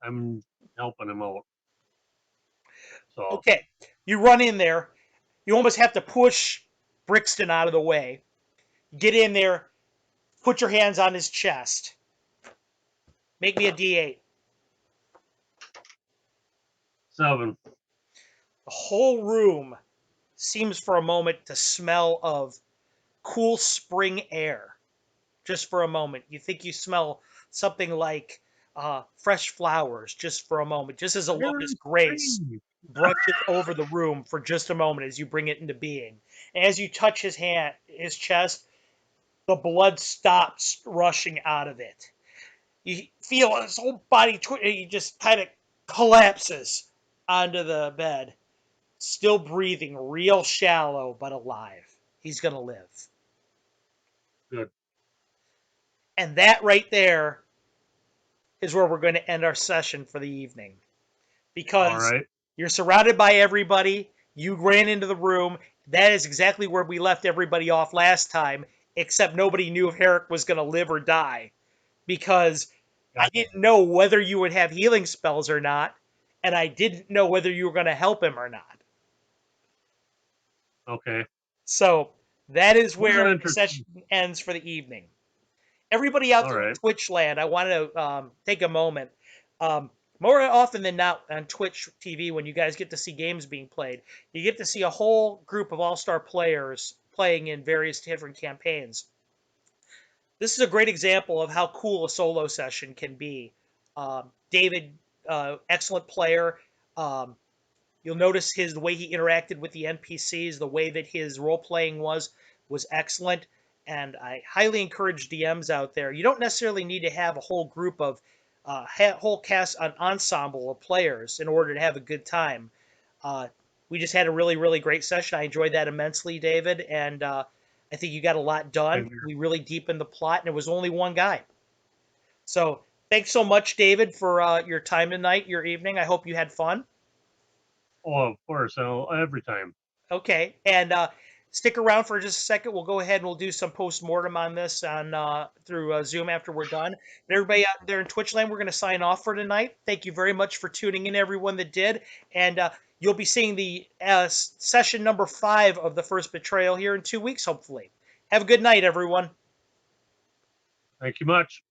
I'm helping him out. So Okay, you run in there. You almost have to push Brixton out of the way. Get in there, put your hands on his chest. Make me a D8. 7. The whole room seems for a moment to smell of cool spring air. Just for a moment. You think you smell something like fresh flowers just for a moment, just as a lotus Aaron grace Spring. brushes over the room for just a moment as you bring it into being. And as you touch his chest, the blood stops rushing out of it. You feel his whole body, he just kind of collapses onto the bed, still breathing, real shallow, but alive. He's going to live. Good. And that right there is where we're going to end our session for the evening. All Because right. you're surrounded by everybody. You ran into the room. That is exactly where we left everybody off last time, except nobody knew if Herrick was going to live or die. Because I Got didn't know whether you would have healing spells or not, and I didn't know whether you were going to help him or not. okay. So that is Was where an the session interesting. ends for the evening. Everybody out All there in right. Twitch land, I want to take a moment. More often than not on Twitch TV, when you guys get to see games being played, you get to see a whole group of all-star players playing in various different campaigns. This is a great example of how cool a solo session can be. David, excellent player. Um, you'll notice the way he interacted with the NPCs, the way that his role playing was excellent. And I highly encourage DMs out there. You don't necessarily need to have a whole group of whole cast, an ensemble of players in order to have a good time. Uh, we just had a really, really great session. I enjoyed that immensely, David, and I think you got a lot done. Same here. We really deepened the plot, and it was only one guy. So thanks so much, David, for your time tonight, your evening. I hope you had fun. Oh, of course. Every time. Okay, and stick around for just a second. We'll go ahead and we'll do some post mortem on this on through Zoom after we're done. And everybody out there in Twitch land, we're going to sign off for tonight. Thank you very much for tuning in, everyone that did, and you'll be seeing the session number 5 of the first Betrayal here in 2 weeks, hopefully. Have a good night, everyone. Thank you much.